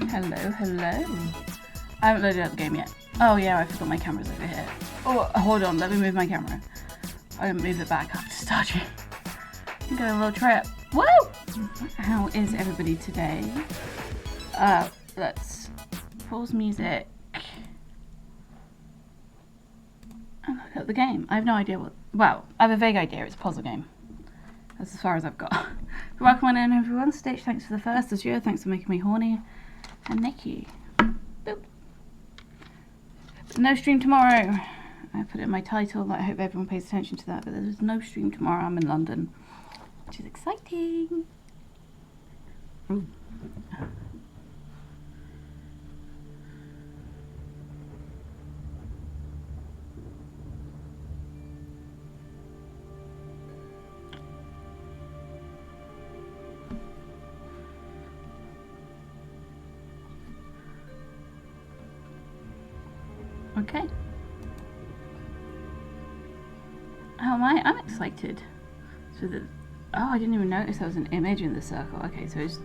Hello, hello. I haven't loaded up the game yet. Oh yeah, I forgot my camera's over here. Oh, hold on, let me move my camera. I'm gonna move it back after starting. I'm going on a little trip. Woo! How is everybody today? Let's pause music and look at the game. I have no idea what, well, I have a vague idea. It's a puzzle game. That's as far as I've got. Welcome on in, everyone. Stitch, thanks for the first this year. Thanks for making me horny. And Nikki. Boop. No stream tomorrow. I put it in my title. I hope everyone pays attention to that. But there's no stream tomorrow. I'm in London, which is exciting. Ooh. Okay. How am I? I'm excited. So that, oh, I didn't even notice there was an image in the circle. Okay, so it's,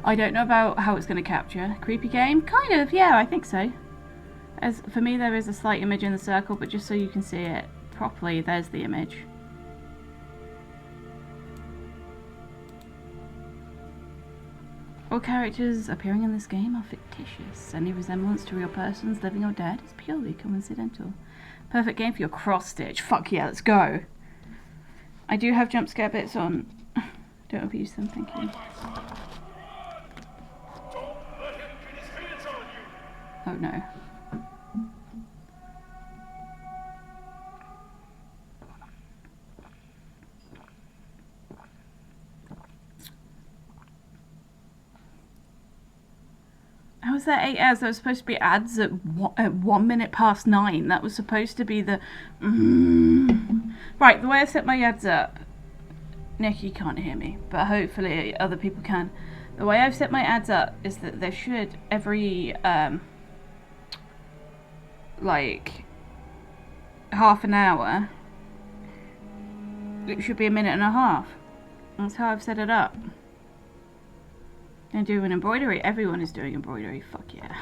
I don't know about how it's going to capture. Creepy game? Kind of, yeah, I think so. As for me, there is a slight image in the circle, but just so you can see it properly, there's the image. All characters appearing in this game are fictitious. Any resemblance to real persons, living or dead, is purely coincidental. Perfect game for your cross-stitch. Fuck yeah, let's go. I do have jump scare bits on. Don't abuse them, thank you. Oh no. How was that 8 hours? There was supposed to be ads at 1 minute past 9. That was supposed to be the... Right, the way I set my ads up... Nick, you can't hear me, but hopefully other people can. The way I've set my ads up is that there should, every, like, half an hour, it should be 1.5 minutes. That's how I've set it up. And doing embroidery. Everyone is doing embroidery. Fuck yeah.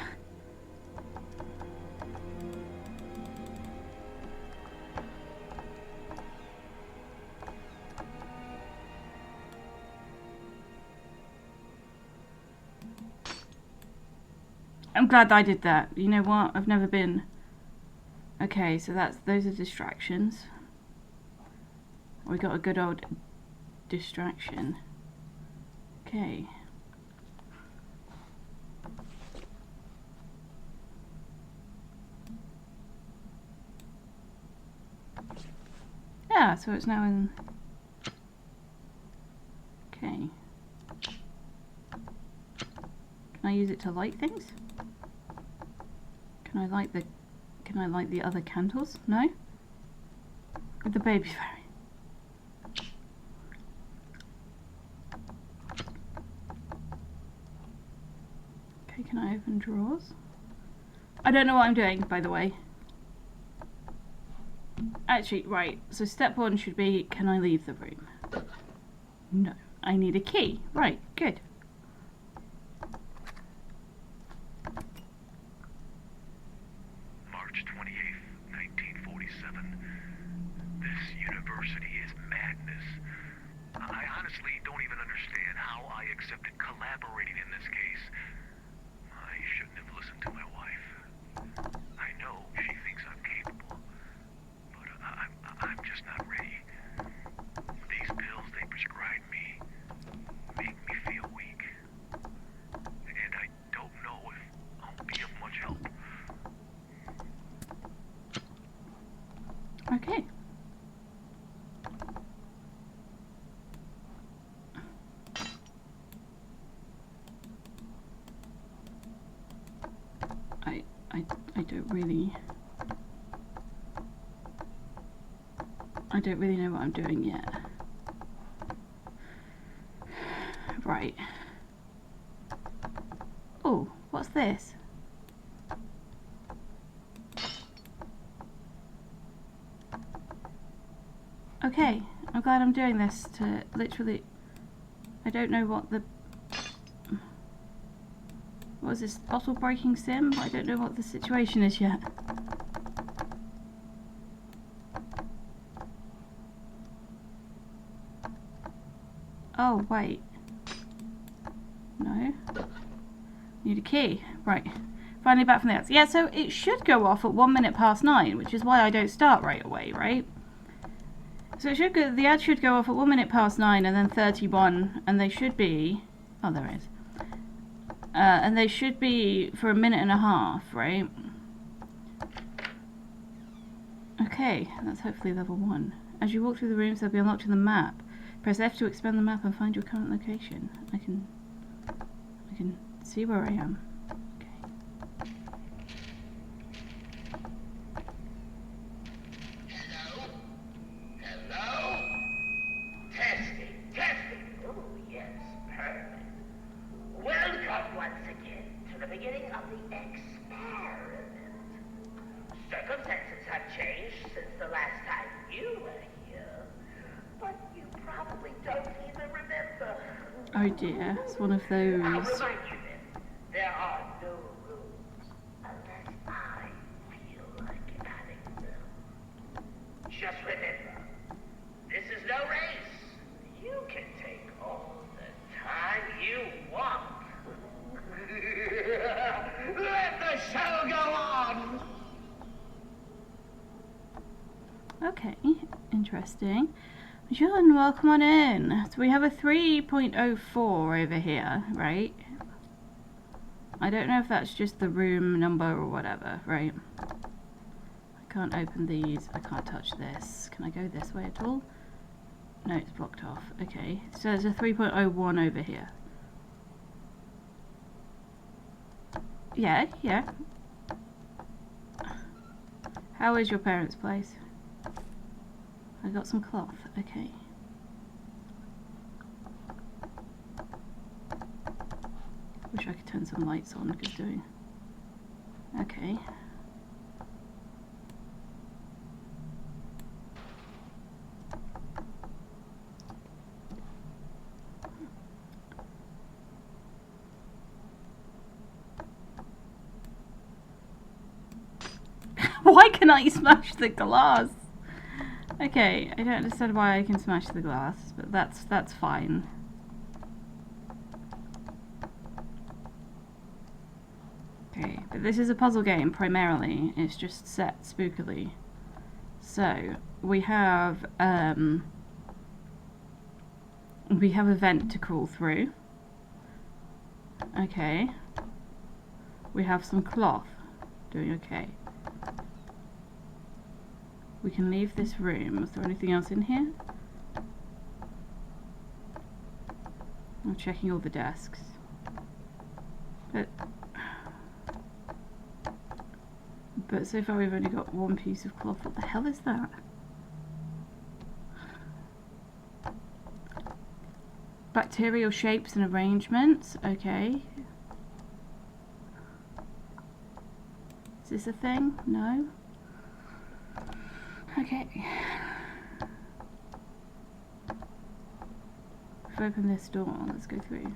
I'm glad I did that. You know what? I've never been... Okay, so those are distractions. We got a good old distraction. Okay. Yeah, so it's now in... Okay. Can I use it to light things? Can I light the other candles? No? With the baby fairy. Okay, can I open drawers? I don't know what I'm doing, by the way. Actually, right, so step 1 should be, can I leave the room? No. I need a key. Right, good. March 28th, 1947. This university is madness. I honestly don't even understand how I accepted collaborating in this case. I shouldn't have listened to my wife. I know she thinks I'm capable. I'm just not ready. These pills they prescribed me make me feel weak. And I don't know if I'll be of much help. Okay. I don't really know what I'm doing yet. Right. Oh, what's this? Okay, I'm glad I'm doing this to literally... I don't know what the... What is this? Bottle breaking sim? I don't know what the situation is yet. Oh, wait. No. Need a key. Right. Finally back from the ads. Yeah, so it should go off at 1 minute past 9, which is why I don't start right away, right? So it should go, the ad should go off at 1 minute past 9 and then 31, and they should be... Oh, there it is. And they should be for 1.5 minutes, right? Okay, that's hopefully level 1. As you walk through the rooms, they'll be unlocked in the map. Press F to expand the map and find your current location. I can see where I am. Okay. Hello? Hello? Testing, testing. Oh, yes, perfect. Welcome once again to the beginning of the experiment. Circumstances have changed since the last time you were here, but you probably don't even remember. Oh dear, it's one of I'll those. remind you then, there are no rules unless I feel like adding them. Just remember, this is no race. You can take all the time you want. Interesting. John, welcome on in. So we have a 3.04 over here, right? I don't know if that's just the room number or whatever, right? I can't open these. I can't touch this. Can I go this way at all? No, it's blocked off. Okay, so there's a 3.01 over here. Yeah, yeah. How is your parents' place? I got some cloth. Okay. Wish I could turn some lights on because doing. Okay. Why can I smash the glass? Okay, I don't understand why I can smash the glass, but that's fine. Okay, but this is a puzzle game primarily. It's just set spookily. So we have a vent to crawl through. Okay. We have some cloth. Doing okay. We can leave this room. Is there anything else in here? I'm checking all the desks. But so far we've only got one piece of cloth. What the hell is that? Bacterial shapes and arrangements. Okay. Is this a thing? No. Okay. If I open this door, let's go through.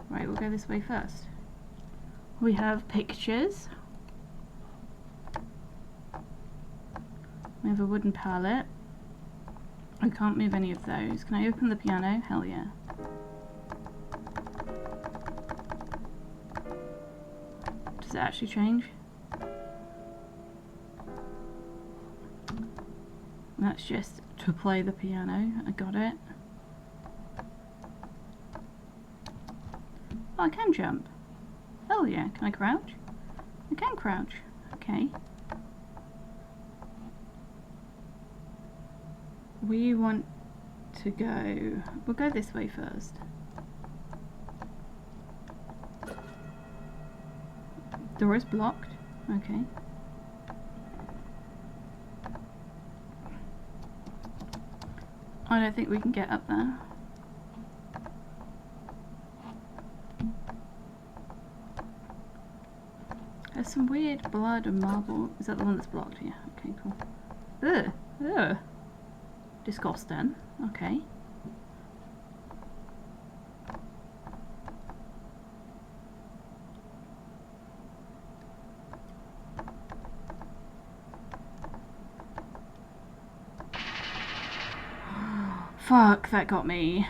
Right, we'll go this way first. We have pictures. We have a wooden pallet. I can't move any of those. Can I open the piano? Hell yeah. Does it actually change? That's just to play the piano. I got it. Oh, I can jump. Oh yeah, can I crouch? I can crouch. Okay. We want to go... We'll go this way first. Door is blocked. Okay. I don't think we can get up there. There's some weird blood and marble. Is that the one that's blocked? Yeah. Okay, cool. Ugh. Ugh. Disgusting. Okay. Fuck, that got me.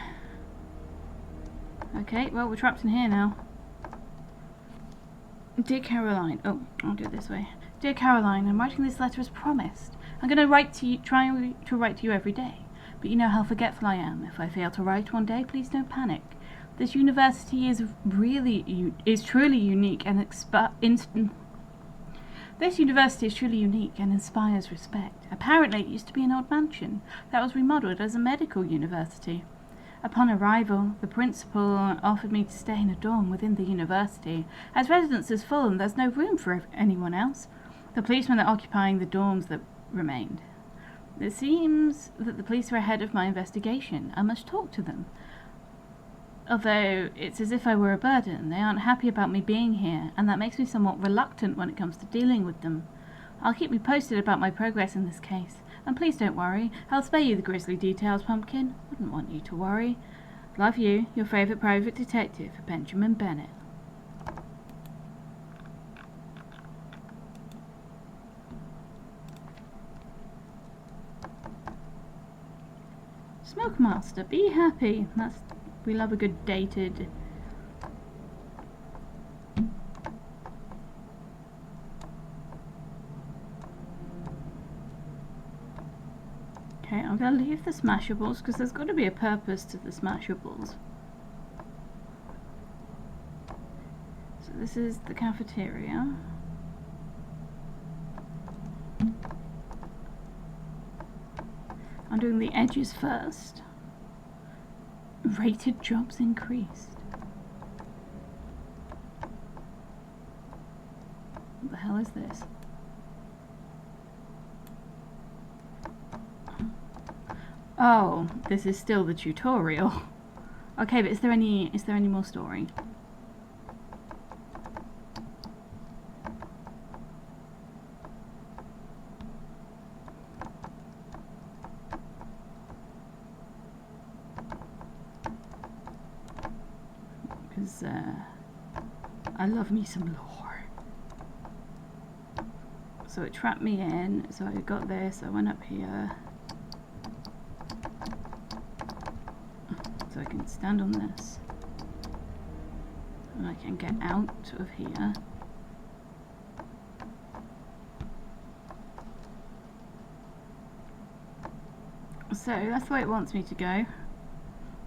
Okay, well, we're trapped in here now. Dear Caroline, oh, I'll do it this way. Dear Caroline, I'm writing this letter as promised. I'm going to try to write to you every day. But you know how forgetful I am. If I fail to write one day, please don't panic. This university is truly unique and This university is truly unique and inspires respect. Apparently, it used to be an old mansion that was remodeled as a medical university. Upon arrival, the principal offered me to stay in a dorm within the university, as residence is full and there's no room for anyone else. The policemen are occupying the dorms that remained. It seems that the police are ahead of my investigation. I must talk to them. Although it's as if I were a burden, they aren't happy about me being here, and that makes me somewhat reluctant when it comes to dealing with them. I'll keep you posted about my progress in this case. And please don't worry, I'll spare you the grisly details, Pumpkin. Wouldn't want you to worry. Love you, your favourite private detective, Benjamin Bennett. Smoke Master, be happy. We love a good dated. They'll leave the Smashables because there's got to be a purpose to the Smashables. So this is the cafeteria. I'm doing the edges first. Rated jobs increased. What the hell is this? Oh, this is still the tutorial. Okay, but is there any more story? Because I love me some lore. So it trapped me in, so I got this, I went up here. So I can stand on this. And I can get out of here. So that's the way it wants me to go.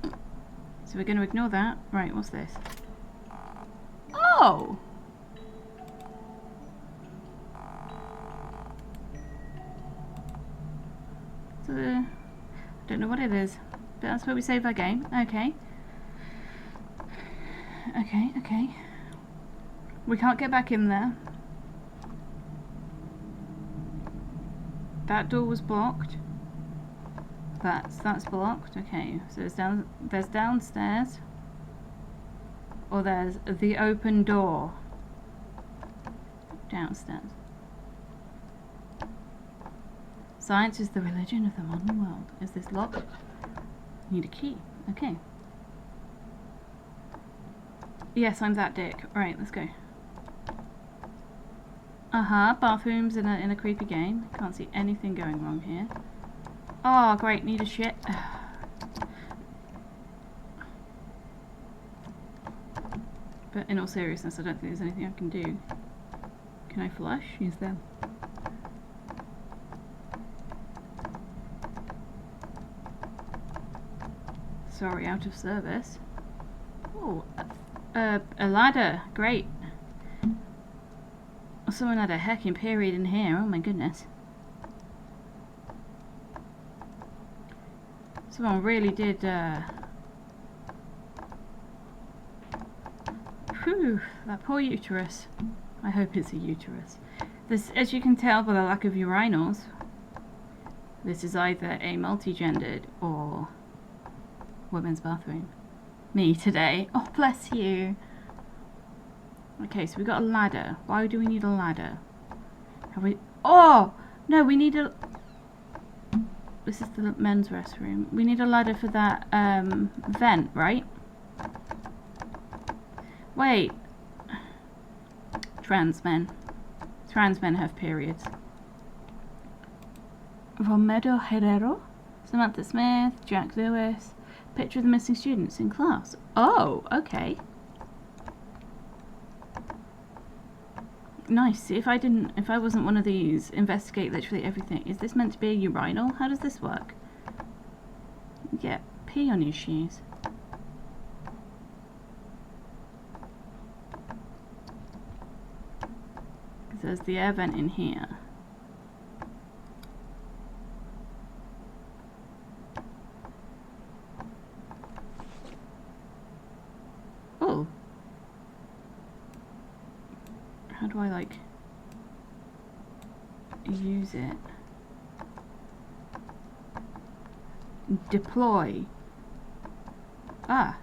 So we're going to ignore that. Right, what's this? Oh! So, I don't know what it is. But that's where we save our game. Okay. Okay. We can't get back in there. That door was blocked. That's blocked. Okay, so there's downstairs. Or there's the open door. Downstairs. Science is the religion of the modern world. Is this locked? Need a key. Okay. Yes, I'm that dick. Right, let's go. Bathrooms in a creepy game. Can't see anything going wrong here. Oh, great. Need a shit. But in all seriousness, I don't think there's anything I can do. Can I flush? Use them. Sorry, out of service. Oh, a ladder. Great. Someone had a heckin' period in here. Oh my goodness. Someone really did, Whew, that poor uterus. I hope it's a uterus. This, as you can tell by the lack of urinals, this is either a multi-gendered or women's bathroom. Me today. Oh, bless you. Okay, so we got a ladder. Why do we need a ladder? Have we... Oh! No, we need a... This is the men's restroom. We need a ladder for that vent, right? Wait. Trans men. Trans men have periods. Romero Herrero, Samantha Smith, Jack Lewis. Picture of the missing students in class. Oh, okay. Nice. See, if I wasn't one of these, investigate literally everything. Is this meant to be a urinal? How does this work? Get pee on your shoes. There's the air vent in here. Oh. How do I, like, use it? Deploy. Ah.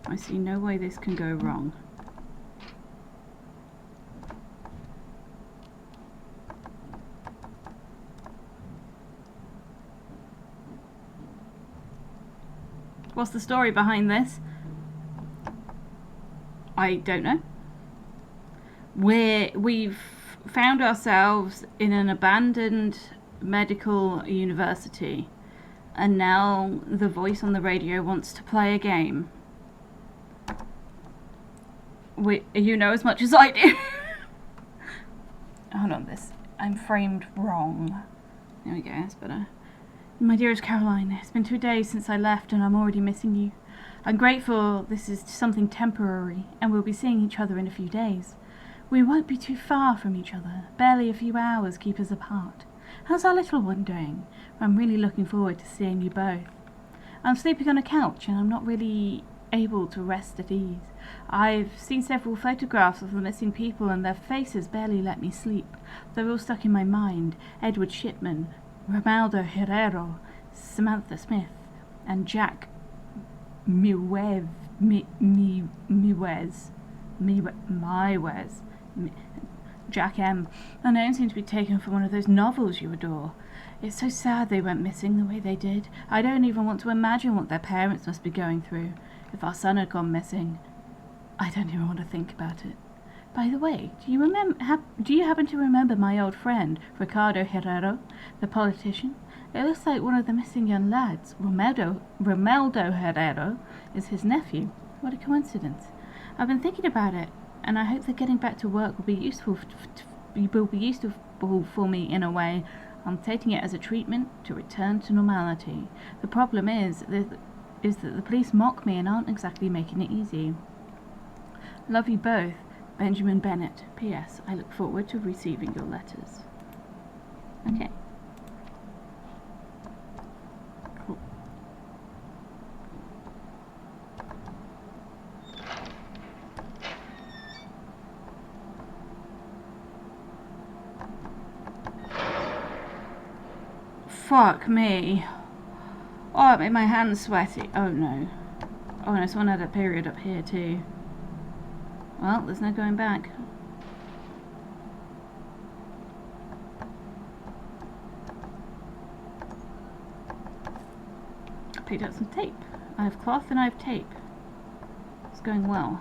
I see no way this can go wrong. What's the story behind this? I don't know. We've found ourselves in an abandoned medical university, and now the voice on the radio wants to play a game. You know as much as I do. Hold on, this. I'm framed wrong. There we go, that's better. My dearest Caroline, it's been 2 days since I left and I'm already missing you. I'm grateful this is something temporary and we'll be seeing each other in a few days. We won't be too far from each other. Barely a few hours keep us apart. How's our little one doing? I'm really looking forward to seeing you both. I'm sleeping on a couch and I'm not really able to rest at ease. I've seen several photographs of the missing people and their faces barely let me sleep. They're all stuck in my mind. Edward Shipman, Romaldo Herrero, Samantha Smith, and Jack Miwez. Jack M. Her name seemed to be taken from one of those novels you adore. It's so sad they went missing the way they did. I don't even want to imagine what their parents must be going through. If our son had gone missing, I don't even want to think about it. By the way, do you happen to remember my old friend, Ricardo Herrero, the politician? It looks like one of the missing young lads, Romeldo Herrero, is his nephew. What a coincidence. I've been thinking about it, and I hope that getting back to work will be useful for me in a way. I'm taking it as a treatment to return to normality. The problem is that the police mock me and aren't exactly making it easy. Love you both, Benjamin Bennett. P.S. I look forward to receiving your letters. Okay. Cool. Fuck me. Oh, it made my hands sweaty. Oh no. Oh, and someone had a period up here too. Well, there's no going back. I picked up some tape. I have cloth and I have tape. It's going well.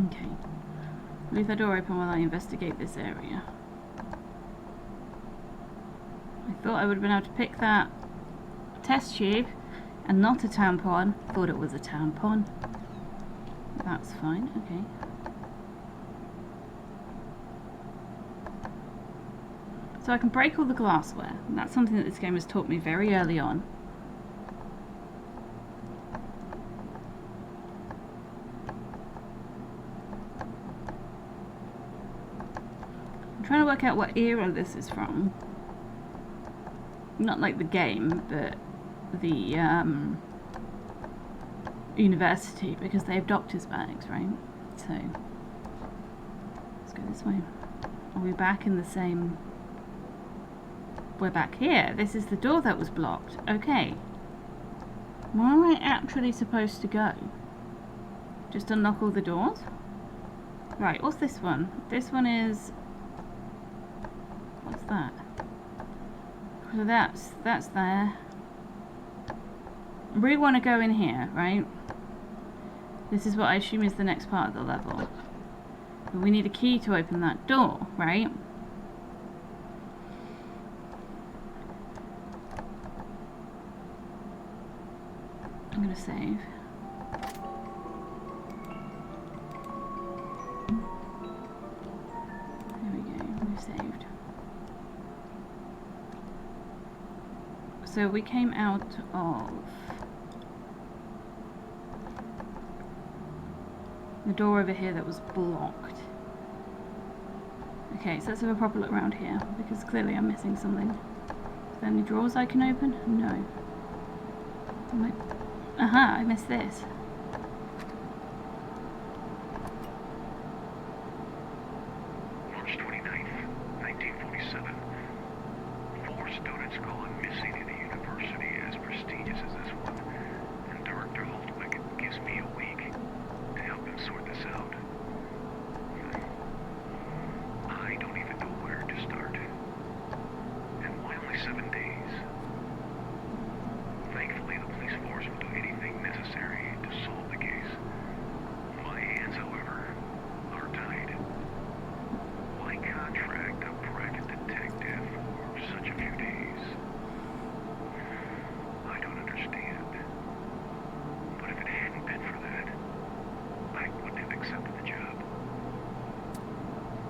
Okay. Leave the door open while I investigate this area. I thought I would have been able to pick that test tube and not a tampon. Thought it was a tampon. That's fine, okay. So I can break all the glassware. And that's something that this game has taught me very early on. I'm trying to work out what era this is from. Not like the game, but the university, because they have doctor's bags, right? So let's go this way. Are we back in the same? We're back here. This is the door that was blocked. Okay. Where am I actually supposed to go? Just unlock all the doors? Right, what's this one? This one is... What's that? So that's there. I really want to go in here, right? This is what I assume is the next part of the level. But we need a key to open that door, right? I'm gonna save. There we go, we've saved. So we came out of the door over here that was blocked. Okay, so let's have a proper look around here, because clearly I'm missing something. Is there any drawers I can open? No. Aha, I missed this. March 29th, 1947. 4 students gone missing in a university as prestigious as this one, and Director Holdwick gives me a week to help him sort this out. I don't even know where to start. And why only 7 days? Thankfully, the police force will do anything necessary to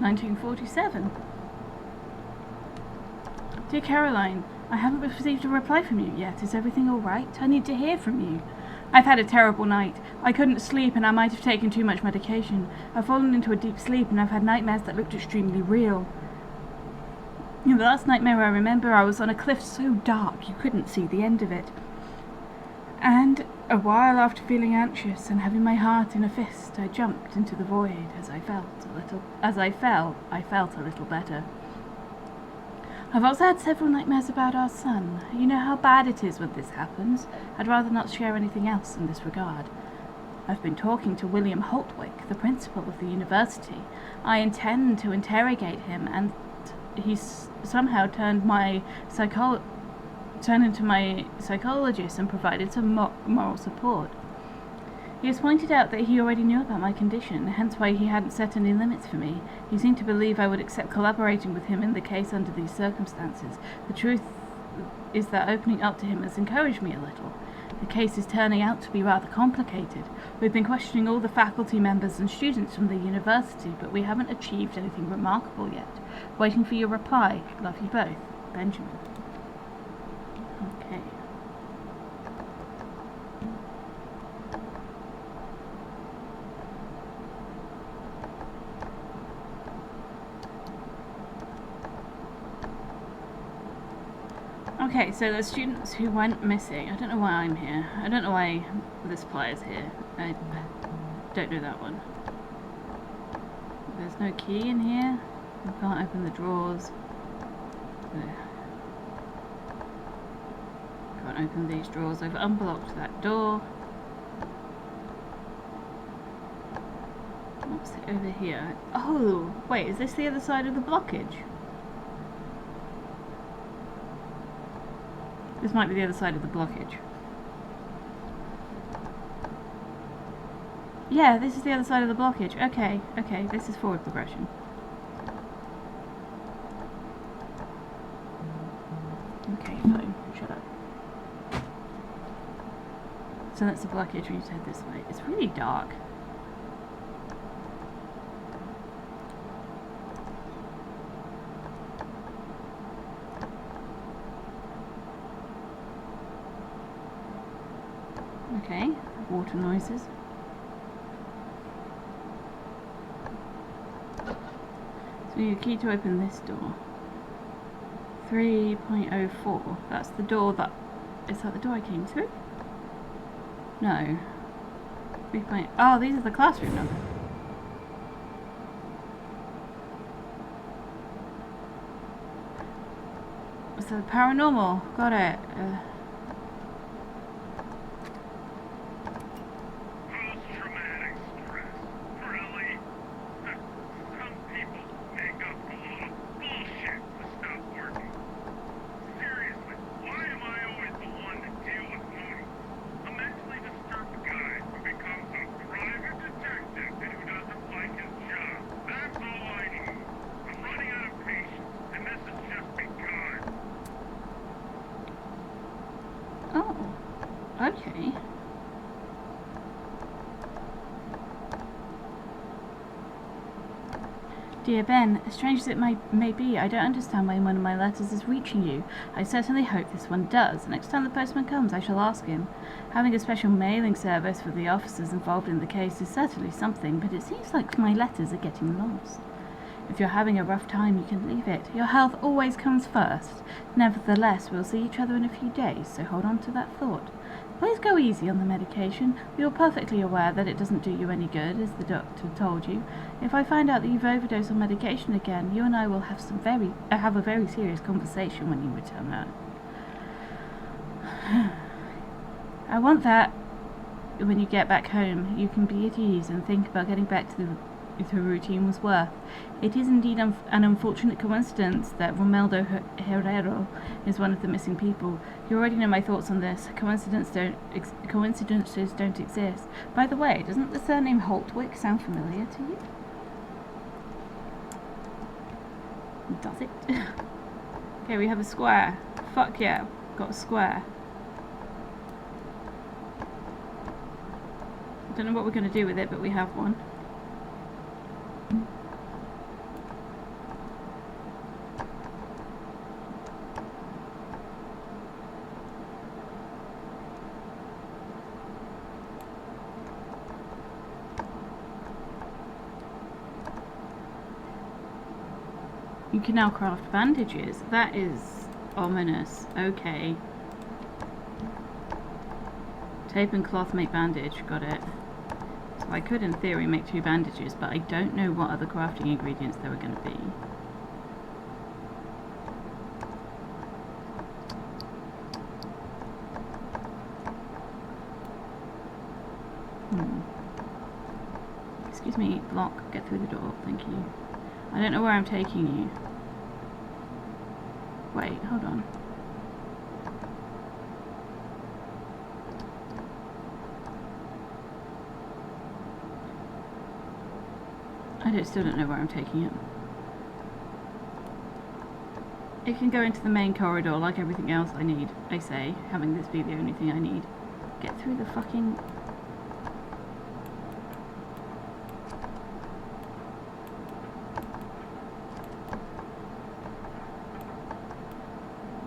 1947. Dear Caroline, I haven't received a reply from you yet. Is everything all right? I need to hear from you. I've had a terrible night. I couldn't sleep and I might have taken too much medication. I've fallen into a deep sleep and I've had nightmares that looked extremely real. The last nightmare I remember, I was on a cliff so dark you couldn't see the end of it. And a while after feeling anxious and having my heart in a fist, I jumped into the void. As I fell, I felt a little better. I've also had several nightmares about our son. You know how bad it is when this happens. I'd rather not share anything else in this regard. I've been talking to William Holtwick, the principal of the university. I intend to interrogate him, and he's somehow turned into my psychologist and provided some moral support. He has pointed out that he already knew about my condition, hence why he hadn't set any limits for me. He seemed to believe I would accept collaborating with him in the case under these circumstances. The truth is that opening up to him has encouraged me a little. The case is turning out to be rather complicated. We've been questioning all the faculty members and students from the university, but we haven't achieved anything remarkable yet. Waiting for your reply. Love you both. Benjamin. Okay. Okay, so the students who went missing. I don't know why I'm here. I don't know why this player's here. I don't know that one. There's no key in here. I can't open the drawers. Can't open these drawers. I've unblocked that door. What's it over here? Oh, wait, is this the other side of the blockage? This might be the other side of the blockage. Yeah, this is the other side of the blockage. Okay, okay, this is forward progression. Okay, fine, shut up. So that's the blockage when you head this way. It's really dark. Okay, water noises. So we need a key to open this door. 3.04. That's the door that... Is that the door I came through? No. 3. Oh, these are the classroom numbers. So paranormal. Got it. Post-traumatic stress. Really? Some people make up a lot of bullshit to stop working. Seriously, why am I always the one to deal with Mooney? A mentally disturbed guy who becomes a private detective and who doesn't like his job. That's all I need. I'm running out of patience, and this has just begun. Oh. Okay. Dear Ben, as strange as it may be, I don't understand why one of my letters is reaching you. I certainly hope this one does. Next time the postman comes, I shall ask him. Having a special mailing service for the officers involved in the case is certainly something, but it seems like my letters are getting lost. If you're having a rough time, you can leave it. Your health always comes first. Nevertheless, we'll see each other in a few days, so hold on to that thought. Please go easy on the medication. We are perfectly aware that it doesn't do you any good, as the doctor told you. If I find out that you've overdosed on medication again, you and I will have have a very serious conversation when you return home. I want that when you get back home, you can be at ease and think about getting back to the routine was worth. It is indeed an unfortunate coincidence that Romeldo Herrero is one of the missing people. You already know my thoughts on this. Coincidences don't exist. By the way, doesn't the surname Holtwick sound familiar to you? Does it? Okay, we have a square. Fuck yeah, got a square. I don't know what we're going to do with it, but we have one. You can now craft bandages. That is ominous. Okay. Tape and cloth make bandage. Got it. So I could, in theory, make 2 bandages, but I don't know what other crafting ingredients there were going to be. Excuse me, lock. Get through the door. Thank you. I don't know where I'm taking you. Wait, hold on. Still don't know where I'm taking it. It can go into the main corridor like everything else I need, I say, having this be the only thing I need. Get through the fucking...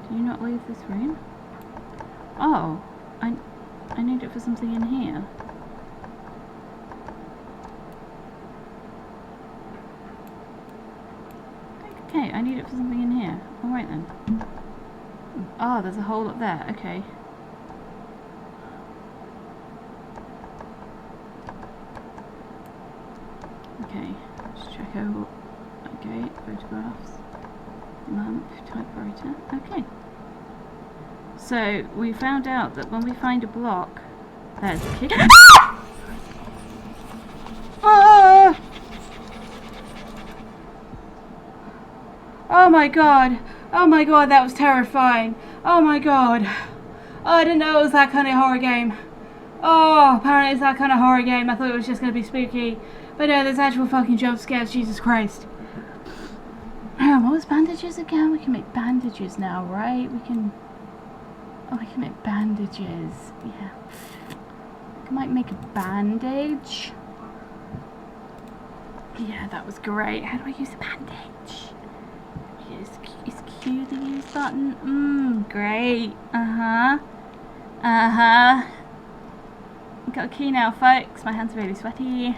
Do you not leave this room? Oh, I need it for something in here. Okay, I need it for something in here. Alright then. Oh, there's a hole up there. Okay. Okay, let's check out. Okay, photographs. Lamp, typewriter. Okay. So, we found out that when we find a block, there's a key. Ah! Oh my god. Oh my god, that was terrifying. Oh my god. Oh, I didn't know it was that kind of horror game. Oh, apparently it's that kind of horror game. I thought it was just going to be spooky. But no, there's actual fucking jump scares. Jesus Christ. What was bandages again? We can make bandages now, right? We can... Oh, we can make bandages. Yeah. I might make a bandage. Yeah, that was great. How do I use a bandage? Is Q the use button? Great. Uh-huh. Got a key now, folks. My hands are really sweaty.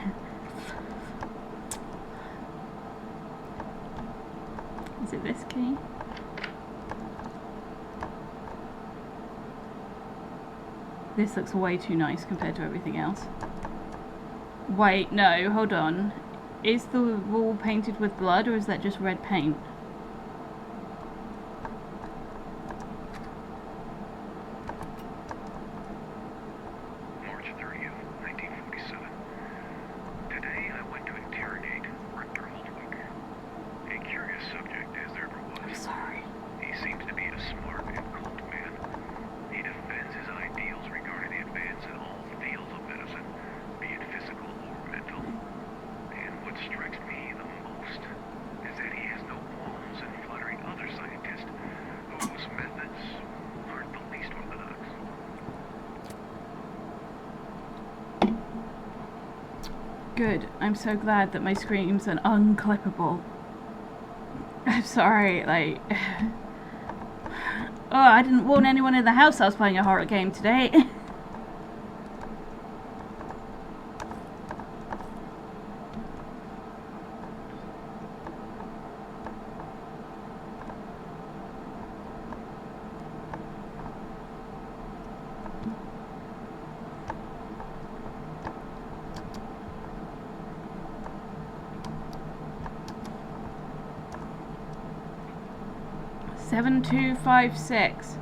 Is it this key? This looks way too nice compared to everything else. Wait, no, hold on. Is the wall painted with blood or is that just red paint? Good. I'm so glad that my screams are unclippable. I'm sorry, like... Oh, I didn't warn anyone in the house I was playing a horror game today. Seven, 2, 5, 6.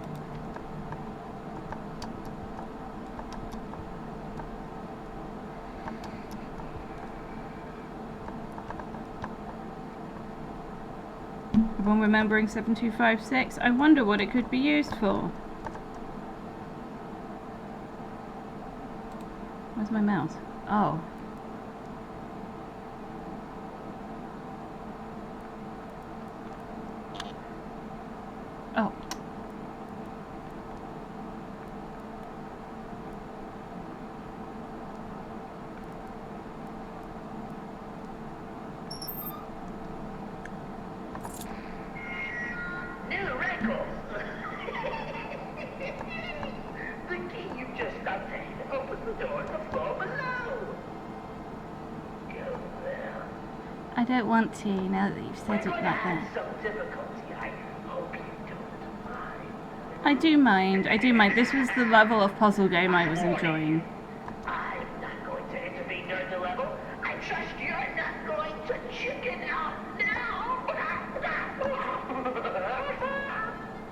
Everyone remembering 7256? I wonder what it could be used for. Where's my mouse? Oh. Oh. New record. The key you just obtained opens the door to the floor below. don't want to, now that you've said it like that. Some difficulty. I hope you don't mind. I do mind. This was the level of puzzle game I was enjoying. I'm not going to intervene during the level. I trust you're not going to chicken out now.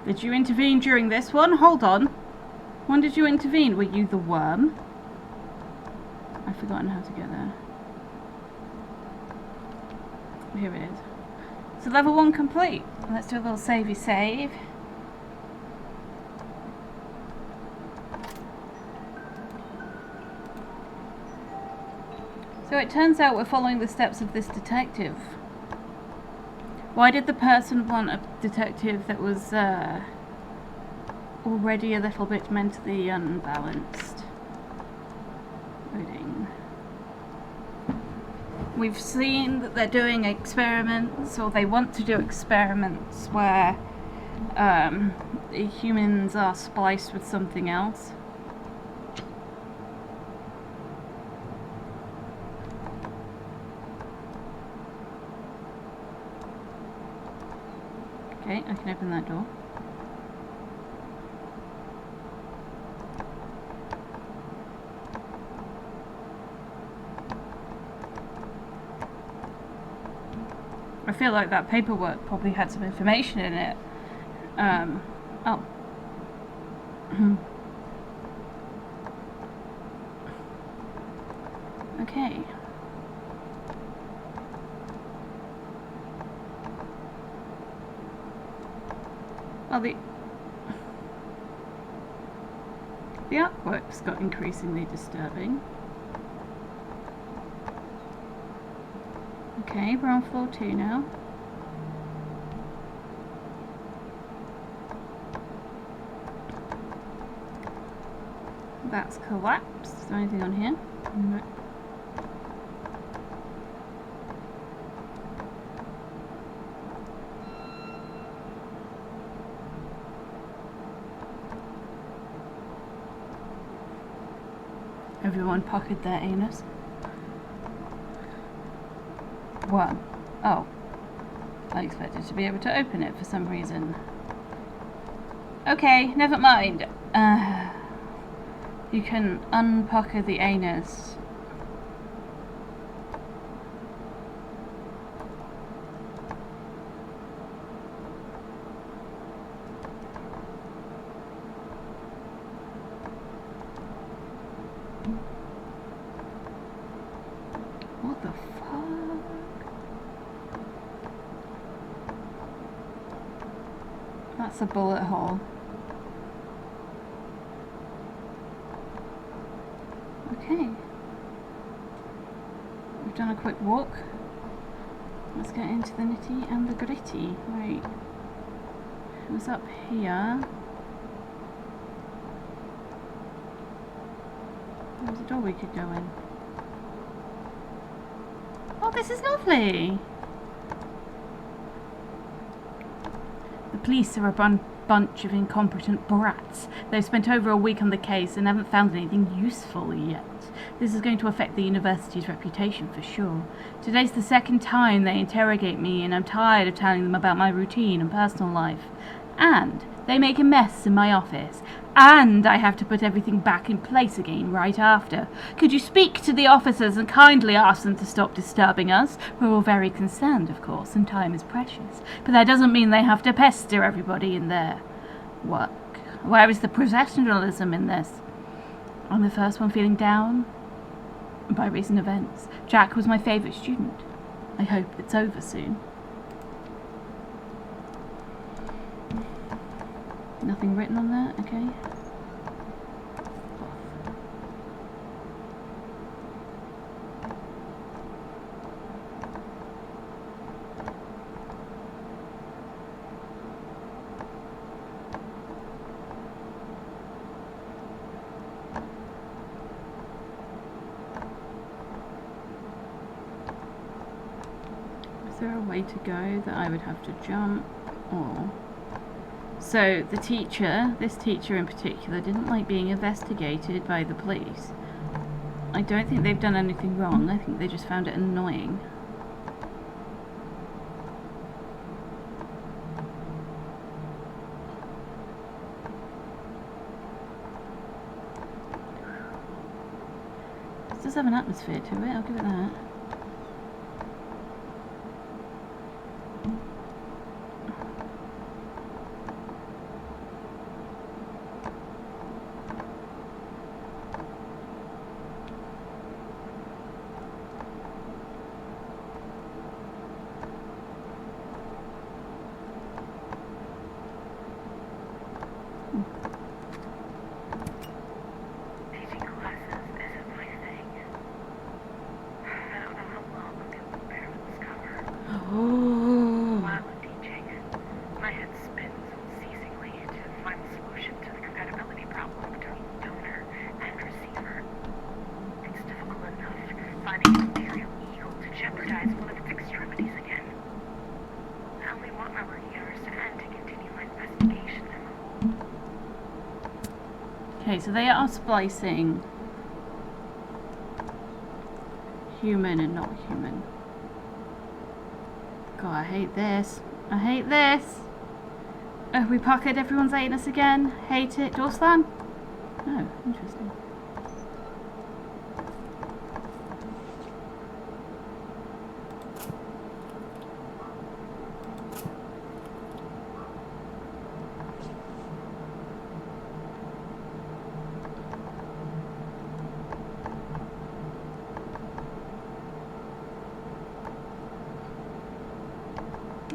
Did you intervene during this one? Hold on. When did you intervene? Were you the worm? I've forgotten how to get there. Here it is. So level 1 complete. Let's do a little savey save. So it turns out we're following the steps of this detective. Why did the person want a detective that was already a little bit mentally unbalanced? Loading. We've seen that they're doing experiments, or they want to do experiments where humans are spliced with something else. Okay, I can open that door. I feel like that paperwork probably had some information in it. Oh. Okay. Well, the artwork's got increasingly disturbing. Okay, we're on floor 2 now. That's collapsed. Is there anything on here? No. Everyone pocketed their anus. One. Oh. I expected to be able to open it for some reason. Okay, never mind. You can unpucker the anus. What the fuck? That's a bullet hole. Okay. We've done a quick walk. Let's get into the nitty and the gritty. Right. It was up here. There's a door we could go in. Oh, this is lovely! The police are a bunch of incompetent brats. They've spent over a week on the case and haven't found anything useful yet. This is going to affect the university's reputation for sure. Today's the second time they interrogate me, and I'm tired of telling them about my routine and personal life. And they make a mess in my office. And I have to put everything back in place again right after. Could you speak to the officers and kindly ask them to stop disturbing us? We're all very concerned, of course, and time is precious. But that doesn't mean they have to pester everybody in their work. Where is the professionalism in this? I'm the first one feeling down by recent events. Jack was my favourite student. I hope it's over soon. Nothing written on that, okay. Is there a way to go that I would have to jump, or... So the teacher, this teacher in particular, didn't like being investigated by the police. I don't think they've done anything wrong. I think they just found it annoying. does have an atmosphere to it, I'll give it that. Teaching classes isn't my thing. I don't know how long I'll be able to bear this cover. Oh. While I'm teaching, my head spins unceasingly to find a solution to the compatibility problem between donor and receiver. It's difficult enough finding an imperial eagle to jeopardize one of its extremities again. I only want my working hours to end to continue my investigation. Okay, so they are splicing human and not human. God, I hate this. I hate this. Have we pocket everyone's anus again? Hate it. Door slam? Oh, interesting.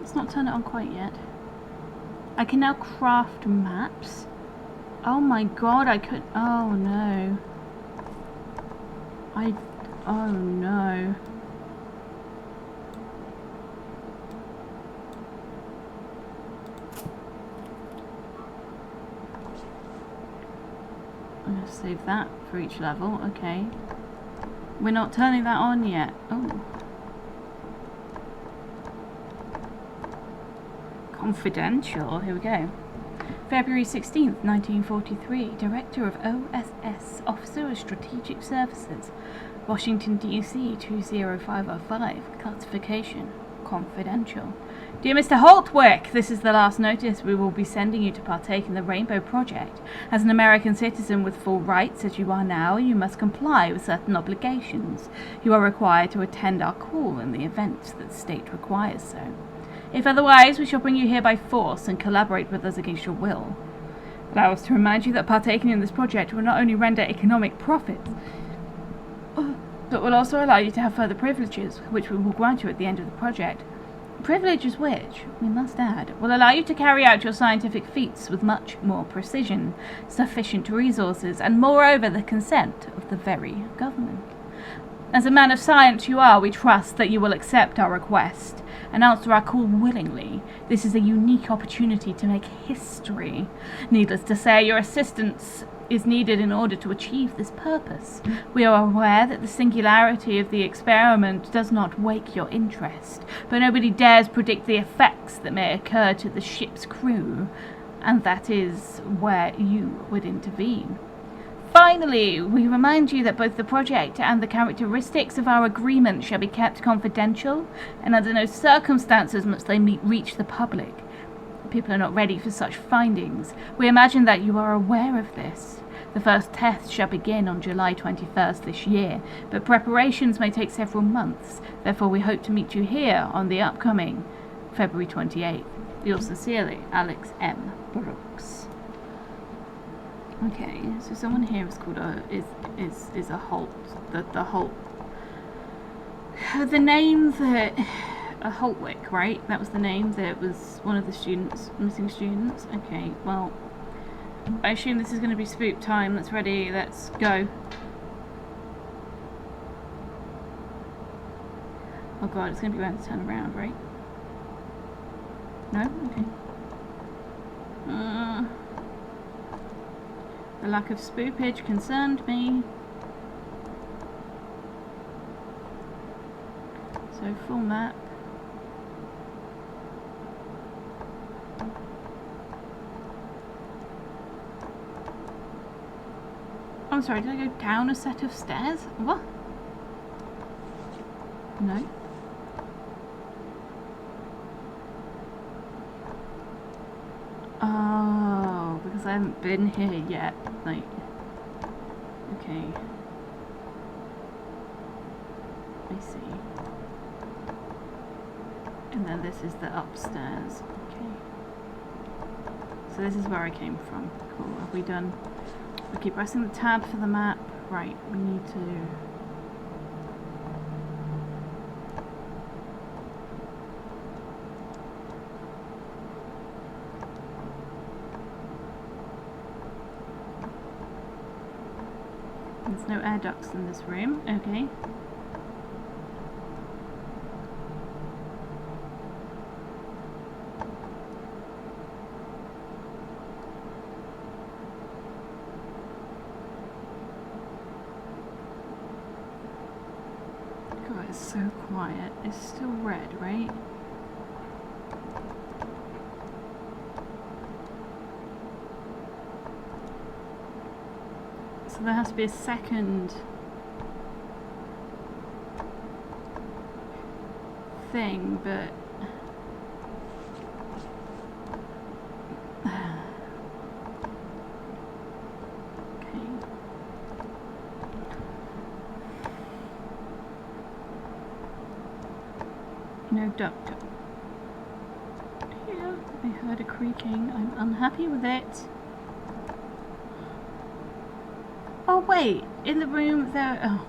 Let's not turn it on quite yet. I can now craft maps. Oh my god, I could. Oh no. Oh no. I'm gonna save that for each level. Okay. We're not turning that on yet. Oh. Confidential. Here we go. February 16th, 1943. Director of OSS, Officer of Strategic Services, Washington, D.C. 20505. Classification. Confidential. Dear Mr. Holtwick, this is the last notice we will be sending you to partake in the Rainbow Project. As an American citizen with full rights as you are now, you must comply with certain obligations. You are required to attend our call in the event that the state requires so. If otherwise, we shall bring you here by force and collaborate with us against your will. Allow us to remind you that partaking in this project will not only render economic profits, but will also allow you to have further privileges, which we will grant you at the end of the project. Privileges which, we must add, will allow you to carry out your scientific feats with much more precision, sufficient resources, and moreover the consent of the very government. As a man of science you are, we trust that you will accept our request and answer our call willingly. This is a unique opportunity to make history. Needless to say, your assistance is needed in order to achieve this purpose. We are aware that the singularity of the experiment does not wake your interest, but nobody dares predict the effects that may occur to the ship's crew, and that is where you would intervene. Finally, we remind you that both the project and the characteristics of our agreement shall be kept confidential, and under no circumstances must they reach the public. People are not ready for such findings. We imagine that you are aware of this. The first test shall begin on July 21st this year, but preparations may take several months. Therefore, we hope to meet you here on the upcoming February 28th. Yours sincerely, Alex M. Brooks. Okay, so someone here is called is a Holt. The Holt. The name that a Holtwick, right? That was the name that was one of the students, missing students. Okay, well, I assume this is going to be spook time. Let's ready. Let's go. Oh god, it's going to be around to turn around, right? No? Okay. The lack of spoopage concerned me. So, full map. I'm sorry, did I go down a set of stairs? What? No. Oh, because I haven't been here yet. Like, okay. I see. And then this is the upstairs. Okay. So this is where I came from. Cool. Have we done... We keep pressing the tab for the map. Right, we need to... There's no air ducts in this room. Okay. God, it's so quiet. It's still red, right? So there has to be a second thing, but okay. No duct. Here, I heard a creaking. I'm unhappy with it. Oh wait, in the room there. Oh.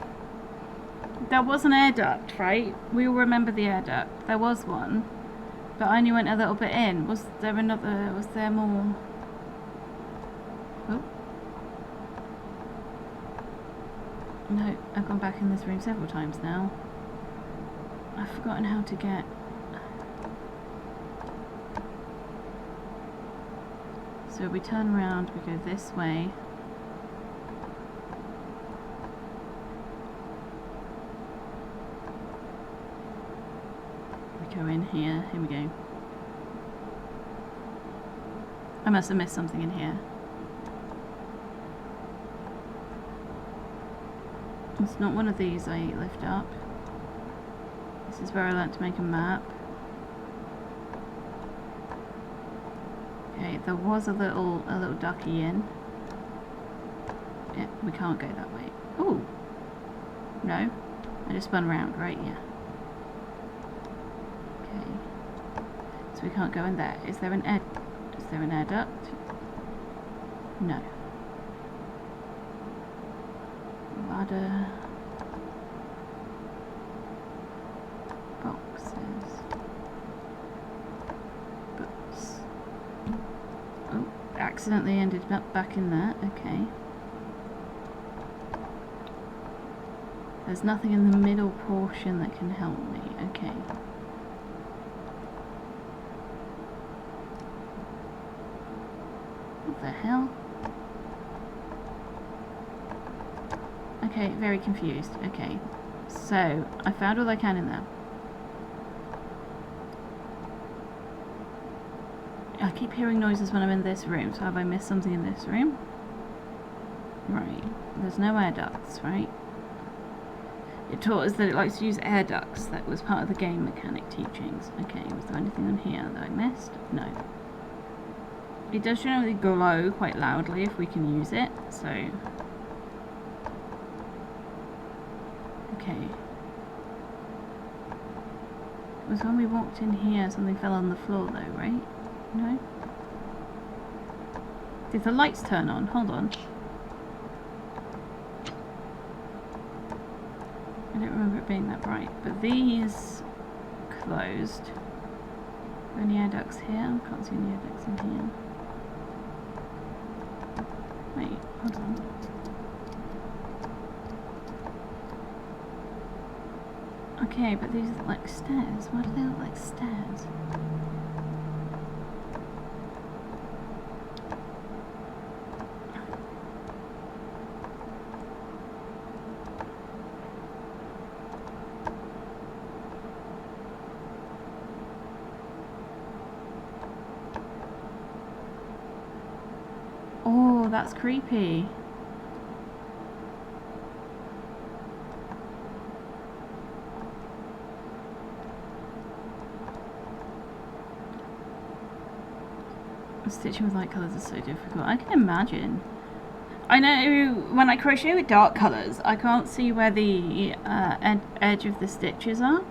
There was an air duct, right? We all remember the air duct. There was one, but I only went a little bit in. Was there another? Was there more? Oh. No, I've gone back in this room several times now. I've forgotten how to get... So we turn around, we go this way. We go in here we go. I must have missed something in here. It's not one of these I lift up. This is where I learnt to make a map. Okay, there was a little ducky in. Yeah, we can't go that way. Ooh! No. I just spun around, right? Yeah. Okay. So we can't go in there. Is there an air duct? No. Ladder. Boxes. Books. Oh, accidentally ended up back in there. Okay. There's nothing in the middle portion that can help me. Okay. What the hell? Okay, very confused. Okay. So, I found all I can in there. I keep hearing noises when I'm in this room, so have I missed something in this room? Right. There's no air ducts, right? It taught us that it likes to use air ducts. That was part of the game mechanic teachings. Okay, was there anything on here that I missed? No. It does generally glow quite loudly if we can use it, so... Okay. It was when we walked in here, something fell on the floor though, right? No? Did the lights turn on? Hold on. I don't remember it being that bright, but these closed. Are there any air ducts here? I can't see any air ducts in here. Wait, hold on. Okay, but these look like stairs. Why do they look like stairs? Oh, that's creepy. Stitching with light colours is so difficult. I can imagine. I know when I crochet with dark colours, I can't see where the edge of the stitches are.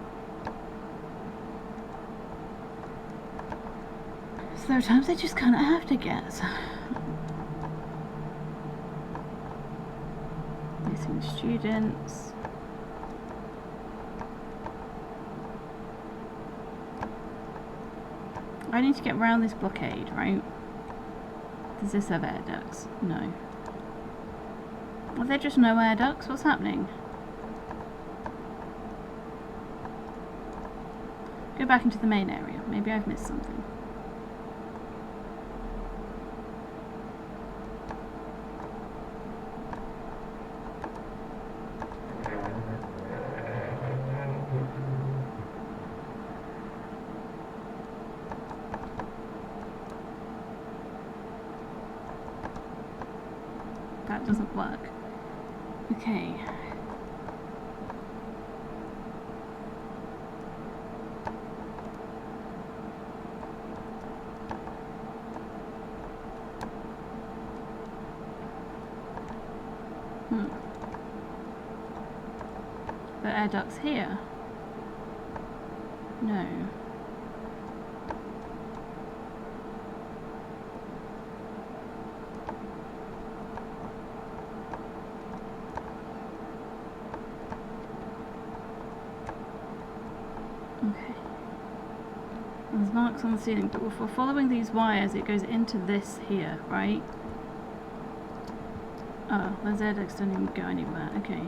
So there are times I just kind of have to guess. Missing students. I need to get around this blockade, right? Does this have air ducts? No. Are there just no air ducts? What's happening? Go back into the main area. Maybe I've missed something. That doesn't work. Okay. The air duct's here. No. Okay. There's marks on the ceiling, but if we're following these wires, it goes into this here, right? Oh, those air ducts don't even go anywhere. Okay.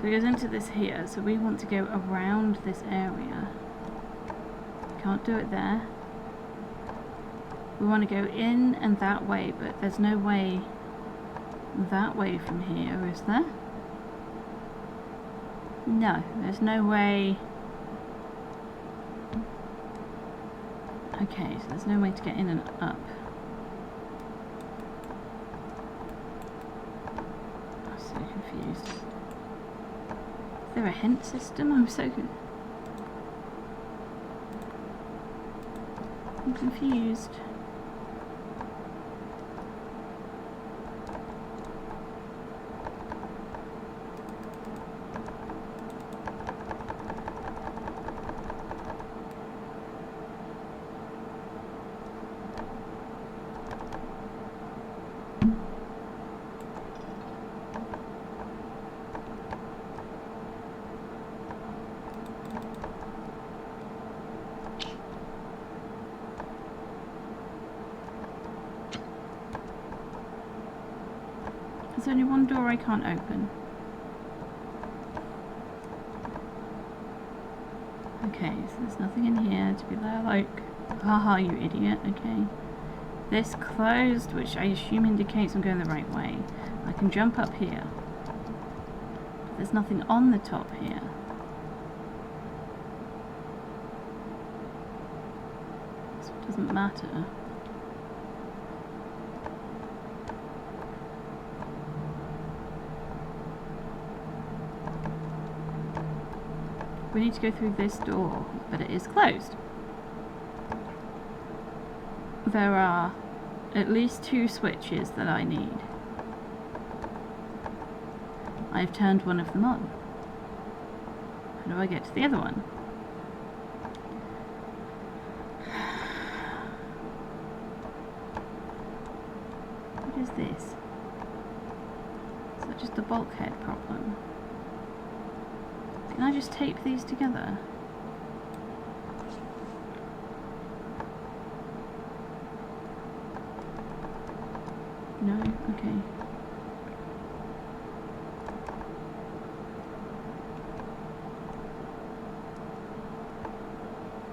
So it goes into this here, so we want to go around this area. Can't do it there. We want to go in and that way, but there's no way that way from here, is there? No, there's no way. Okay, so there's no way to get in and up. I'm so confused. Is there a hint system? I'm confused. There's only one door I can't open. Okay, so there's nothing in here to be there like, haha, you idiot. Okay. This closed, which I assume indicates I'm going the right way. I can jump up here. But there's nothing on the top here. So it doesn't matter. We need to go through this door, but it is closed. There are at least 2 switches that I need. I've turned one of them on. How do I get to the other one? What is this? Is that just a bulkhead problem? Can I just tape these together? No? Okay.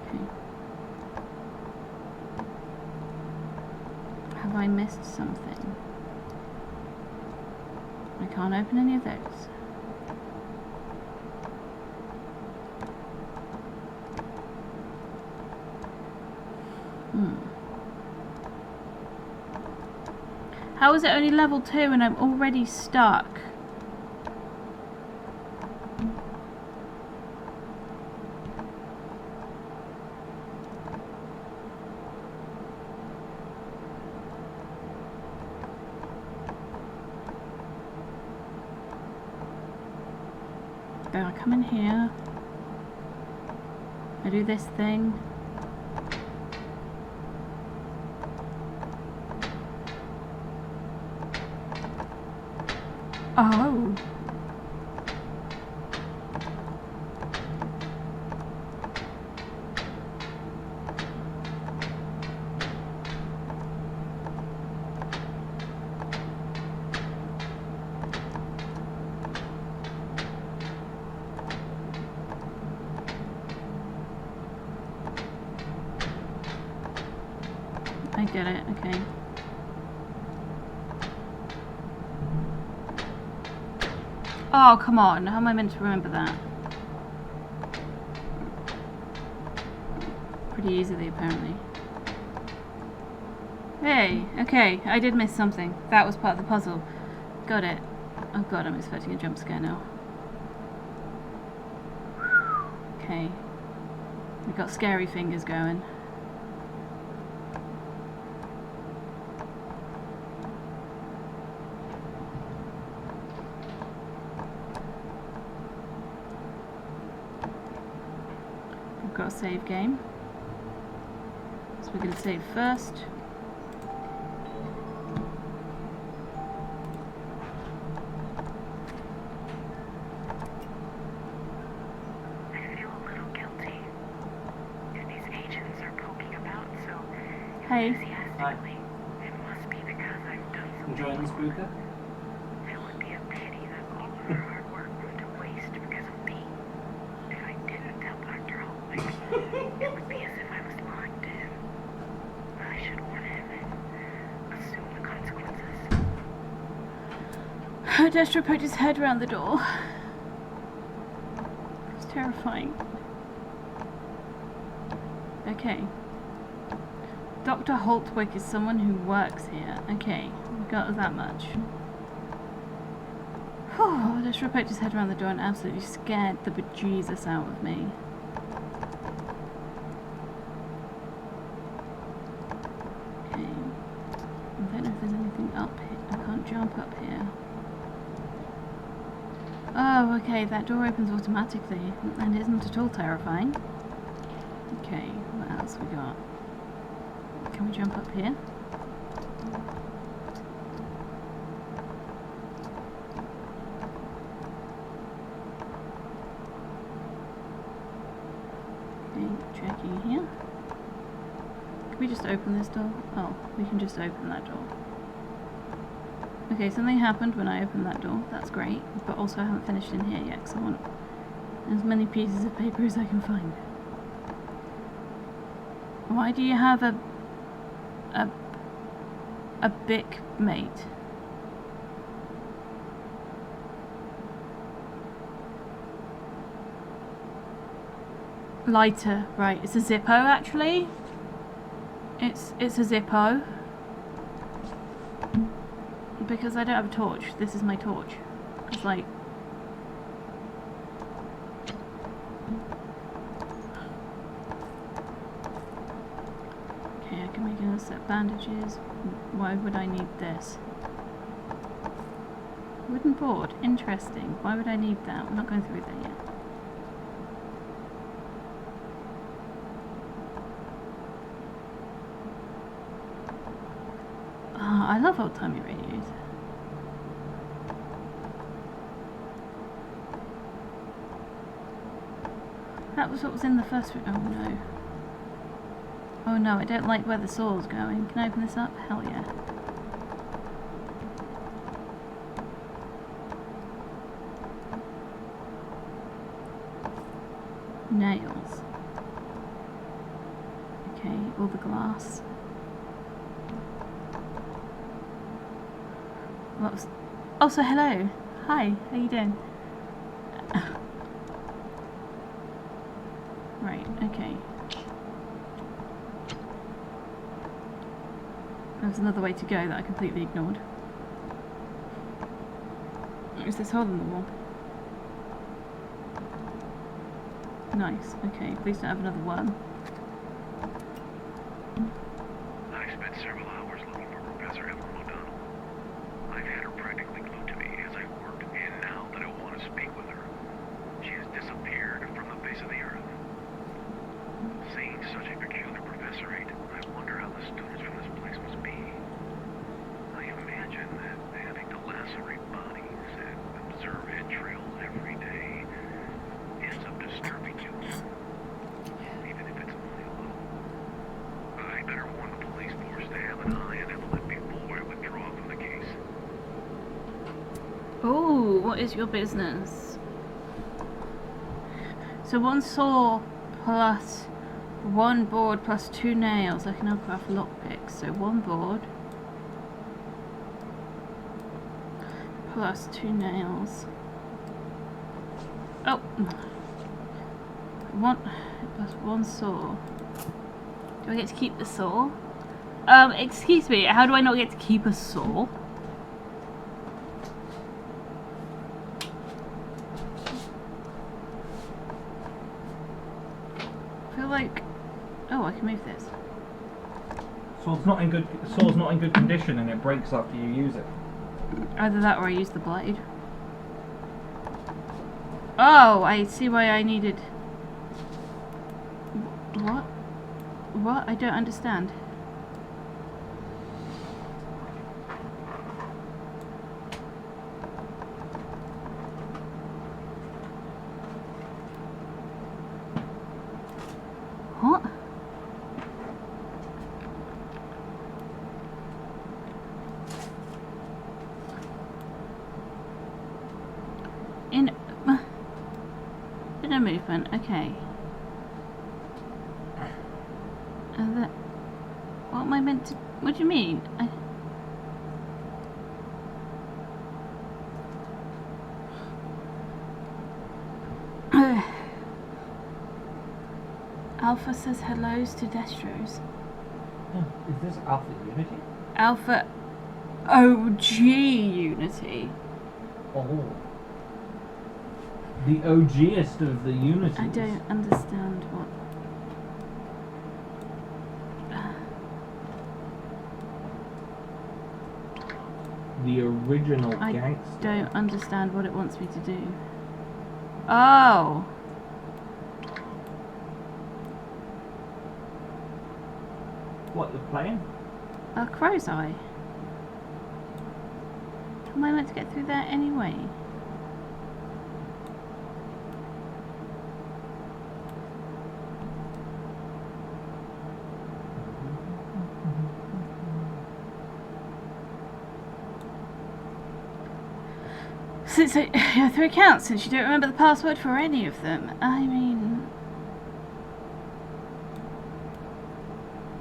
Okay. Have I missed something? I can't open any of those. How is it only level 2 and I'm already stuck? Then I come in here. I do this thing. Oh. I get it, okay. Oh, come on. How am I meant to remember that? Pretty easily, apparently. Hey, okay, I did miss something. That was part of the puzzle. Got it. Oh god, I'm expecting a jump scare now. Okay. We've got scary fingers going. We've got a save game. So we're going to save first. I feel a little guilty. If these agents are poking about so Hey. enthusiastically, it must be because I've done something Enjoying the wrong. speaker? It would be a pity that all of her hard work went to waste because of me. If I didn't tell Dr. Holtwig, it would be as if I was lying to him. I should warn him and assume the consequences. Destro poked his head around the door. It's terrifying. Okay. Dr. Holtwig is someone who works here. Okay, we got that much. Whew, Destro poked his head around the door and absolutely scared the bejesus out of me. Okay. I don't know if there's anything up here. I can't jump up here. Oh, okay, that door opens automatically and isn't at all terrifying. Okay, what else we got? Can we jump up here? Okay, checking here. Can we just open this door? Oh, we can just open that door. Okay, something happened when I opened that door. That's great. But also I haven't finished in here yet because I want as many pieces of paper as I can find. Why do you have a Bic mate? Lighter, right? It's a Zippo actually. It's a Zippo. Because I don't have a torch. This is my torch. It's like okay, I can make a set bandages. Why would I need this? Wooden board. Interesting. Why would I need that? We're not going through that yet. Oh, I love old-timey radios. That was what was in the first room. Oh no. Oh no, I don't like where the saw's going. Can I open this up? Hell yeah. Nails. Okay, all the glass. What was... Oh, so hello. Hi, how you doing? Right, okay. There's another way to go that I completely ignored. Is this hole in the wall? Nice, okay. Please don't have another worm. I spent several hours looking for Professor Evelyn O'Donnell. I've had her practically glued to me as I worked, and now that I want to speak with her, she What is your business? So 1 saw plus 1 board plus 2 nails. I can now craft lockpicks. So 1 board plus 2 nails. Oh, 1 plus 1 saw. Do I get to keep the saw? Excuse me, how do I not get to keep a saw? I feel like... Oh, I can move this. Sword's not in good condition and it breaks after you use it. Either that or I use the blade. Oh, I see why I needed... What? What? I don't understand. What? In a movement, okay. That, what am I meant to... What do you mean? Alpha says hellos to Destros. Oh, is this Alpha Unity? Alpha OG Unity. Oh. The OGest of the Unities. I don't understand what... The original I gangster. don't understand what it wants me to do. Oh! What, you're playing? A crow's eye. How am I meant to get through there anyway? Since you have 3 accounts, since you don't remember the password for any of them, I mean...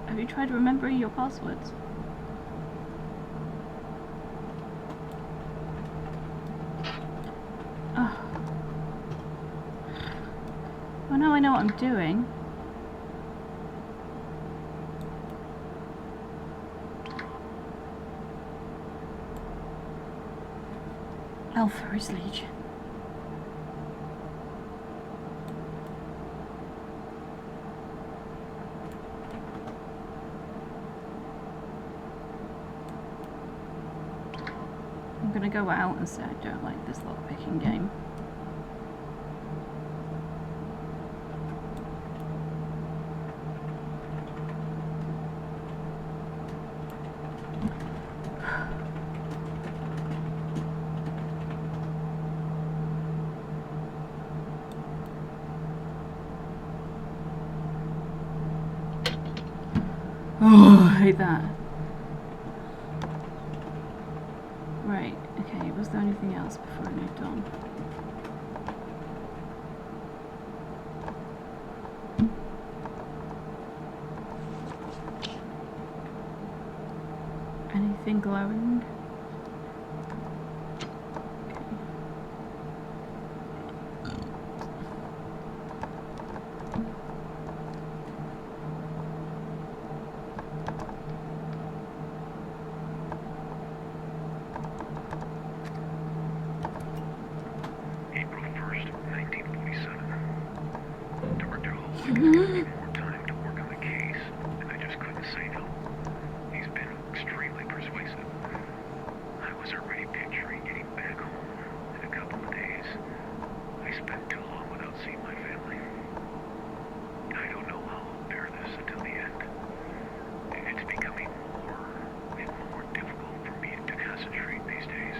Have you tried remembering your passwords? Oh. Well, now I know what I'm doing. Alpha is Legion. I'm gonna go out and say I don't like this lockpicking game. Oh, I hate that. Right, okay, was there anything else before I moved on? Anything glowing? April 1st, 1947. Director Holwick has given me more time to work on the case, and I just couldn't say no. He's been extremely persuasive. I was already picturing getting back home in a couple of days. I spent too long without seeing my family. I don't know how I'll bear this until the end. It's becoming more and more difficult for me to concentrate these days.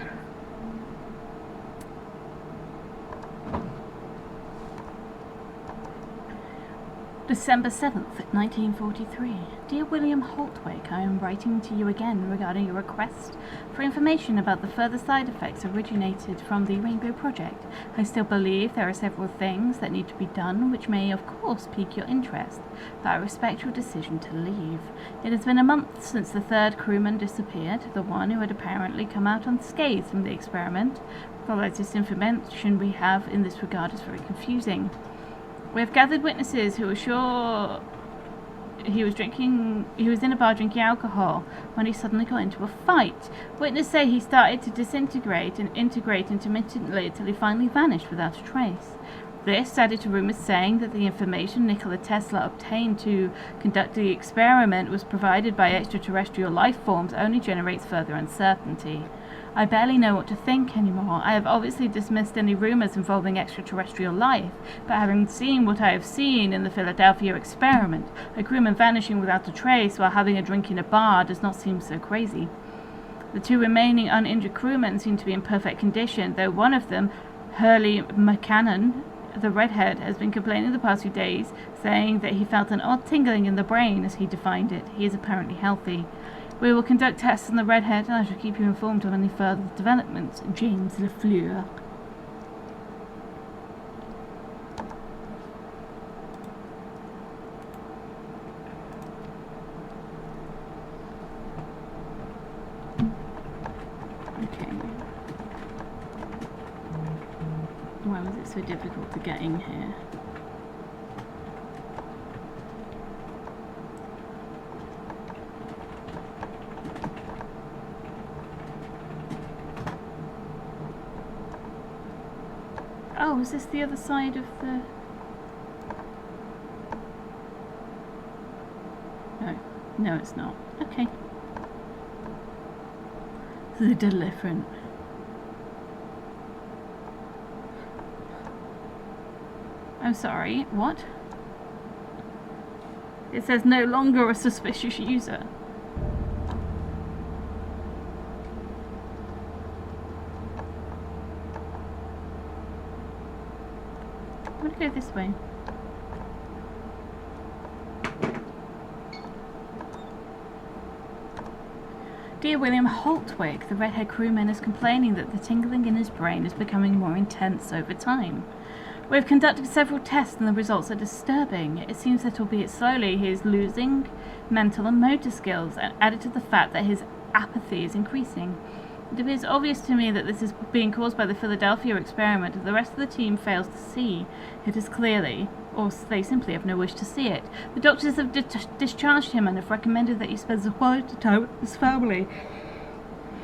December 7th, 1943. Dear William Holtwick, I am writing to you again regarding your request for information about the further side effects originated from the Rainbow Project. I still believe there are several things that need to be done which may of course pique your interest, but I respect your decision to leave. It has been a month since the third crewman disappeared, the one who had apparently come out unscathed from the experiment. The latest information we have in this regard is very confusing. We have gathered witnesses who are sure he was in a bar drinking alcohol when he suddenly got into a fight. Witnesses say he started to disintegrate and integrate intermittently until he finally vanished without a trace. This added to rumors saying that the information Nikola Tesla obtained to conduct the experiment was provided by extraterrestrial life forms only generates further uncertainty. I barely know what to think anymore. I have obviously dismissed any rumors involving extraterrestrial life, but having seen what I have seen in the Philadelphia experiment, a crewman vanishing without a trace while having a drink in a bar does not seem so crazy. The two remaining uninjured crewmen seem to be in perfect condition, though one of them, Hurley McCannon, the redhead, has been complaining the past few days, saying that he felt an odd tingling in the brain, as he defined it. He is apparently healthy. We will conduct tests on the redhead, and I shall keep you informed of any further developments. James Lafleur. Okay. Why was it so difficult to get in here? Oh, is this the other side of the... No. No, it's not. Okay. They're different. I'm sorry, what? It says no longer a suspicious user. I'm gonna go this way. Dear William Holtwick, the redhead crewman is complaining that the tingling in his brain is becoming more intense over time. We have conducted several tests and the results are disturbing. It seems that, albeit slowly, he is losing mental and motor skills, and added to the fact that his apathy is increasing. It appears obvious to me that this is being caused by the Philadelphia experiment, and the rest of the team fails to see it as clearly, or they simply have no wish to see it. The doctors have discharged him and have recommended that he spends a quality time with his family.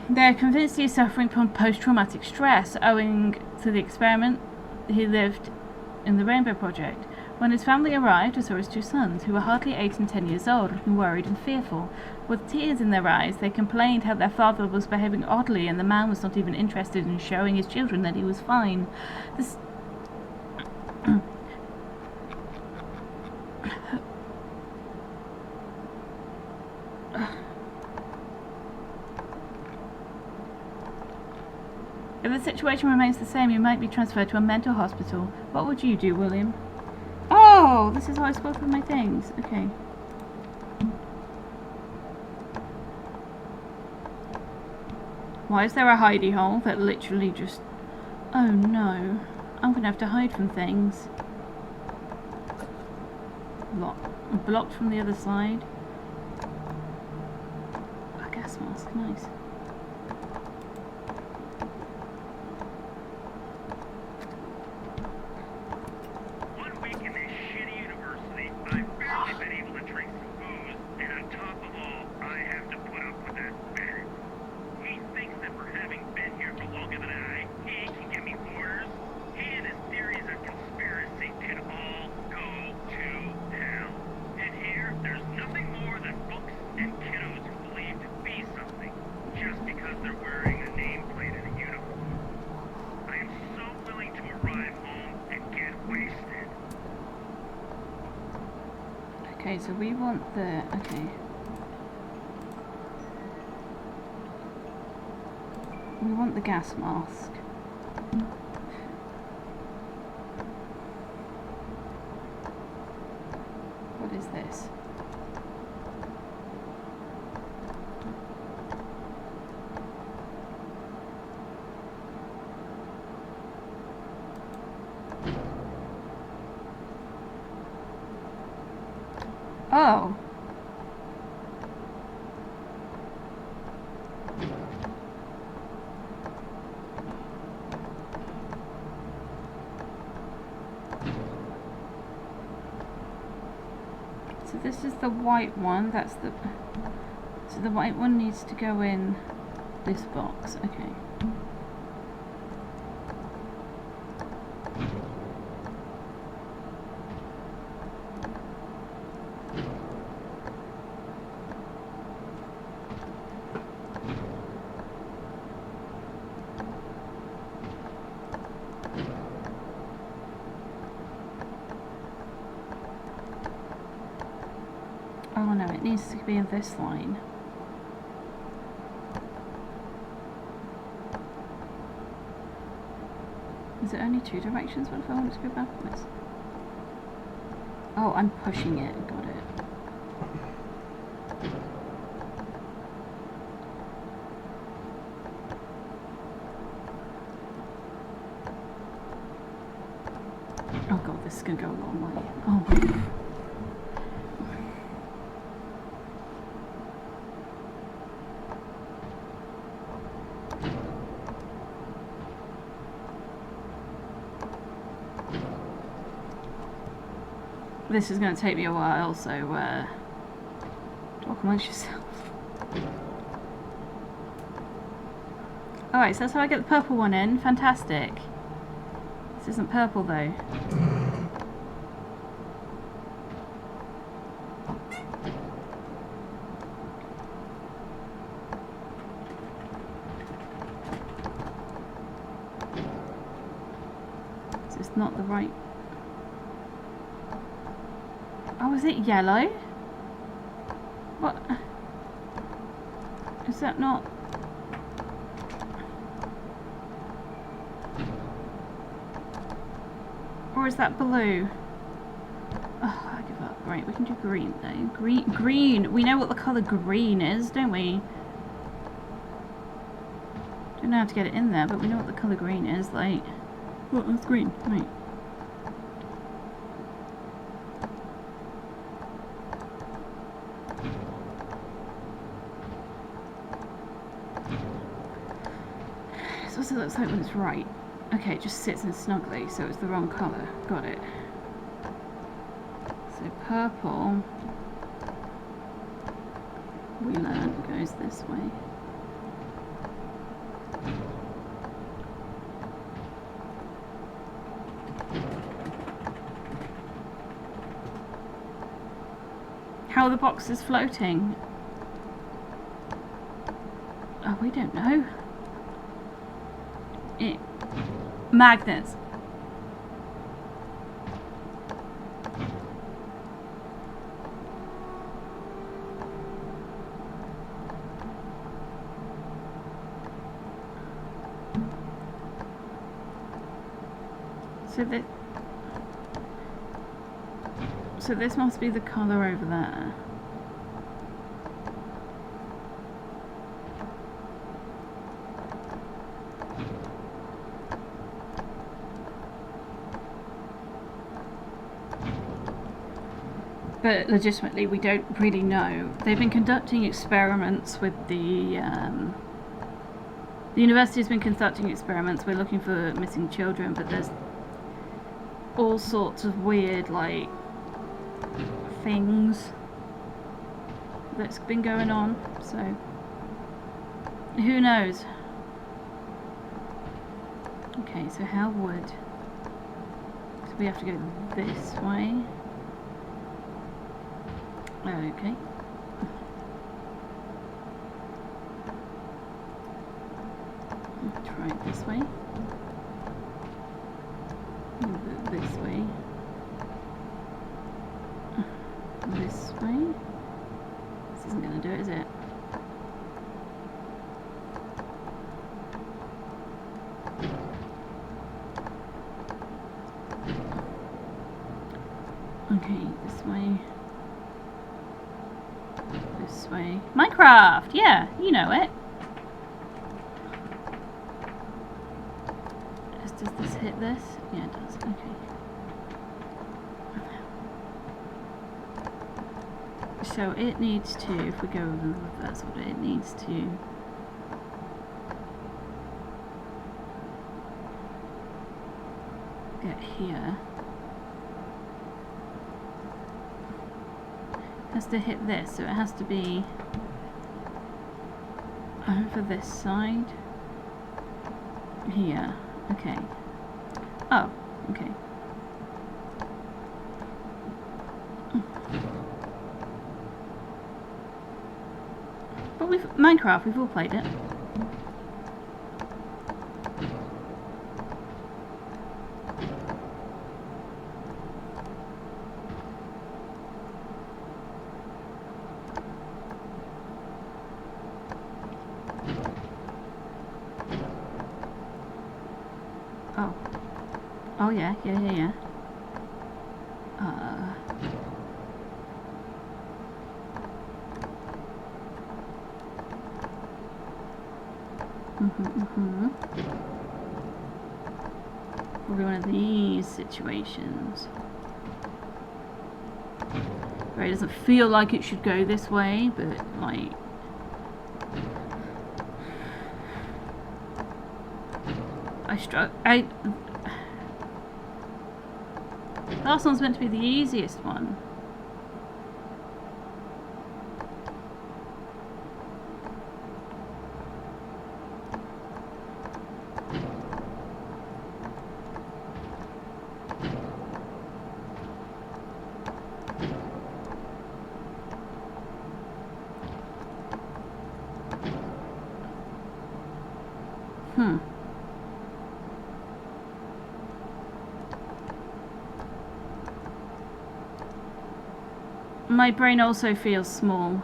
They are convinced he is suffering from post-traumatic stress owing to the experiment he lived in the Rainbow Project. When his family arrived, I saw his two sons, who were hardly 8 and 10 years old, looking worried and fearful. With tears in their eyes, they complained how their father was behaving oddly, and the man was not even interested in showing his children that he was fine. This... If the situation remains the same, you might be transferred to a mental hospital. What would you do, William? Oh, this is how I spoke with my things. Okay. Why is there a hidey hole that literally just... Oh no. I'm gonna have to hide from things. Blocked from the other side. A gas mask, nice. Okay, so we want the... Okay. We want the gas mask. Oh. So this is the white one. That's the... So the white one needs to go in this box. Okay. Oh no, it needs to be in this line. Is it only two directions? What if I want it to go backwards? Oh, I'm pushing it. Got it. Oh god, this is gonna go a long way. Oh my. This is going to take me a while, so talk amongst yourself. Alright, so that's how I get the purple one in. Fantastic. This isn't purple though. So it's not the right... Oh, is it yellow? What? Is that not... Or is that blue? Oh, I give up. Right, we can do green though. Green! We know what the colour green is, don't we? Don't know how to get it in there, but we know what the colour green is, like... Oh, that's green. Right. It looks like when it's right. Okay, it just sits in snugly, so it's the wrong colour. Got it. So purple, we learned, goes this way. How are the boxes floating? Oh, we don't know. Magnets. So this must be the colour over there. But legitimately, we don't really know. They've been conducting experiments with the university's been conducting experiments. We're looking for missing children, but there's all sorts of weird, like, things that's been going on. So, who knows? Okay, so how would... So we have to go this way. Okay. Try it this way. This way. This way. This isn't going to do it, is it? Okay, this way. This way. Minecraft! Yeah, you know it. Does this hit this? Yeah, it does. Okay. So it needs to, if we go in the reverse order, it needs to get here. It has to hit this, so it has to be over this side. Here. Okay. Oh, okay. But Minecraft, we've all played it. Oh. Oh yeah. Probably one of these situations where it doesn't feel like it should go this way, but like the last one's meant to be the easiest one. My brain also feels small.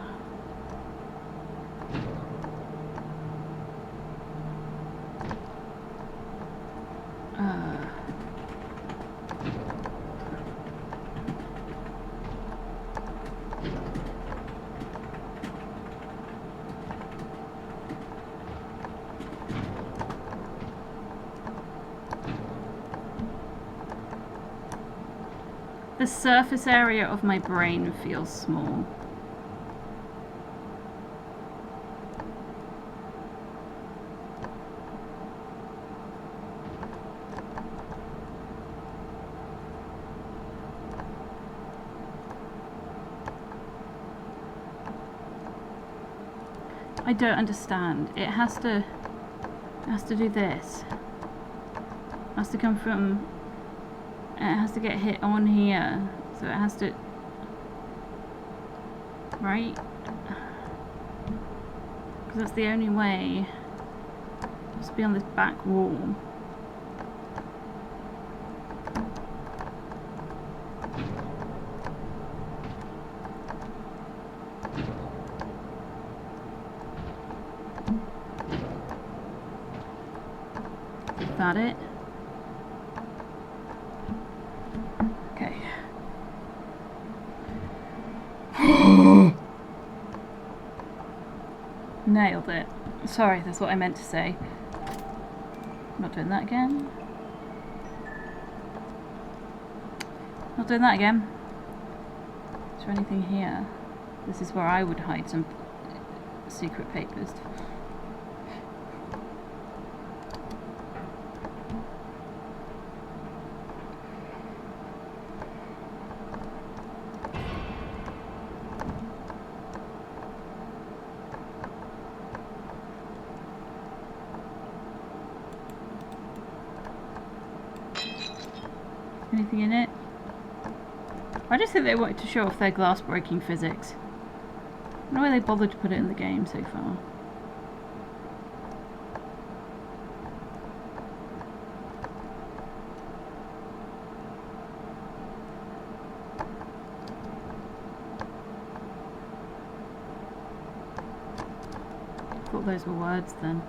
The surface area of my brain feels small. I don't understand. It has to do this. It has to come from, and it has to get hit on here. So it has to, right? Because that's the only way. It has to be on this back wall. Is that it? Okay. Nailed it. Sorry, that's what I meant to say. Not doing that again. Not doing that again. Is there anything here? This is where I would hide some secret papers. Anything in it? I just think they wanted to show off their glass breaking physics. I don't know why they bothered to put it in the game so far. I thought those were words then.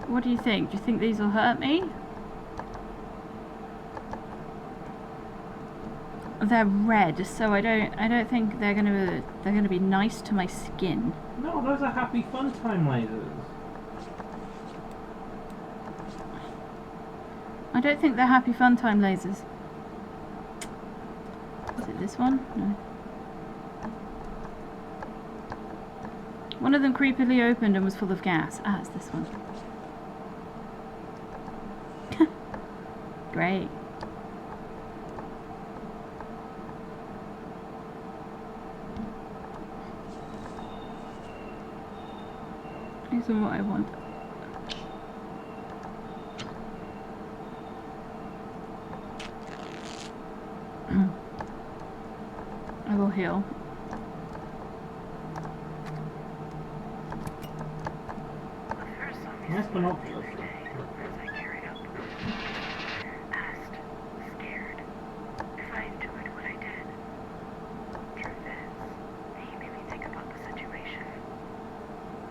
What do you think? Do you think these will hurt me? They're red, so I don't think they're gonna be nice to my skin. No, those are happy fun time lasers. don't think they're happy fun time lasers. Is it this one? No. One of them creepily opened and was full of gas. Ah, it's this one. Great. These are what I want. I will heal. Nice binoculars. As I carried up, asked, scared, if I enjoyed what I did. Truth is, he made me think about the situation.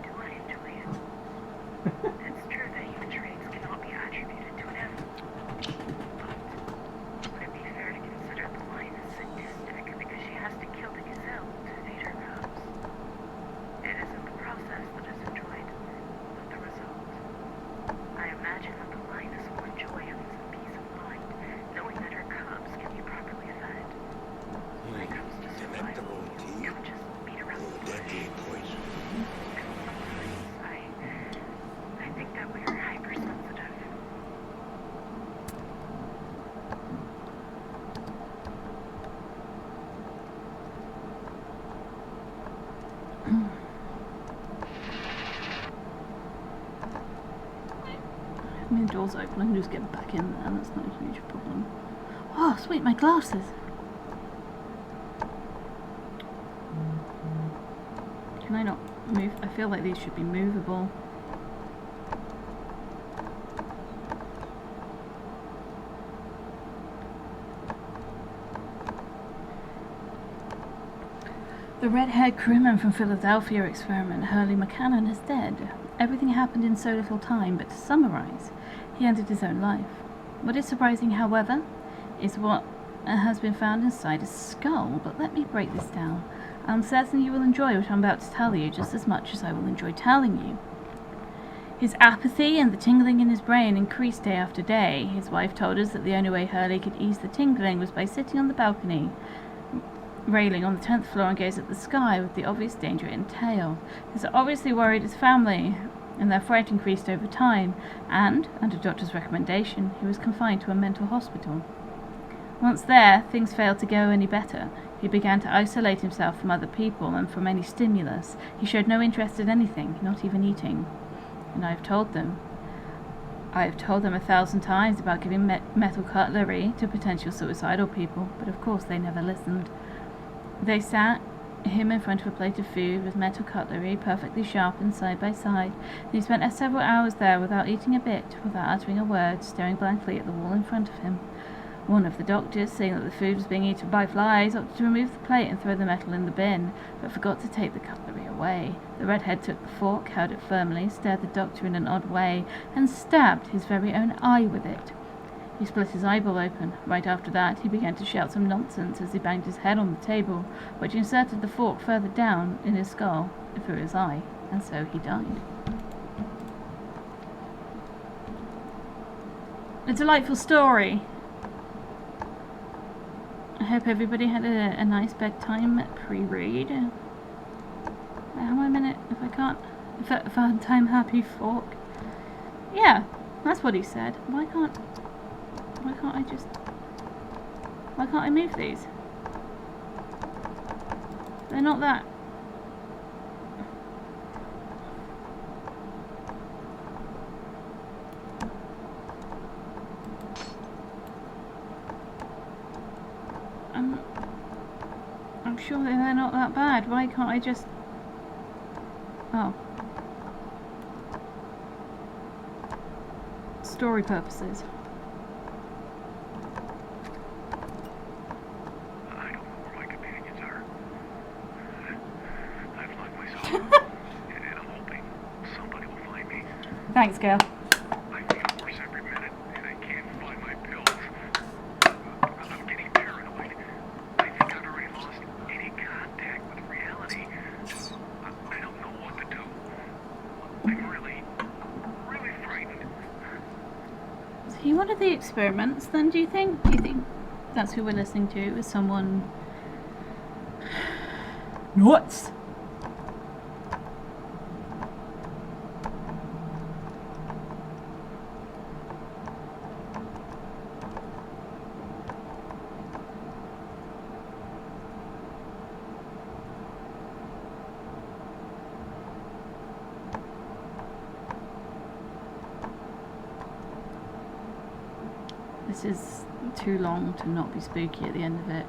Do I enjoy it? It's true that human traits cannot be attributed to an animal. But would it be fair to consider the lion as sadistic because she has to kill the gazelle to feed her cubs? It isn't the process that is enjoyed, but the result. I imagine that the lioness will enjoy having some peace of mind, knowing that her cubs can be properly fed. When it comes to survival, it would just beat around the bush. And sometimes I think that we are hypersensitive. I mean, the door's open. I can just get back in there. That's not a huge problem. Oh, sweet, my glasses. Can I not move? I feel like these should be movable. The red-haired crewman from Philadelphia experiment, Hurley McCannon, is dead. Everything happened in so little time, but to summarize, he ended his own life. What is surprising, however, is what has been found inside his skull. But let me break this down. I'm certain you will enjoy what I'm about to tell you just as much as I will enjoy telling you. His apathy and the tingling in his brain increased day after day. His wife told us that the only way Hurley could ease the tingling was by sitting on the balcony railing on the 10th floor and gaze at the sky with the obvious danger it entailed. This obviously worried his family, and their fright increased over time, and, under doctor's recommendation, he was confined to a mental hospital. Once there, things failed to go any better. He began to isolate himself from other people and from any stimulus. He showed no interest in anything, not even eating. And I have told them 1,000 times about giving metal cutlery to potential suicidal people, but of course they never listened. They sat him in front of a plate of food with metal cutlery perfectly sharpened side by side, and he spent several hours there without eating a bit, without uttering a word, staring blankly at the wall in front of him. One of the doctors, seeing that the food was being eaten by flies, opted to remove the plate and throw the metal in the bin, but forgot to take the cutlery away. The redhead took the fork, held it firmly, stared the doctor in an odd way, and stabbed his very own eye with it. He split his eyeball open. Right after that, he began to shout some nonsense as he banged his head on the table, which inserted the fork further down in his skull, through his eye, and so he died. A delightful story. I hope everybody had a nice bedtime pre-read. How am I a minute? If I can't... Fun time happy fork. Yeah, that's what he said. Why can't I move these? They're not that... I'm sure they're not that bad. Why can't I just... Oh. Story purposes. I don't know where my companions are. I've locked myself up, and I'm hoping somebody will find me. Thanks, girl. I feel worse every minute, and I can't find my pills. I'm getting paranoid. I think I've already lost any contact with reality. I don't know what to do. I'm really frightened. So he you one of the experiments then, do you think? Do you think that's who we're listening to? Is someone... Nuts! This is too long to not be spooky at the end of it.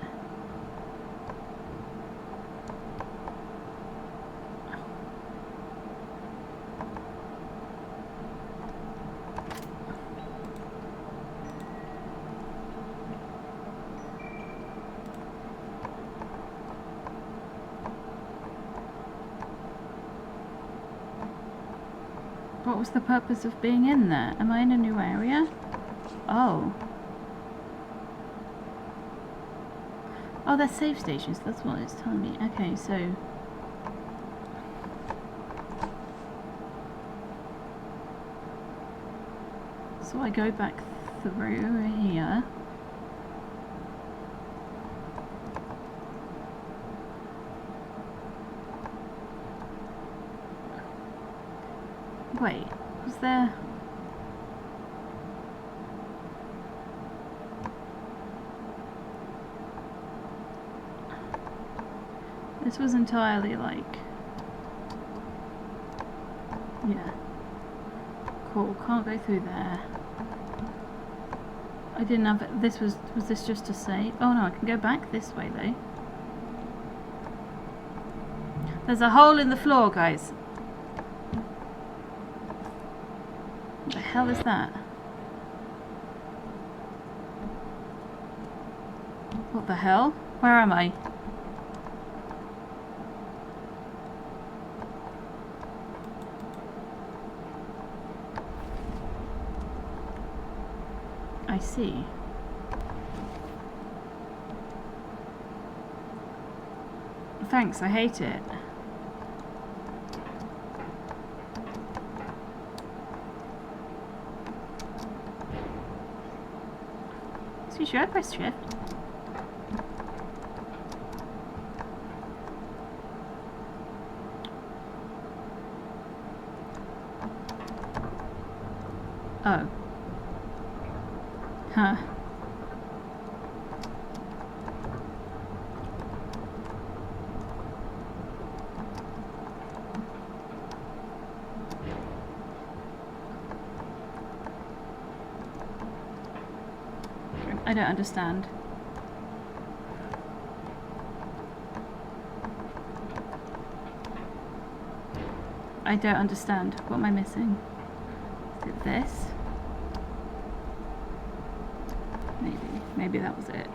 What was the purpose of being in there? Am I in a new area? Oh. Oh, they're save stations, that's what it's telling me. Okay, so... So I go back through here. Wait, was there... This was entirely like... Yeah. Cool, can't go through there. I didn't have it. This was this just to save? Oh no, I can go back this way though. There's a hole in the floor, guys. What the hell is that? What the hell? Where am I? I see. Thanks, I hate it. So should I press shift? Oh. Huh. I don't understand. I don't understand. What am I missing? Is it this? Maybe that was it.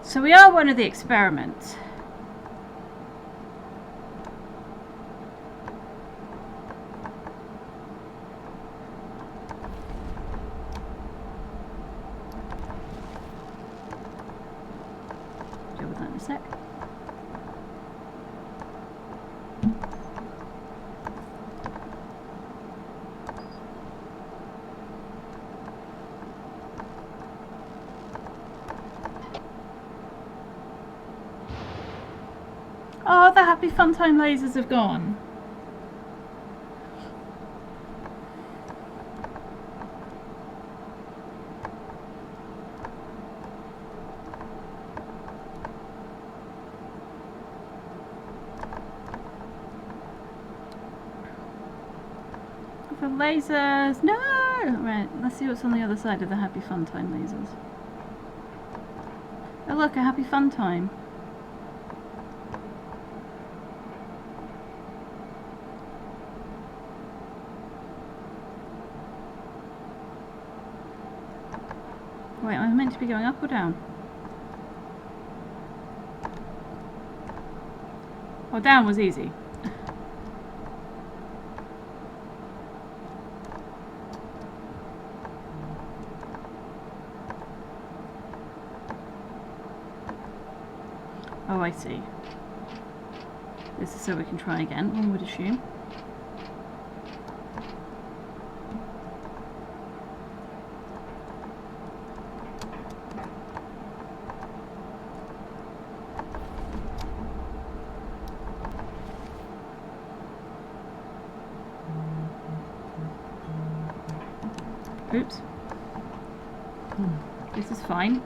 So we are one of the experiments. Deal with that in a sec. Oh, the happy fun time lasers have gone. The lasers! No! Right, let's see what's on the other side of the happy fun time lasers. Oh look, a happy fun time. Wait, am I meant to be going up or down? Well, down was easy. Oh, I see. This is so we can try again, one would assume. Oops. This is fine.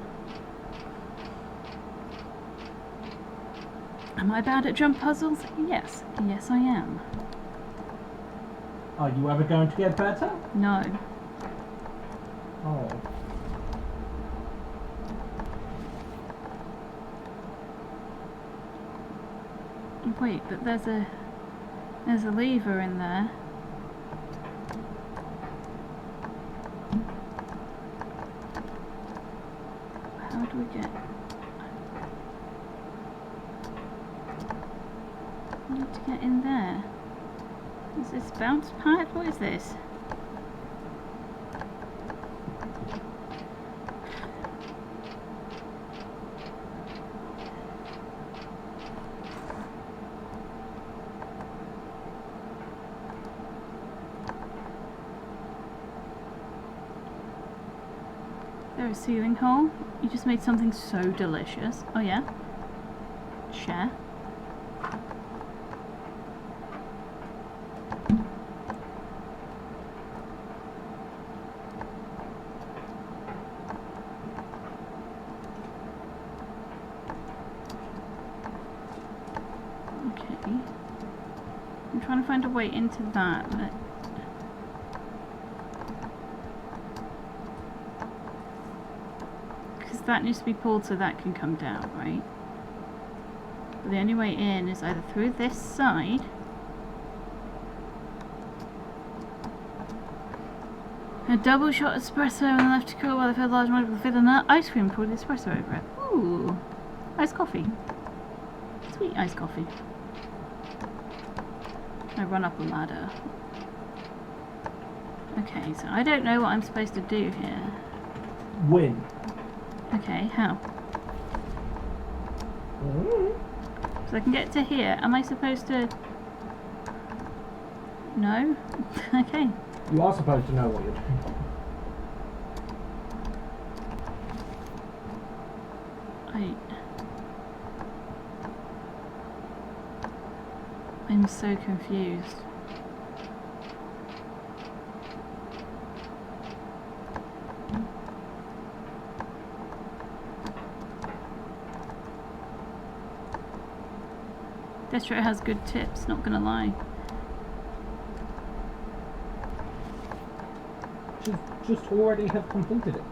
Am I bad at jump puzzles? Yes. Yes, I am. Are you ever going to get better? No. Oh. Wait, but there's a lever in there. How do we get... I need to get in there. Is this bounce pipe? What is this? There's a ceiling hole. You just made something so delicious. Oh yeah? Share. Okay. I'm trying to find a way into that, but... that needs to be pulled so that can come down, right? But the only way in is either through this side a double shot espresso and left to cool while I fill a large amount of fill and ice cream, pour the espresso over it. Ooh, iced coffee. Sweet iced coffee. I run up a ladder. Okay, so I don't know what I'm supposed to do here. Win. Okay, how? So I can get to here. Am I supposed to... No? Okay. You are supposed to know what you're doing. I'm so confused. Destro has good tips, not gonna lie. Just already have completed it.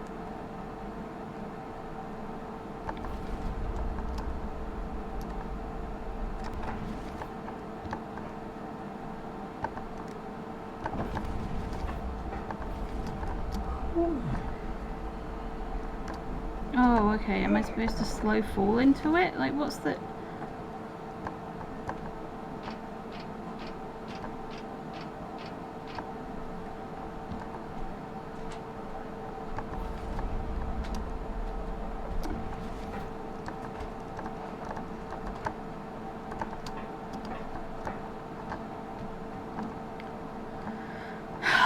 Oh, okay. Am I supposed to slow fall into it? Like, what's the...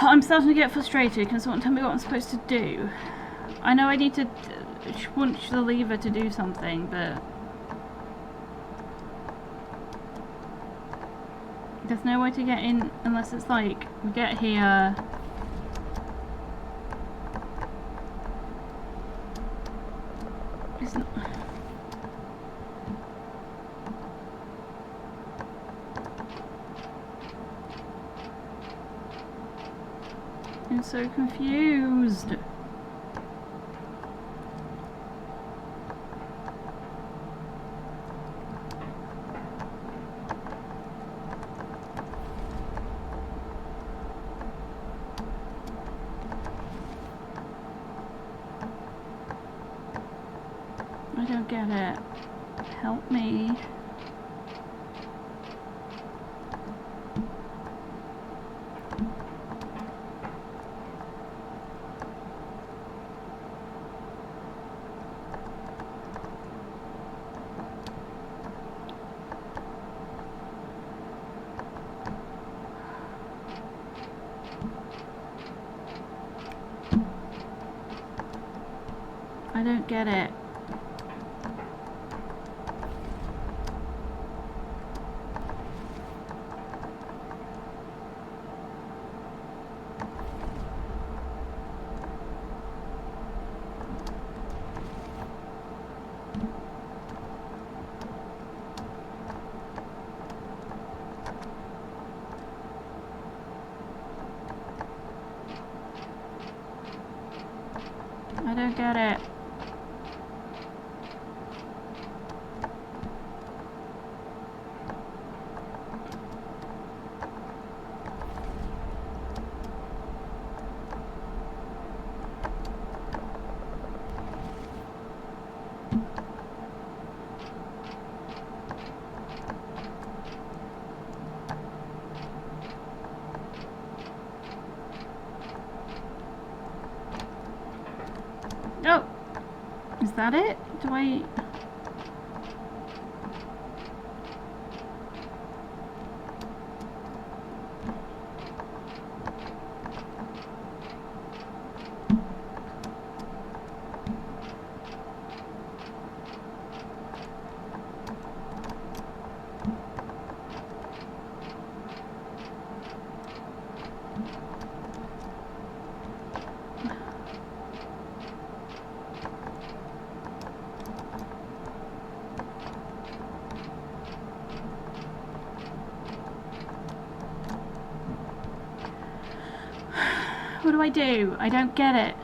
I'm starting to get frustrated. Can someone tell me what I'm supposed to do? I know I need to punch the lever to do something, but there's no way to get in unless it's like we get here. It's not... I'm so confused. I don't get it. Help me. I don't get it. I don't get it. Oh! Is that it? Do I... What do I do? I don't get it.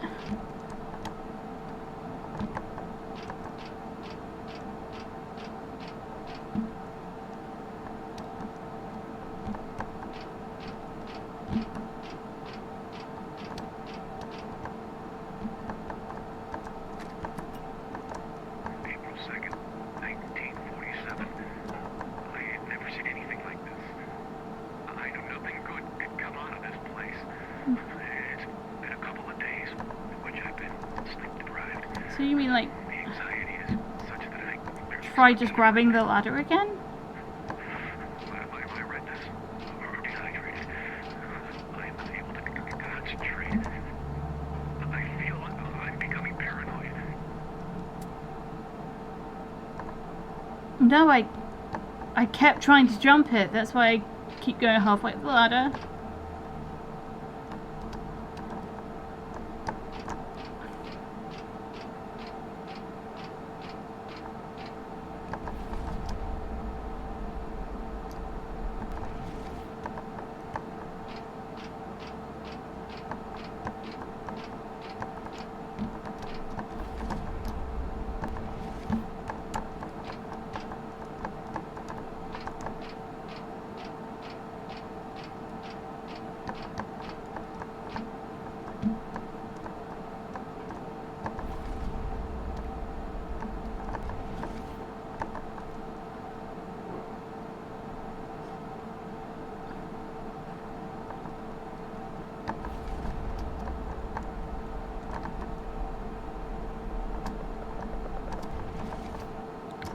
April 2nd, 1947. I had never seen anything like this. I knew nothing good could come out of this place. It's been a couple of days in which I've been sleep deprived. So you mean like The anxiety is such that I barely try just grabbing the ladder again? I read this. Or dehydrated. I am unable to concentrate. I feel I'm becoming paranoid. No, I kept trying to jump it. That's why I keep going halfway up the ladder.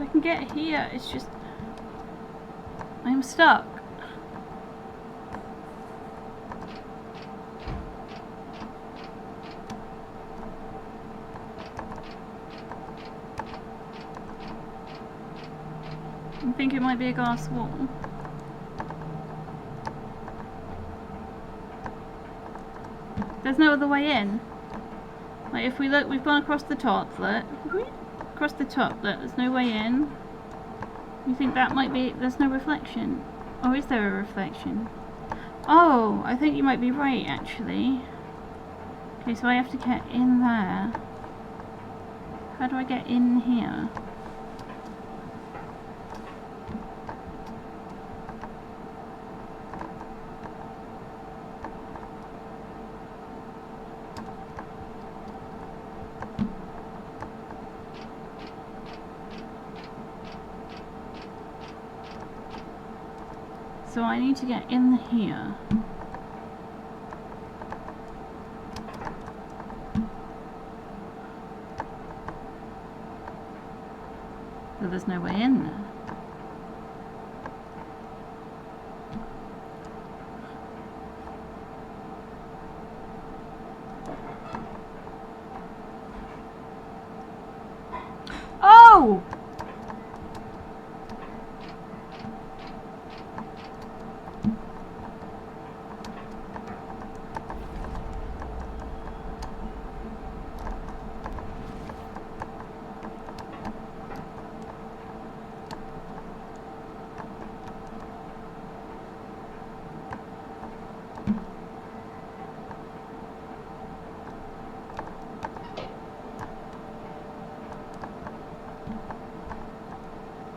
I can get here, it's just... I'm stuck. I think it might be a glass wall. There's no other way in. Like if we look, we've gone across the top, look. Across the top, look, there's no way in. You think that might be, there's no reflection? Or is there a reflection? Oh, I think you might be right actually. Okay, so I have to get in there. How do I get in here? So I need to get in here. So there's no way in there. No!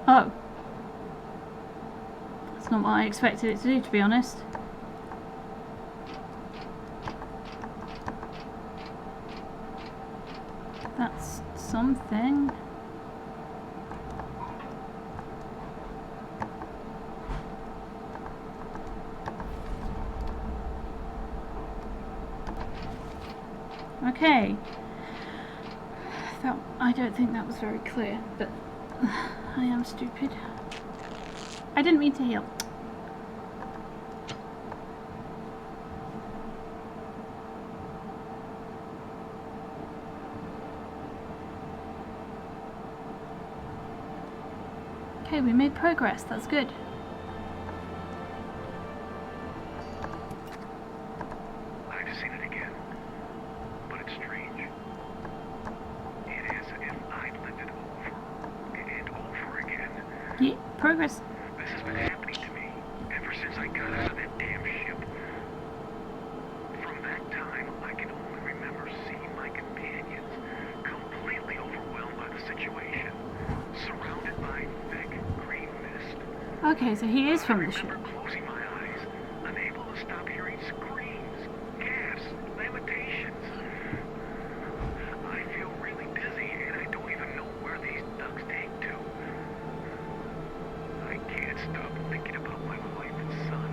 Oh. That's not what I expected it to do, to be honest. That's something. Okay. I don't think that was very clear, but I am stupid. I didn't mean to heal. Okay, we made progress. That's good. I've seen it again, but it's strange. It is as if I'd lived it over and over again. Yeah, progress. This has been happening to me ever since I got out of that damn ship. From that time, I can only remember seeing my companions completely overwhelmed by the situation, surrounded by thick green mist. Okay, so he is from I the ship. remember closing my eyes, unable to stop hearing screams, gasps, lamentations. I feel really dizzy and I don't even know where these ducks take to. I can't stop thinking about my wife and son.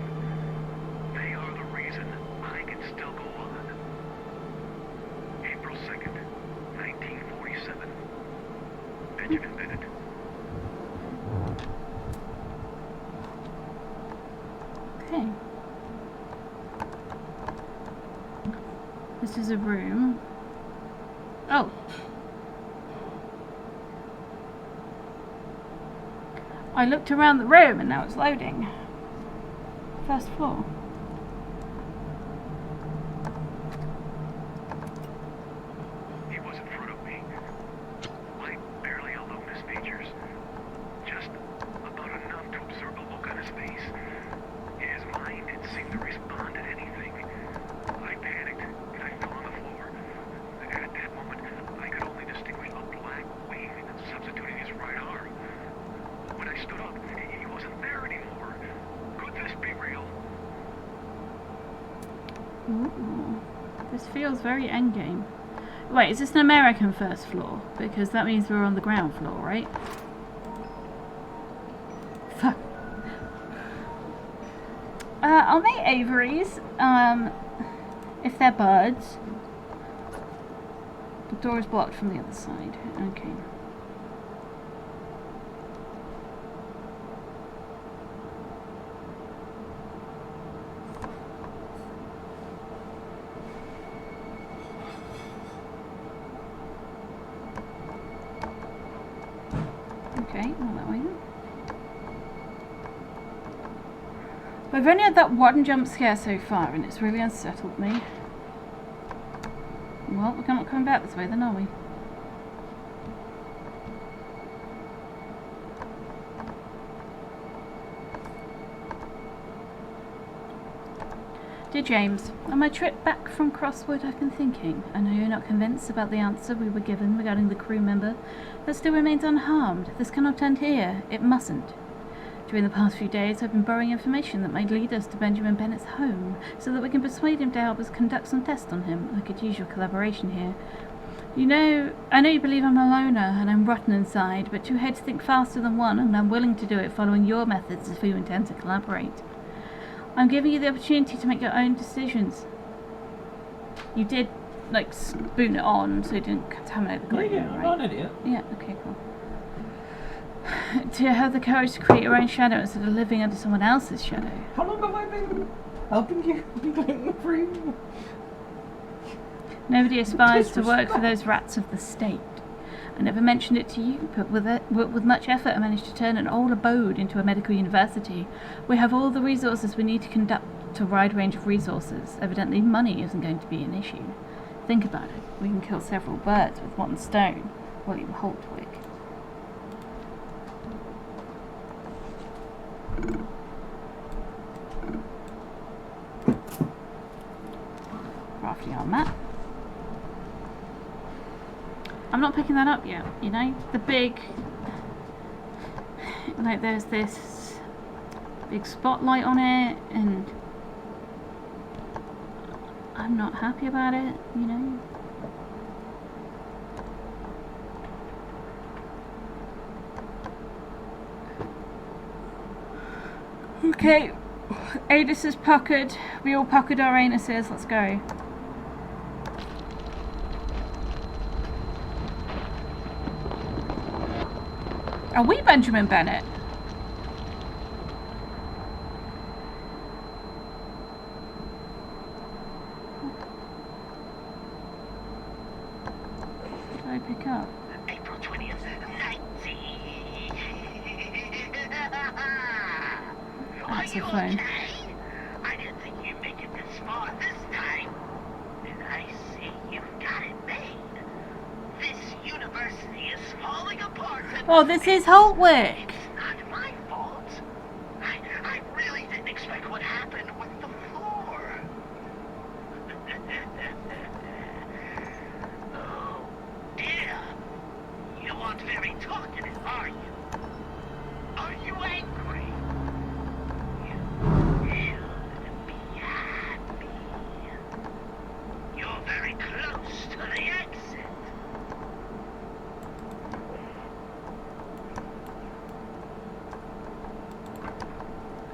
They are the reason I can still go on. April 2nd, 1947. Benjamin Bennett. Okay. This is a room. Oh. I looked around the room and now it's loading. First floor. He was in front of me. Light barely illumined his features. Just about enough to observe the look on his face. His mind didn't seem to respond to anything. I panicked and I fell on the floor. At that moment, I could only distinguish a black wing substituting his right arm. When I stood up, he wasn't there anymore. Could this be real? Ooh. This feels very endgame. Wait, is this an American first floor? Because that means we're on the ground floor, right? Fuck. I'll make Avery's, if they're birds. The door is blocked from the other side. Okay. Okay, not that way then. I've only had that one jump scare so far and it's really unsettled me. Well, we're not coming back this way then, are we? Dear James, on my trip back from Crosswood I've been thinking. I know you're not convinced about the answer we were given regarding the crew member that still remains unharmed. This cannot end here. It mustn't. During the past few days I've been borrowing information that might lead us to Benjamin Bennett's home, so that we can persuade him to help us conduct some tests on him. I could use your collaboration here. I know you believe I'm a loner and I'm rotten inside, but two heads think faster than one, and I'm willing to do it following your methods if you intend to collaborate. I'm giving you the opportunity to make your own decisions. You did, like, spoon it on so it didn't contaminate the glue, Yeah, right? I'm not an idiot. Yeah, okay, cool. To have the courage to create your own shadow instead of living under someone else's shadow. How long have I been helping you be free? Nobody aspires to work for those rats of the state. I never mentioned it to you, but with much effort I managed to turn an old abode into a medical university. We have all the resources we need to conduct a wide range of resources. Evidently money isn't going to be an issue. Think about it. We can kill several birds with one stone. William Holtwig. Crafting our map. I'm not picking that up yet, you know? The big... like there's this big spotlight on it and I'm not happy about it, you know? Okay, Adis is puckered. We all puckered our anuses. Let's go. Are we Benjamin Bennett? What did I pick up? April 20th, 19. That's Are you a phone. okay? I didn't think you'd make it this far this time. And I see you've got it made. This university is falling apart. Oh, this is Holtwick. It's not my fault. I really didn't expect what happened with the floor. Oh, dear. You aren't very talkative, are you? Are you angry? You should be happy. You're very close to the exit.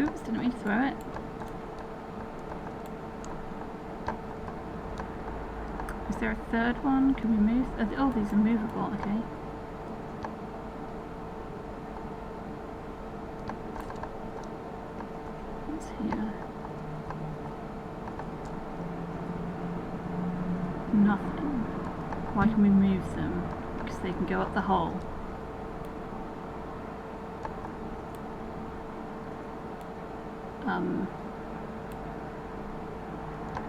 Oops, didn't mean to throw it. Is there a third one? Can we move? Oh, these are movable, okay. What's here? Nothing. Why can we move them? Because they can go up the hole.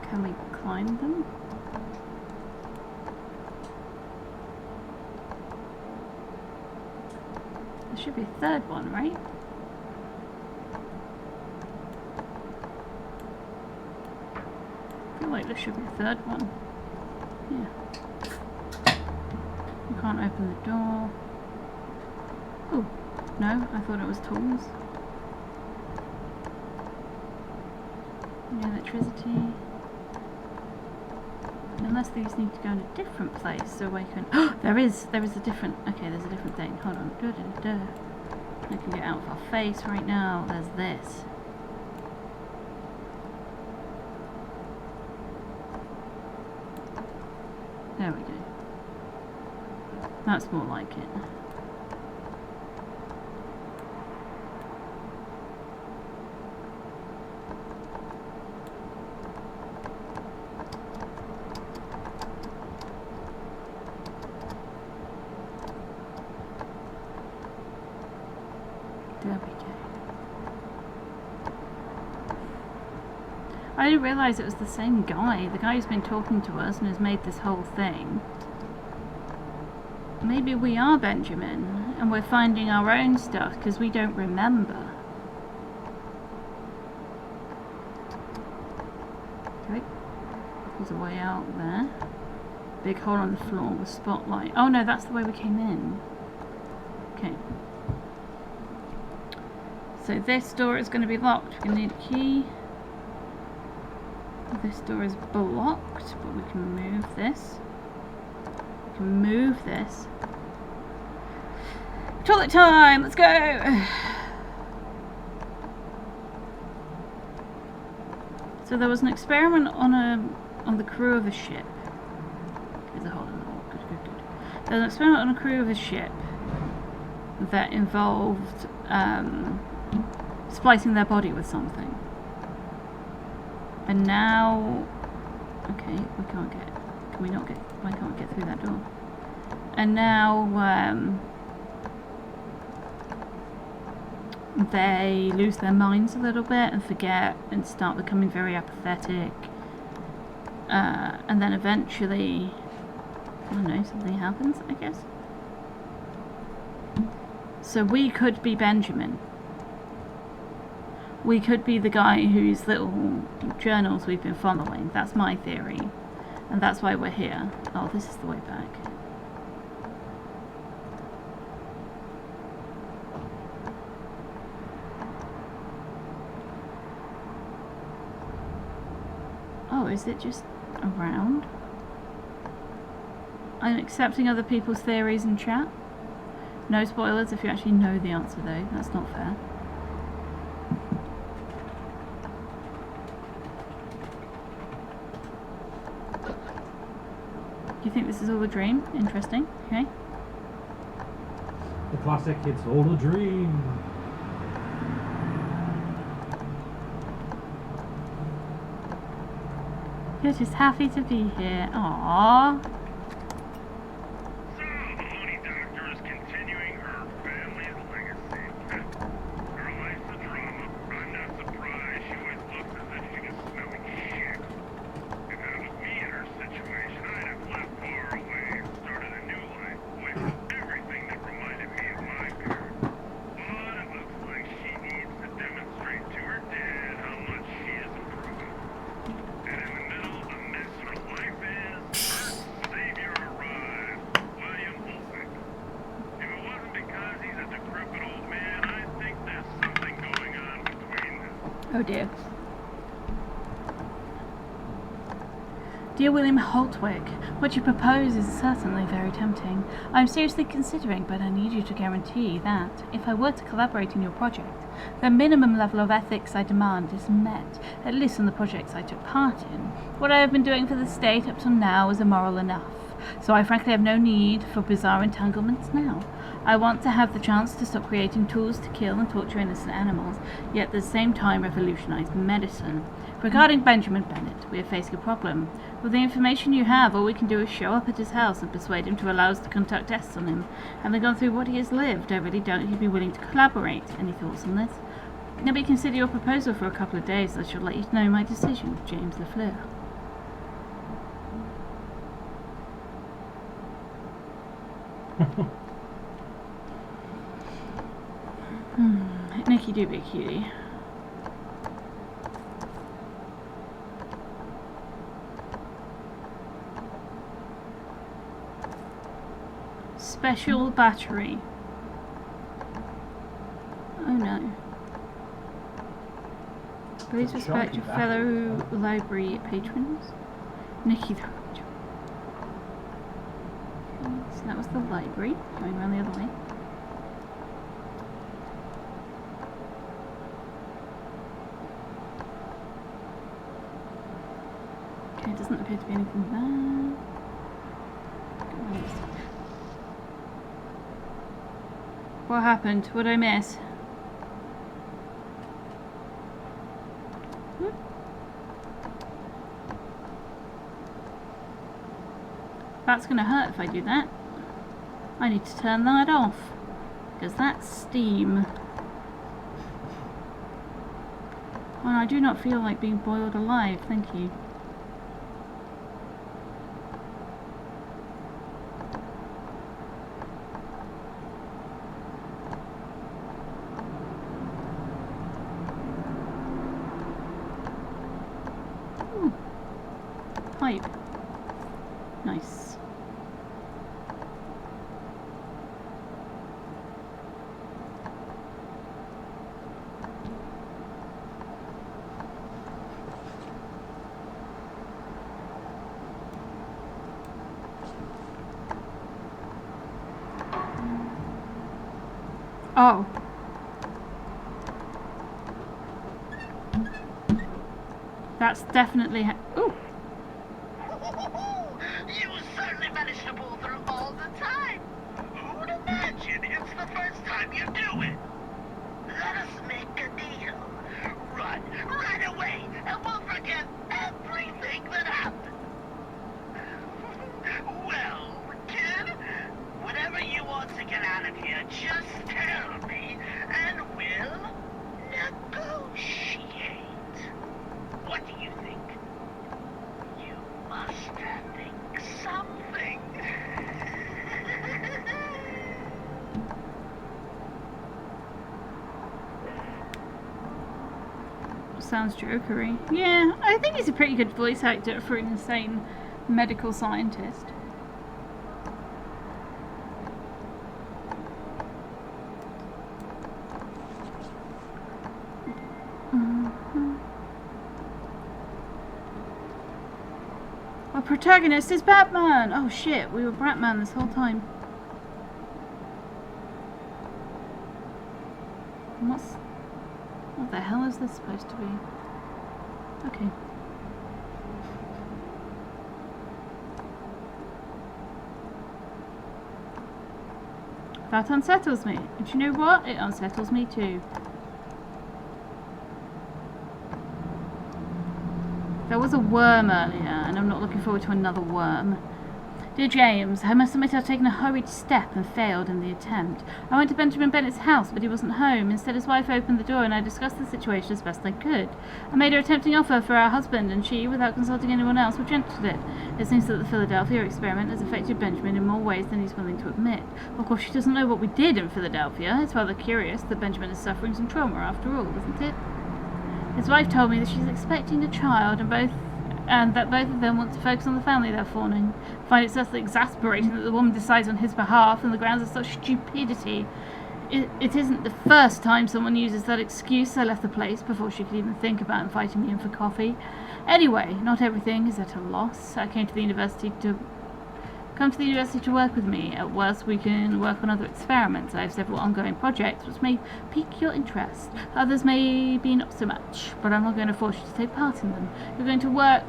Can we climb them? There should be a third one, right? I feel like there should be a third one. Yeah. You can't open the door. Oh, no, I thought it was tools. Electricity. Unless these need to go in a different place so I can... Oh, there is a different... Okay, there's a different thing. Hold on. I can get out of our face right now. There's this. There we go. That's more like it. There we go. I didn't realise it was the same guy. The guy who's been talking to us and has made this whole thing. Maybe we are Benjamin and we're finding our own stuff because we don't remember. Okay. There's a way out there. Big hole on the floor with spotlight. Oh no, that's the way we came in. Okay. So this door is going to be locked. We're going to need a key. This door is blocked, but we can move this. We can move this. Toilet time! Let's go! So there was an experiment on the crew of a ship. There's a hole in the wall. Good. There was an experiment on a crew of a ship that involved splicing their body with something. And now... Okay, we can't get... Can we not get... Why can't we get through that door? And now they lose their minds a little bit and forget and start becoming very apathetic. And then eventually, I don't know, something happens, I guess. So we could be Benjamin. We could be the guy whose little journals we've been following. That's my theory. And that's why we're here. Oh, this is the way back. Oh, is it just around? I'm accepting other people's theories in chat. No spoilers if you actually know the answer though. That's not fair. Do you think this is all a dream? Interesting. Okay. The classic, it's all a dream. You're just happy to be here. Aww. So, the honey doctor is continuing her family's legacy. Her life's a drama. I'm not surprised. She always looks as if she was smelling shit. If that was me in her situation, I'd have left far away and started a new life, away from everything that reminded me of my parents. But it looks like she needs to demonstrate to her dad how much she is improving. And in the middle of the mess her life is, her savior arrives, William Wolfing. If it wasn't because he's a decrepit old man, I think there's something going on between them. Oh dear. Dear William Holtwig, what you propose is certainly very tempting. I am seriously considering, but I need you to guarantee that, if I were to collaborate in your project, the minimum level of ethics I demand is met, at least on the projects I took part in. What I have been doing for the state up till now is immoral enough, so I frankly have no need for bizarre entanglements now. I want to have the chance to stop creating tools to kill and torture innocent animals, yet at the same time revolutionize medicine. Regarding Benjamin Bennett, we are facing a problem. With the information you have, all we can do is show up at his house and persuade him to allow us to conduct tests on him. Having gone through what he has lived, I really doubt he'd be willing to collaborate. Any thoughts on this? Let me consider your proposal for a couple of days. I shall let you know my decision. James Lafleur. Nicky do be cutie. Special battery. Oh no. Please respect your fellow library patrons. Nicky the Ranger. Okay, so that was the library. Going around the other way. Okay, it doesn't appear to be anything there. What happened? What did I miss? That's gonna hurt if I do that. I need to turn that off, because that's steam. And I do not feel like being boiled alive, thank you. Ooh. Pipe. Nice. Oh. That's definitely ooh. You certainly managed to pull through all the time. Who'd imagine it's the first time you do it? Let us make a deal. Run right away, and we'll forget everything that happened. Well, kid, sounds jokery. Yeah, I think he's a pretty good voice actor for an insane medical scientist. Our protagonist is Batman! Oh shit, we were Batman this whole time. What the hell is this supposed to be? Okay. That unsettles me. And you know what? It unsettles me too. There was a worm earlier, and I'm not looking forward to another worm. Dear James, I must admit I've taken a hurried step and failed in the attempt. I went to Benjamin Bennett's house, but he wasn't home. Instead, his wife opened the door, and I discussed the situation as best I could. I made her a tempting offer for our husband, and she, without consulting anyone else, rejected it. It seems that the Philadelphia experiment has affected Benjamin in more ways than he's willing to admit. Of course, she doesn't know what we did in Philadelphia. It's rather curious that Benjamin is suffering some trauma after all, isn't it? His wife told me that she's expecting a child, and that both of them want to focus on the family they're forming. I find it certainly exasperating that the woman decides on his behalf on the grounds of such stupidity. It isn't the first time someone uses that excuse. I left the place before she could even think about inviting me in for coffee. Anyway, not everything is at a loss. I came to the university to work with me. At worst, we can work on other experiments. I have several ongoing projects which may pique your interest. Others may be not so much, but I'm not going to force you to take part in them. You're going to work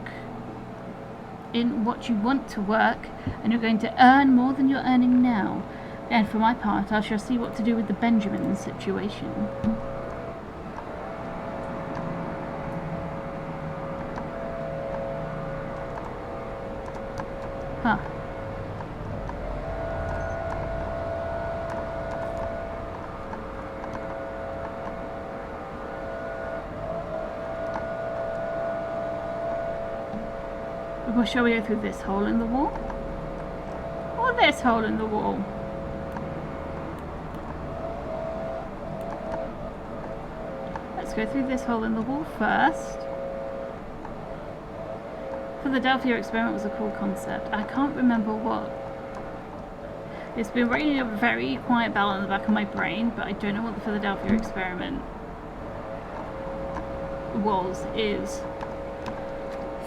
in what you want to work, and you're going to earn more than you're earning now. And for my part, I shall see what to do with the Benjamin situation. Huh. Well, shall we go through this hole in the wall? Or this hole in the wall? Let's go through this hole in the wall first. Philadelphia experiment was a cool concept. I can't remember what. It's been ringing a very quiet bell in the back of my brain, but I don't know what the Philadelphia experiment is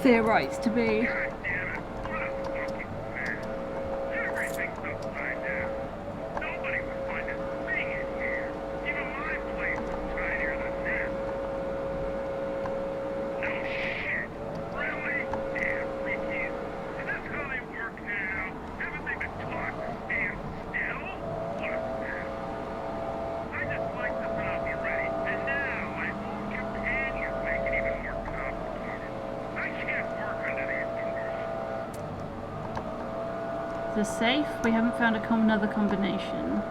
theorized to be. God damn it, what a fucking mess. Everything's upside down. Nobody would find a thing in here. Even my place is tinier than this. No shit. Really? Damn freakies. Is this how they work now? Haven't they been taught to stand still? What a mess. I just like the stuff already, and now my own companions make it even more complicated. I can't work under these conditions. The safe, we haven't found another combination.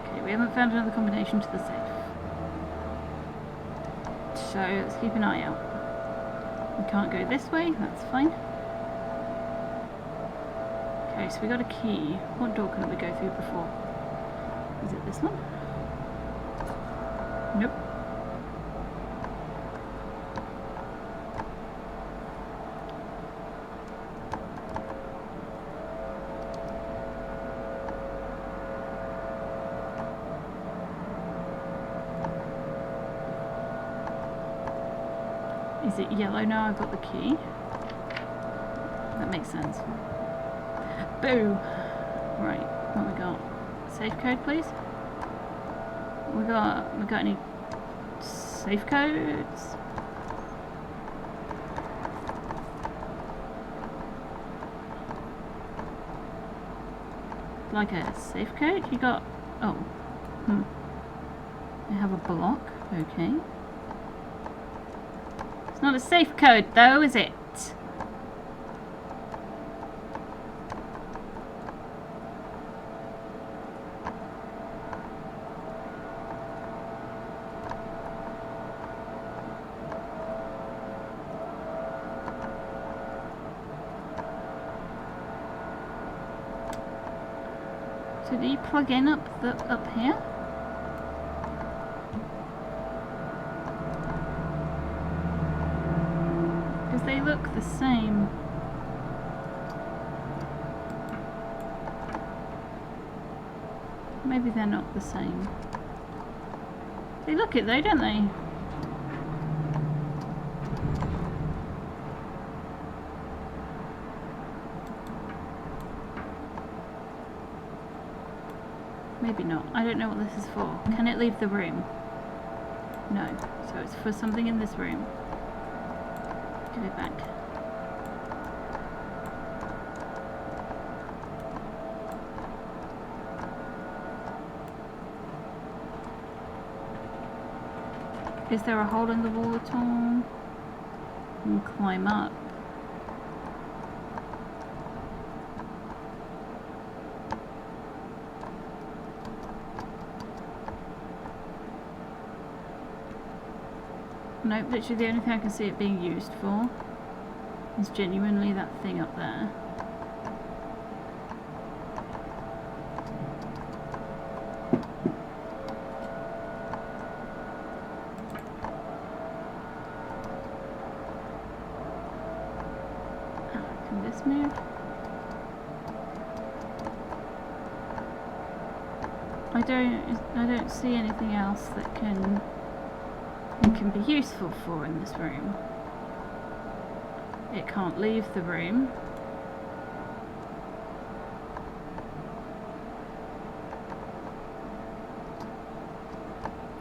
Okay, we haven't found another combination to the safe. So let's keep an eye out. We can't go this way, that's fine. Okay, so we got a key. What door couldn't we go through before? Is it this one? Nope. Is it yellow now? I've got the key. That makes sense. Boo! Right, what we got? Safe code, please? We got any safe codes? Like a safe code? You got... oh. You have a block, okay. It's not a safe code though, is it? So do you plug in up here? Because they look the same. Maybe they're not the same. They look it though, don't they? Maybe not. I don't know what this is for. Can it leave the room? No. So it's for something in this room. Give it back. Is there a hole in the wall at all? And climb up. Nope, literally the only thing I can see it being used for is genuinely that thing up there. Can this move? I don't see anything else that can be useful for in this room. It can't leave the room.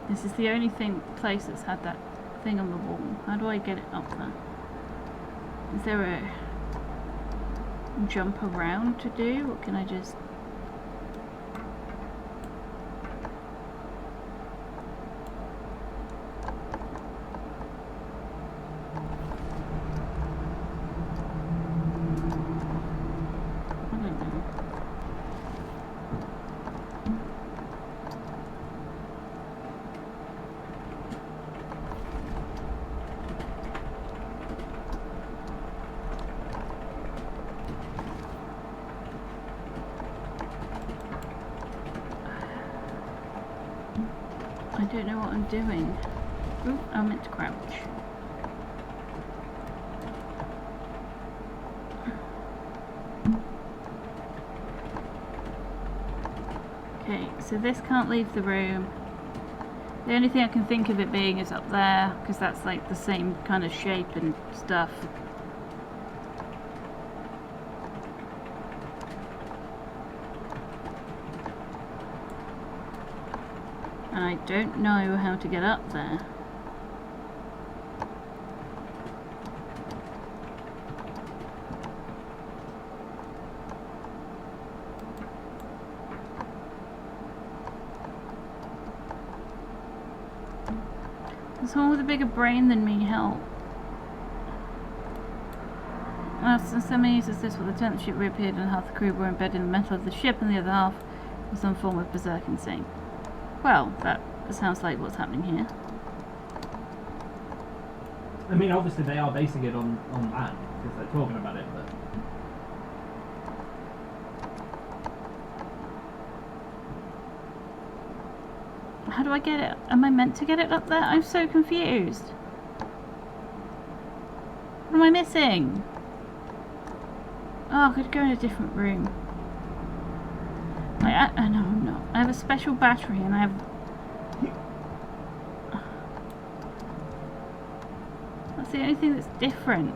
This is the only place that's had that thing on the wall. How do I get it up there? Is there a jump around to do, or can I just... I don't know what I'm doing. Ooh, I meant to crouch. Okay, so this can't leave the room. The only thing I can think of it being is up there, because that's like the same kind of shape and stuff. And I don't know how to get up there. Can someone with a bigger brain than me help? Since some uses this, with the 10th ship reappeared and half the crew were embedded in the metal of the ship and the other half was some form of berserk insane. Well, that sounds like what's happening here. I mean, obviously they are basing it on that, because they're talking about it, but... How do I get it? Am I meant to get it up there? I'm so confused. What am I missing? Oh, I could go in a different room. No, I'm not. I have a special battery and I have... That's the only thing that's different.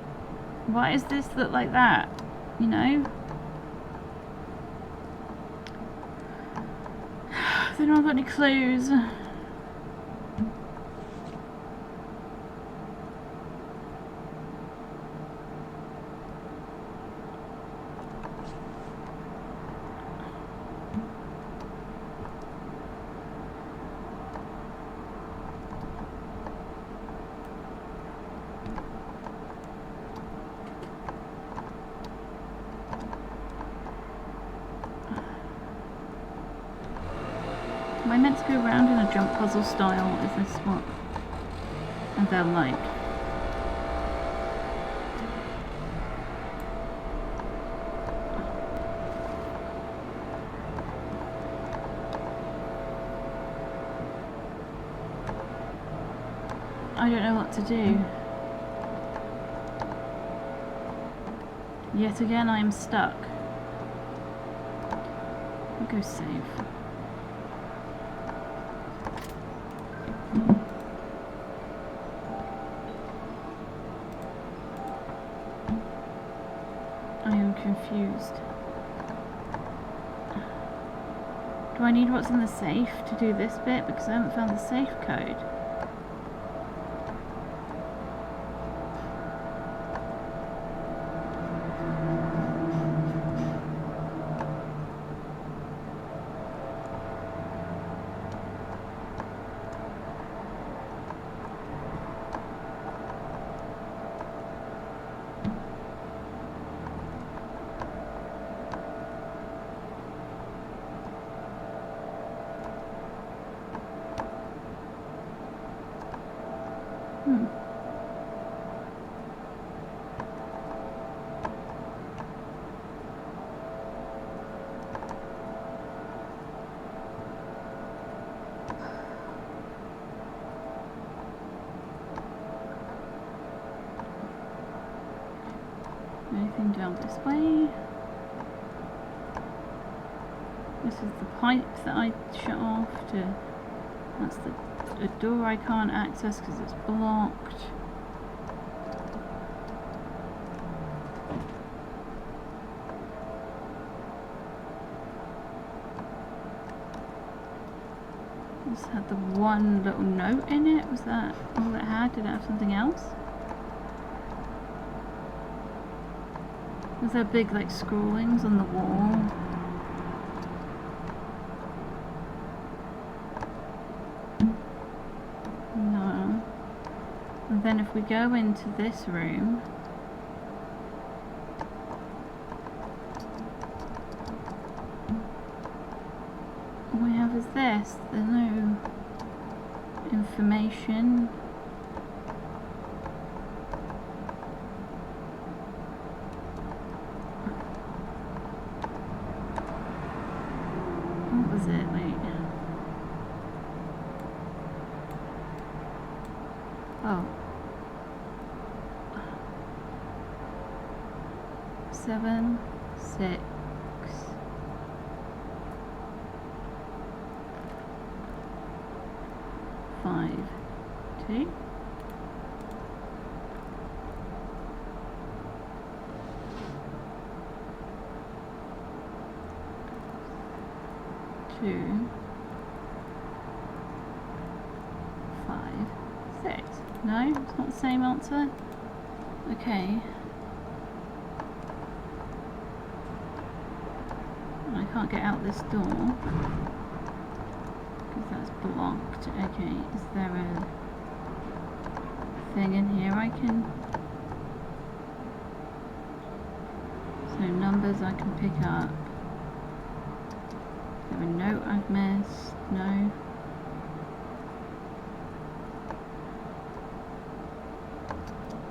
Why does this look like that? You know? They don't have any clues. Am I meant to go around in a jump puzzle style? Is this what they're like? I don't know what to do. Yet again, I am stuck. I'll go save. I am confused. Do I need what's in the safe to do this bit? Because I haven't found the safe code. Anything down this way? This is the pipe that I shut off to... That's the door I can't access because it's blocked. This had the one little note in it. Was that all it had? Did it have something else? Was there big like scrawlings on the wall? No. And then if we go into this room, all we have is this. There's no information. What was it? Wait. Oh. 7, 6. 5, 2. 2, 5, 6. No, it's not the same answer. Okay. I can't get out this door because that's blocked. Okay, is there a thing in here I can... So numbers I can pick up. Is there a note I've missed? No.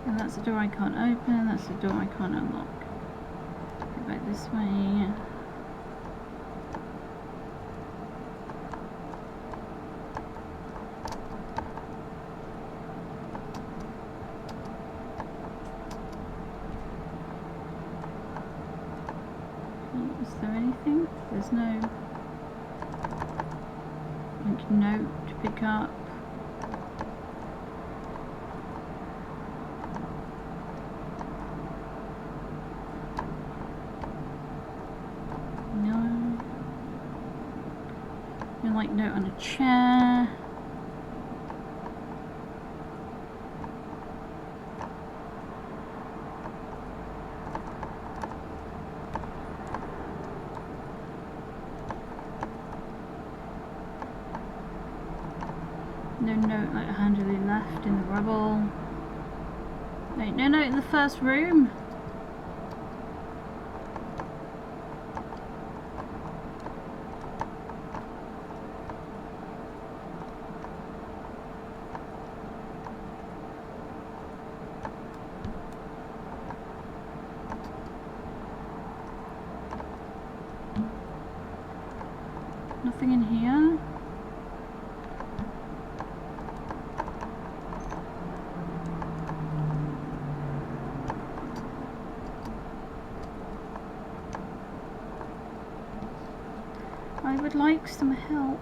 And that's a door I can't open, that's a door I can't unlock. Go back this way. Is there anything? There's no like note to pick up. No. No like note on a chair. No note like handily left in the rubble. Wait, no note in the first room? Nothing in here? would like some help.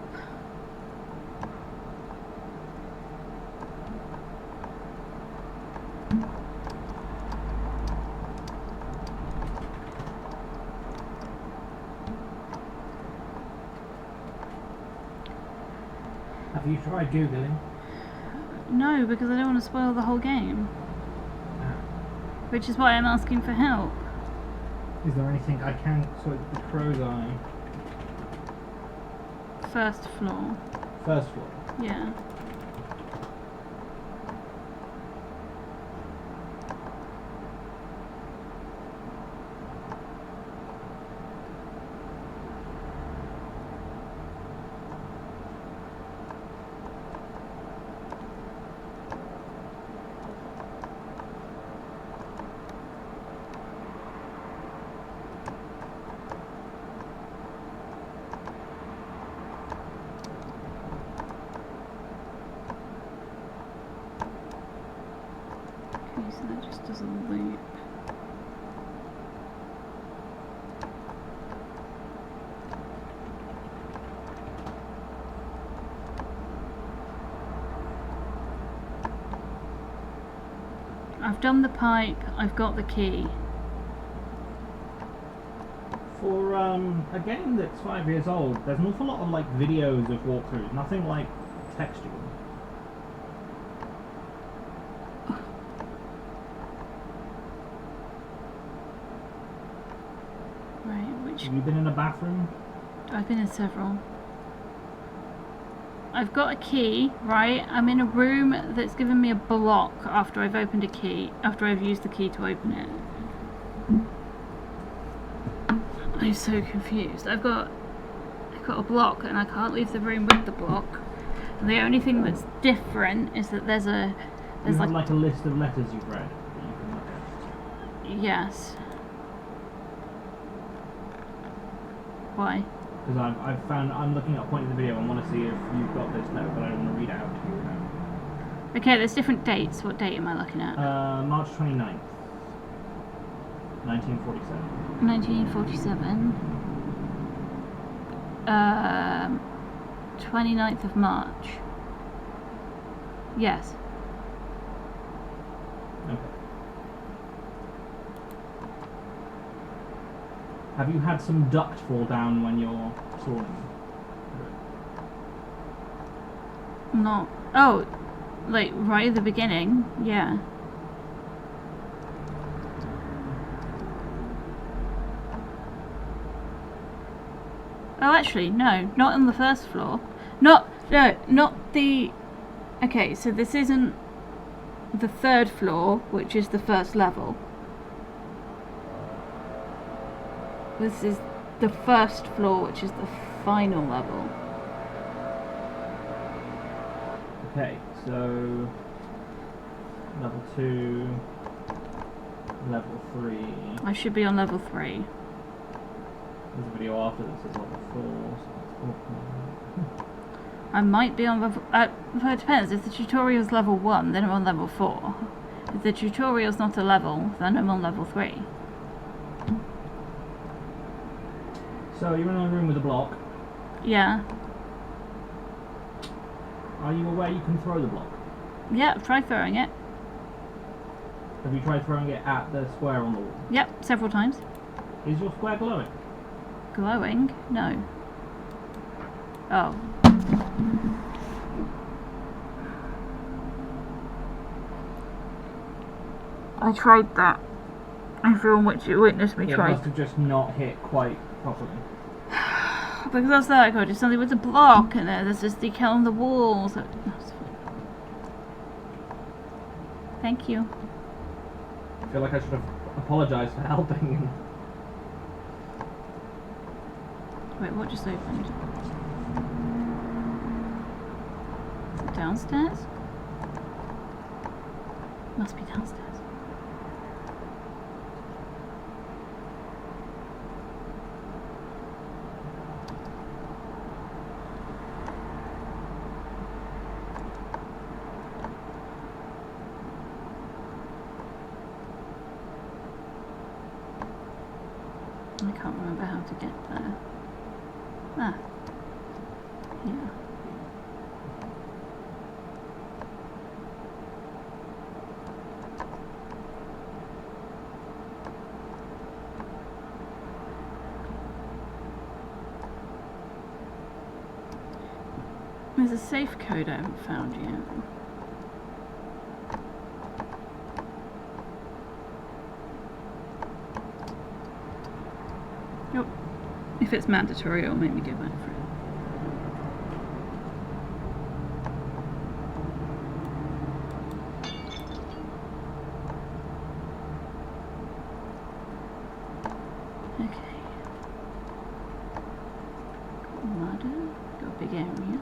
Have you tried Googling? No, because I don't want to spoil the whole game. Which is why I'm asking for help. Is there anything I can... So it's the crow's eye. First floor. First floor. Yeah. Okay, so that just does a loop. I've done the pipe, I've got the key. For a game that's 5 years old, there's an awful lot of like videos of walkthroughs, nothing like textual. Right, which Have you been in a bathroom? I've been in several. I've got a key, right? I'm in a room that's given me a block after I've opened a key, after I've used the key to open it. I'm so confused. I've got a block and I can't leave the room with the block. And the only thing that's different is that there's You have like a list of letters you've read that you can look at. yes. Why? Because I've found, I'm looking at a point in the video and want to see if you've got this note, but I don't want to read it out to you now. Okay, there's different dates. What date am I looking at? March 29th, 1947. 1947. 29th of March. Yes. Okay. Have you had some duct fall down when you're sawing? Not. Oh, like right at the beginning. Yeah. Oh, actually, no, not on the first floor. Not the. Okay, so this isn't the third floor, which is the first level. This is the first floor, which is the final level. Okay, so level 2, level 3. I should be on level 3. There's a video after this is level 4, so that's I might be on level. Well, it depends. If the tutorial's level 1, then I'm on level 4. If the tutorial's not a level, then I'm on level 3. So you're in a room with a block. Yeah. Are you aware you can throw the block? Yeah, try throwing it. Have you tried throwing it at the square on the wall? Yep, several times. Is your square glowing? Glowing? No. Oh. I tried that. Everyone witnessed me It try. must have just not hit quite properly. Because I was like, I did something with the block, and there's this decal on the wall. So... Thank you. I feel like I should have apologised for helping. Wait, what just opened? Is it downstairs? Must be downstairs. I can't remember how to get there. Ah. Yeah. There's a safe code I haven't found yet. Nope. If it's mandatory, it'll make me go back for it. Okay. Got a ladder. Got a big area.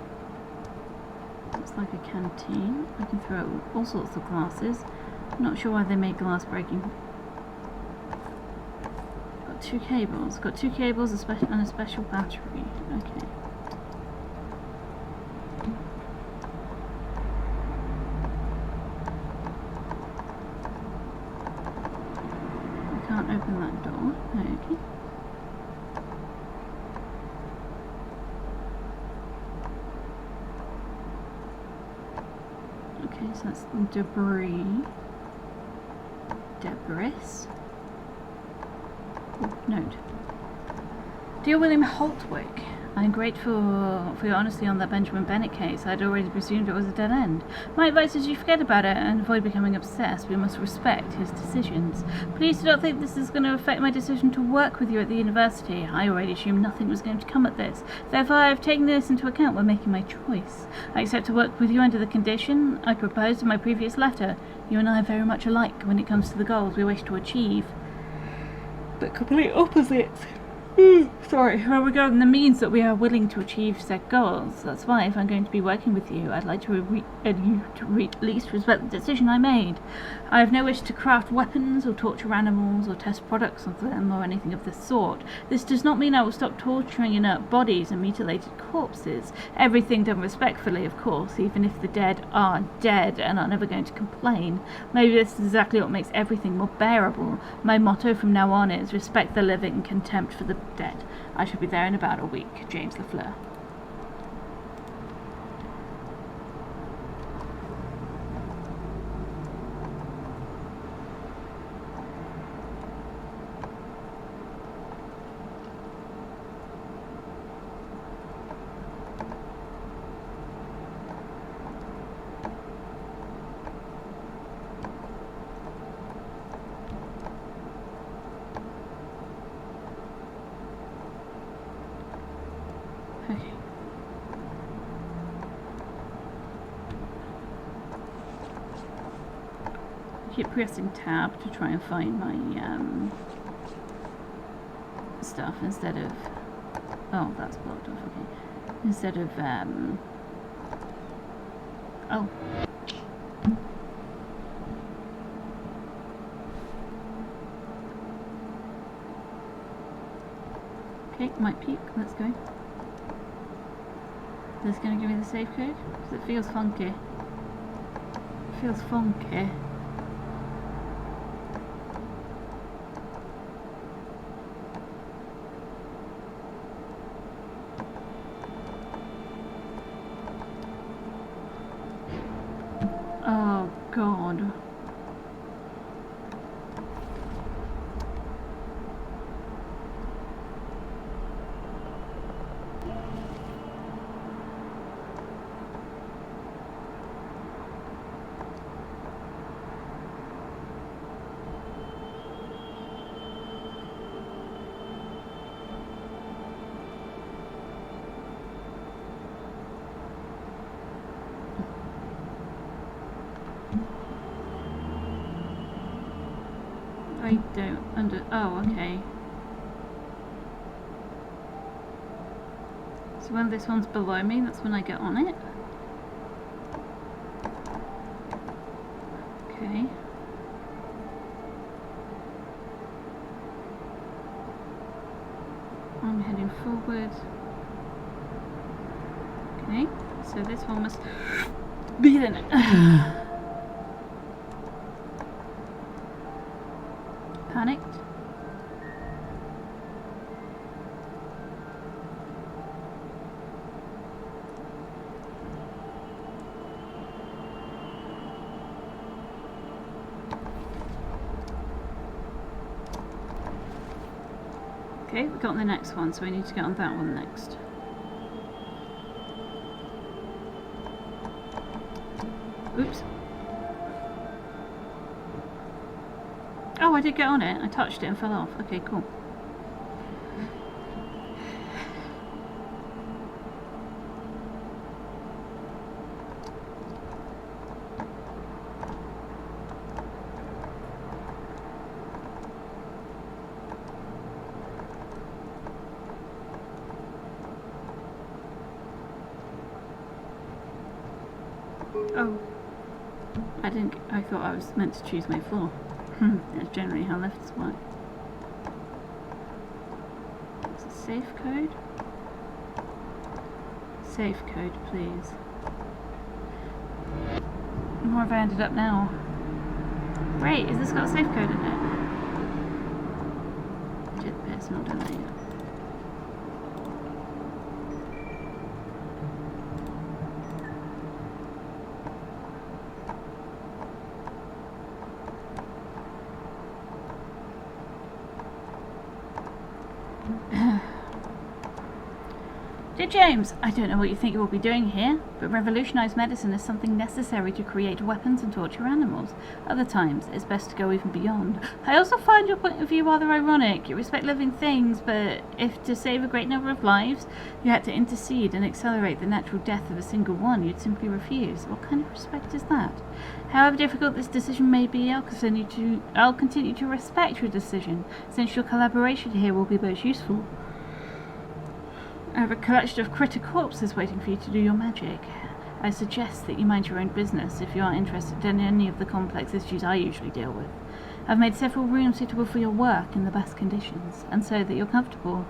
Looks like a canteen. I can throw all sorts of glasses. Not sure why they made glass breaking. Got two cables. Got two cables and a special battery. Okay. I can't open that door. Okay. Okay, so that's debris. Oh, note. Dear William Holtwick, I'm grateful for your honesty on that Benjamin Bennett case. I'd already presumed it was a dead end. My advice is you forget about it and avoid becoming obsessed. We must respect his decisions. Please do not think this is going to affect my decision to work with you at the university. I already assumed nothing was going to come of this. Therefore, I have taken this into account when making my choice. I accept to work with you under the condition I proposed in my previous letter. You and I are very much alike when it comes to the goals we wish to achieve, but complete opposites. Sorry, regarding the means that we are willing to achieve said goals. That's why, if I'm going to be working with you, I'd like you to at least respect the decision I made. I have no wish to craft weapons or torture animals or test products of them or anything of the sort. This does not mean I will stop torturing inert bodies and mutilated corpses. Everything done respectfully, of course, even if the dead are dead and are never going to complain. Maybe this is exactly what makes everything more bearable. My motto from now on is respect the living, contempt for the dead. I shall be there in about a week. James LaFleur. Okay. I keep pressing tab to try and find my stuff instead of... Oh, that's blocked off, okay. Instead of oh. Okay, might peek, let's go. Is this going to give me the safe code? Because it feels funky. It feels funky. Oh, God. I don't oh, okay. So when this one's below me, that's when I get on it? Okay. I'm heading forward. Okay, so this one must be in it. Panicked. Okay, we got on the next one, so we need to get on that one next. Oops. Oh, I did get on it. I touched it and fell off. Okay, cool. Oh. I thought I was meant to choose my floor. That's generally how lifts work. It's a safe code? Safe code, please. Where have I ended up now? Wait, has this got a safe code in it? Legit personal domain. Dear James, I don't know what you think you will be doing here, but revolutionized medicine is something necessary to create weapons and torture animals. Other times, it's best to go even beyond. I also find your point of view rather ironic. You respect living things, but if to save a great number of lives, you had to intercede and accelerate the natural death of a single one, you'd simply refuse. What kind of respect is that? However difficult this decision may be, I'll continue to respect your decision, since your collaboration here will be most useful. I have a collection of critter corpses waiting for you to do your magic. I suggest that you mind your own business if you aren't interested in any of the complex issues I usually deal with. I've made several rooms suitable for your work in the best conditions, and so that you're comfortable.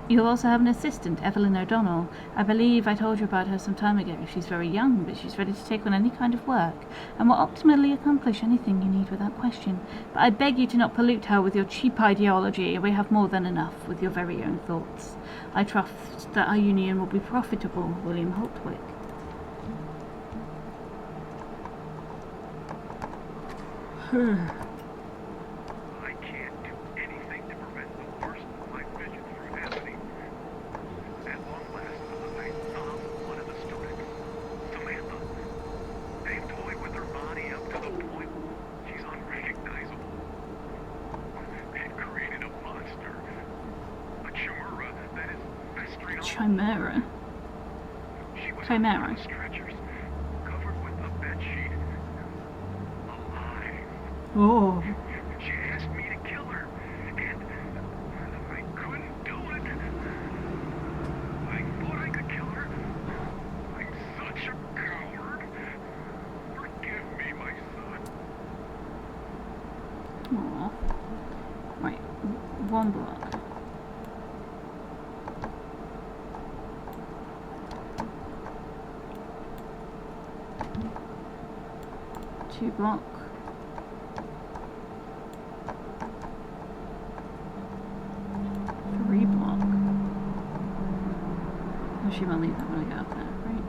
You'll also have an assistant, Evelyn O'Donnell. I believe I told you about her some time ago. She's very young, but she's ready to take on any kind of work, and will ultimately accomplish anything you need without question. But I beg you to not pollute her with your cheap ideology. We have more than enough with your very own thoughts. I trust that our union will be profitable, William Holtwick. I can't do anything to prevent the worst of my vision from happening. At long last, I found one of the students, Samantha. They've toyed with her body up to the point she's unrecognizable. They've created a monster. A chimera that is festering all Chimera? She was Chimera. on stretchers, covered with a bedsheet. Alive. Oh. She asked me to kill her, and I couldn't do it. I thought I could kill her. I'm such a coward. Forgive me, my son. Aw. Right, one block. Two block. Three block. Oh, she won't leave that when I get up there, right?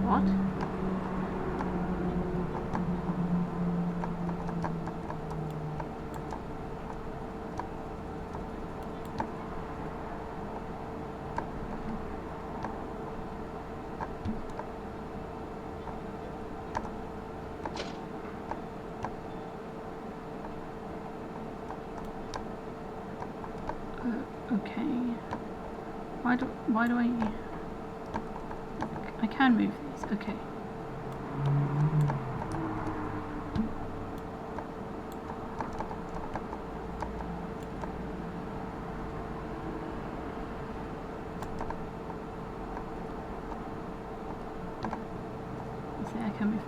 What? Okay. Why do I can move these, okay. See, I can move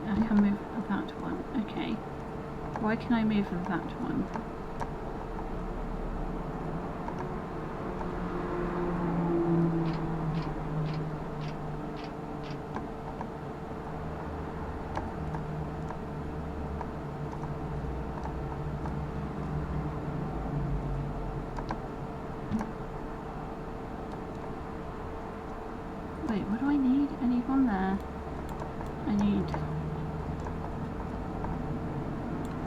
that one, okay. Why can I move that one? Wait, what do I need? I need one there. I need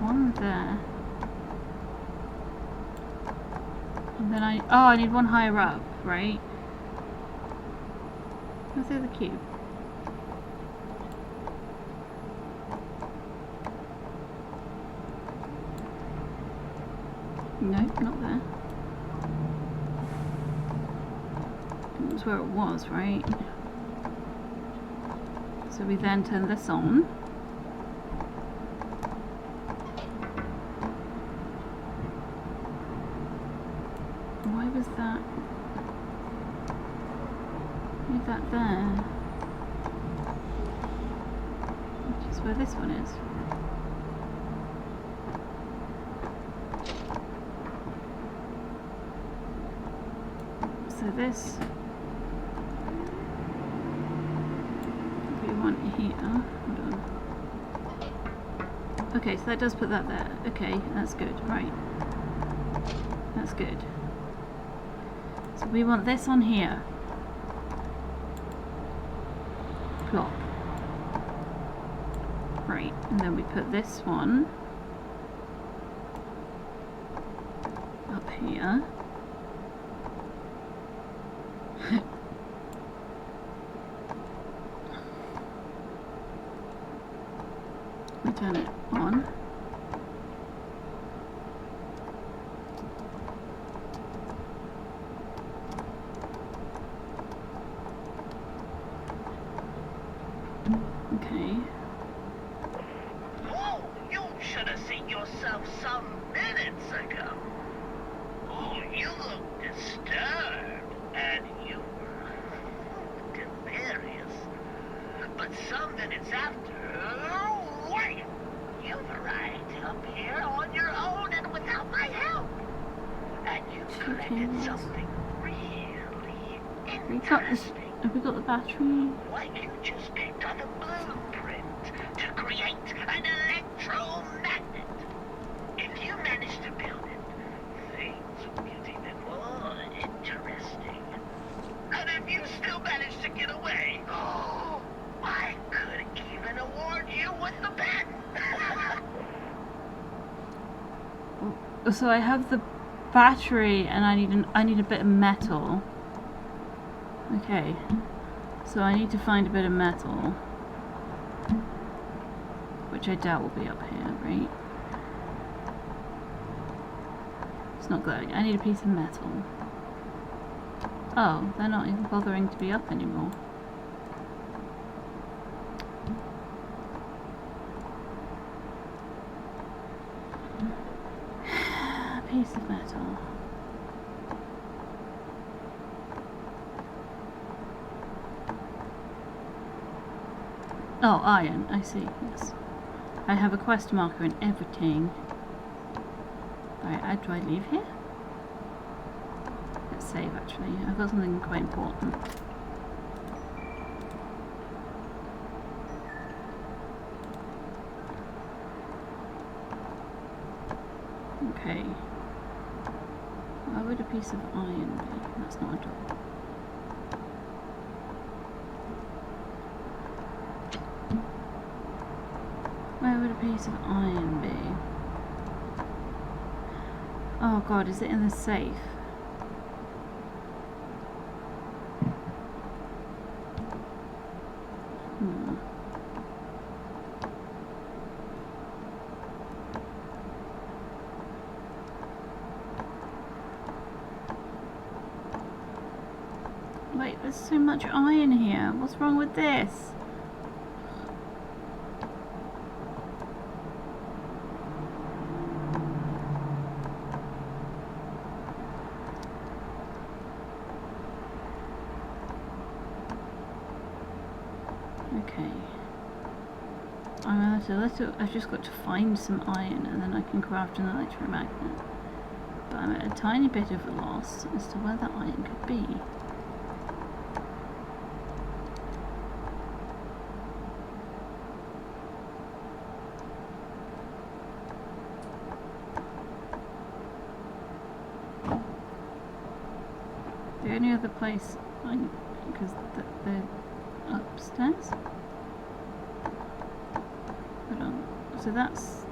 one there. And then I need one higher up, right? Where's the other cube? Nope, not there. That's where it was, right? So we then turn this on. Why was that? Leave that there. Which is where this one is. So this we want here. Hold on. Okay, so that does put that there. Okay, that's good. Right. That's good. So we want this on here. Plop. Right, and then we put this one up here. We turn it on. Okay. Whoa! You should have seen yourself some minutes ago. Oh, you look disturbed, and you were delirious. But some minutes after, wait! You've arrived up here on your own and without my help. And you collected something really interesting. Have we got the battery? Like you just picked up a blueprint to create an electromagnet. If you manage to build it, things will get even more interesting. And if you still manage to get away, oh, I could even award you with the patent. So I have the battery, and I need a bit of metal. Okay, so I need to find a bit of metal, which I doubt will be up here, right? It's not glowing. I need a piece of metal. Oh, they're not even bothering to be up anymore. A piece of metal. Oh, iron, I see, yes. I have a quest marker and everything. Alright, do I leave here? Let's save actually. I've got something quite important. Okay. Where would a piece of iron be? That's not a door. Where would a piece of iron be? Oh god, is it in the safe? Wait, there's so much iron here. What's wrong with this? Okay. I've just got to find some iron and then I can craft an electromagnet. But I'm at a tiny bit of a loss as to where that iron could be. The only other place because they're upstairs. Hold on. So that's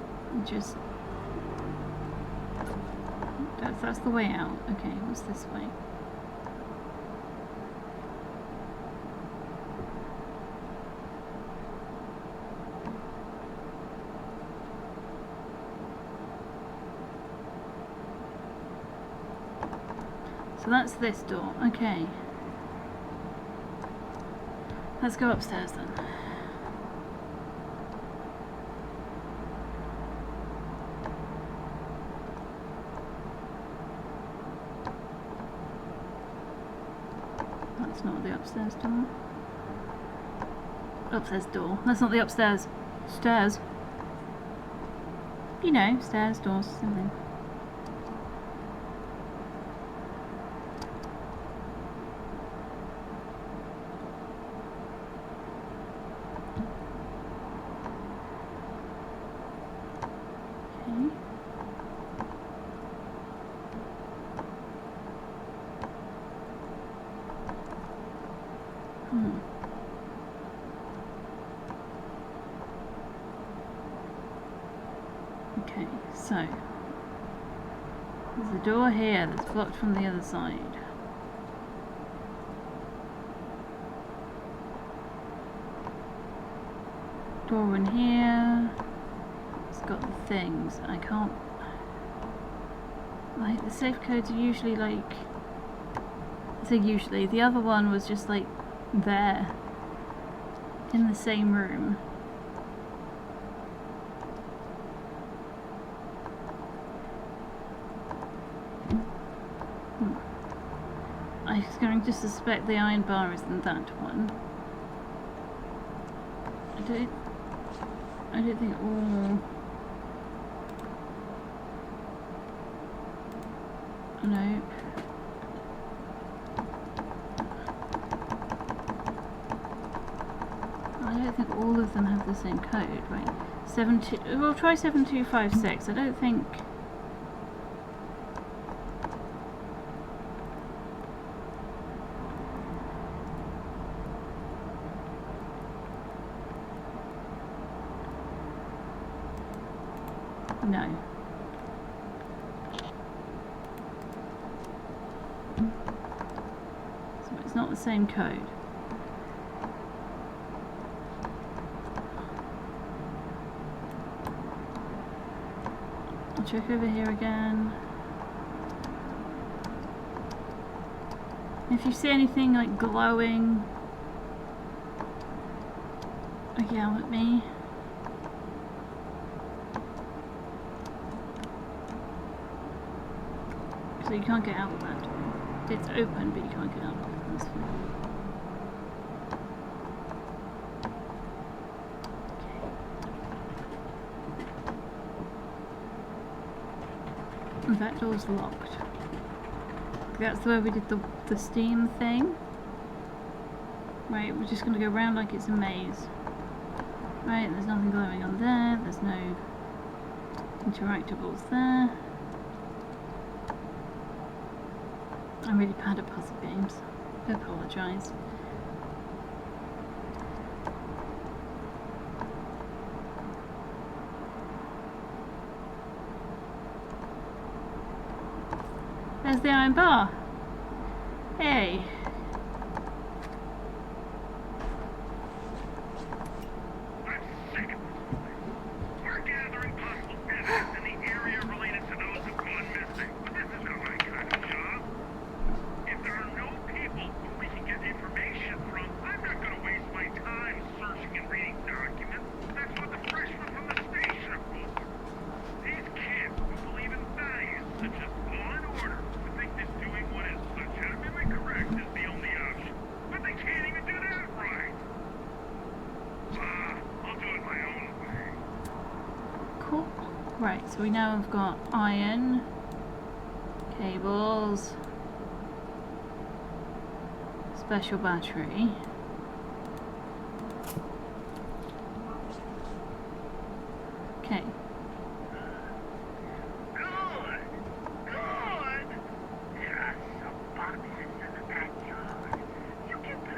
just that's the way out. Okay, what's this way? So that's this door. Okay. Let's go upstairs then. That's not the upstairs door. Upstairs door. That's not the upstairs. Stairs. You know, stairs, doors, something. Okay, so there's a door here that's blocked from the other side. Door in here. It's got the things. I can't. Like, the safe codes are usually like. I say usually. The other one was just like there. In the same room. I was going to suspect the iron bar is in that one. I don't think all. Nope. I don't think all of them have the same code, right? We'll try 7256. I don't think. No. So it's not the same code. I'll check over here again. If you see anything like glowing, yell at me. So you can't get out of that door. It's open, but you can't get out of it. That's fine. Okay. That door's locked. That's where we did the steam thing. Right, we're just gonna go around like it's a maze. Right, there's nothing glowing on there. There's no interactables there. I'm really bad at puzzle games. I apologise. There's the iron bar. Hey. I'm sick of this place. We're gathering possible evidence in the area related to those who've gone missing. But this isn't my kind of job. If there are no people who we can get information from, I'm not going to waste my time searching and reading documents. That's what the freshmen from the station are for. These kids who believe in values such as law and order would think that doing what is legitimately correct is the only option. But they can't even do that right. I'll do it my own way. Cool. Right, so we now have got iron, cables, special battery. Okay. Good! Good! There are some boxes in the backyard. You can put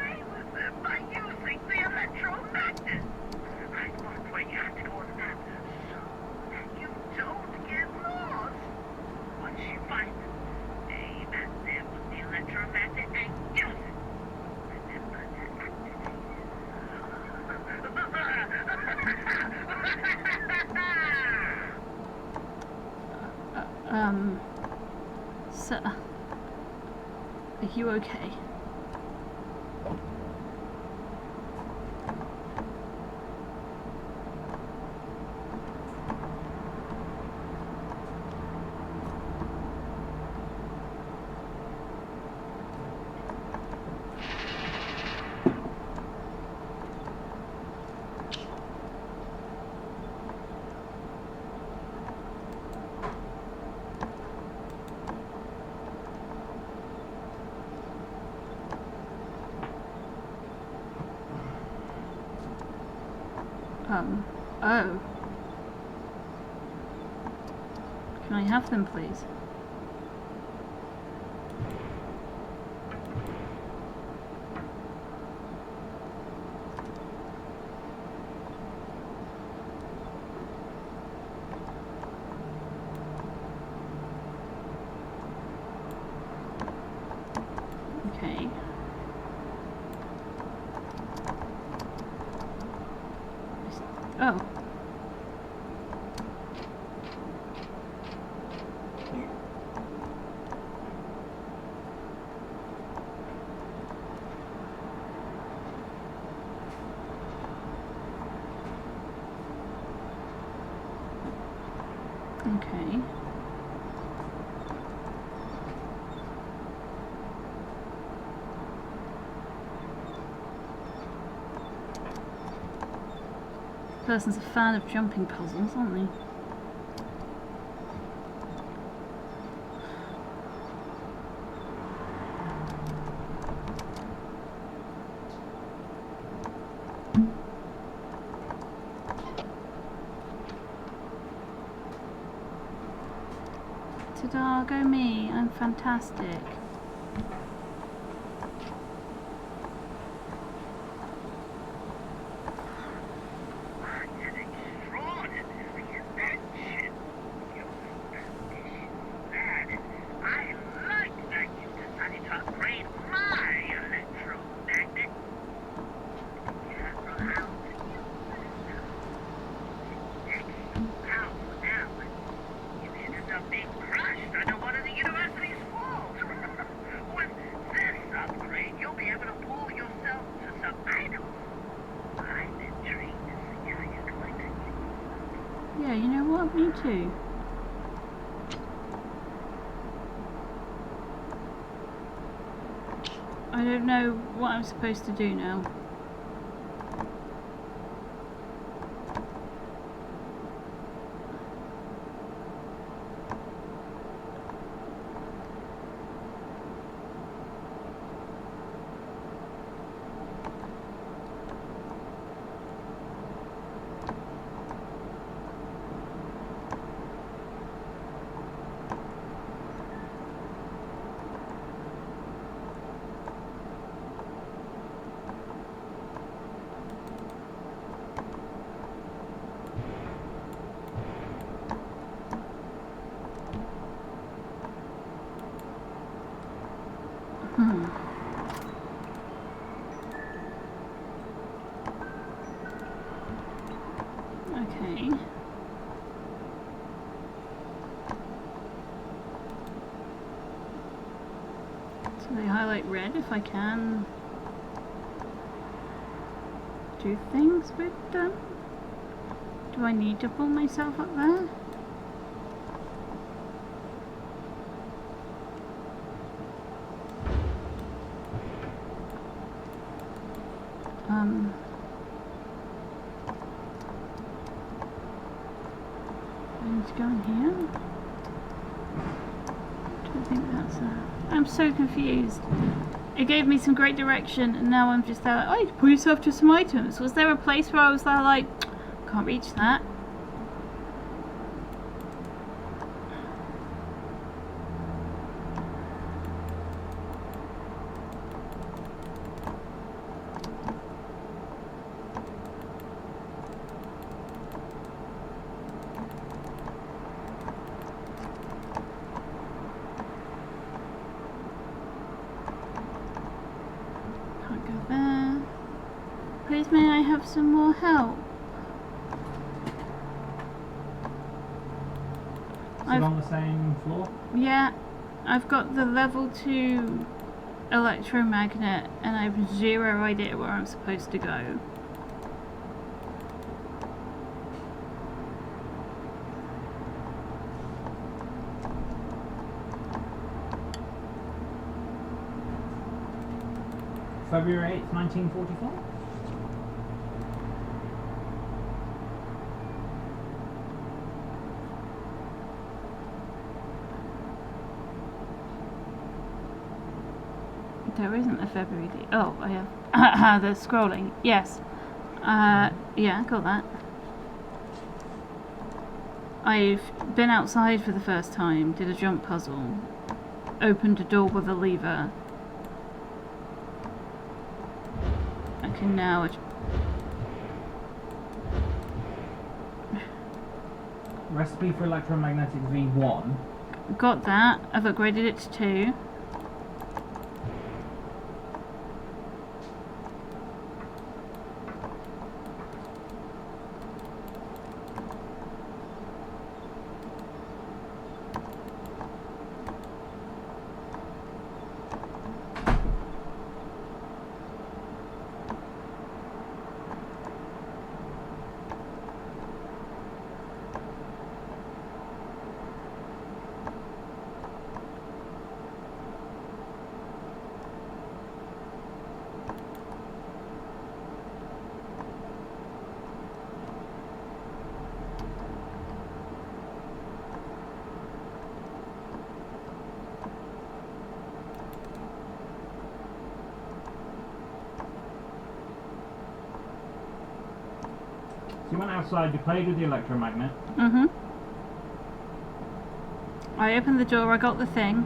Are you okay? Oh. Can I have them, please? Okay. Oh. Okay. Person's a fan of jumping puzzles, aren't they? Ta-da, go me, I'm fantastic. Yeah, you know what? Me too. I don't know what I'm supposed to do now. Okay. So they highlight red if I can do things with them. Do I need to pull myself up there? I need to go in here? Do I think that's I'm so confused. It gave me some great direction and now I'm just there like, oh, you pull yourself to some items. Was there a place where I was there like, can't reach that? Can't go there. Please may I have some more help? Is it on the same floor? Yeah, I've got the level 2 electromagnet and I have zero idea where I'm supposed to go. February 8th, 1944? There isn't a February date. Oh, I have. The scrolling. Yes. Yeah, got that. I've been outside for the first time, did a jump puzzle, opened a door with a lever. I can now... Recipe for electromagnetic V1. Got that. I've upgraded it to 2. So you went outside, you played with the electromagnet. Mm-hmm. I opened the door, I got the thing.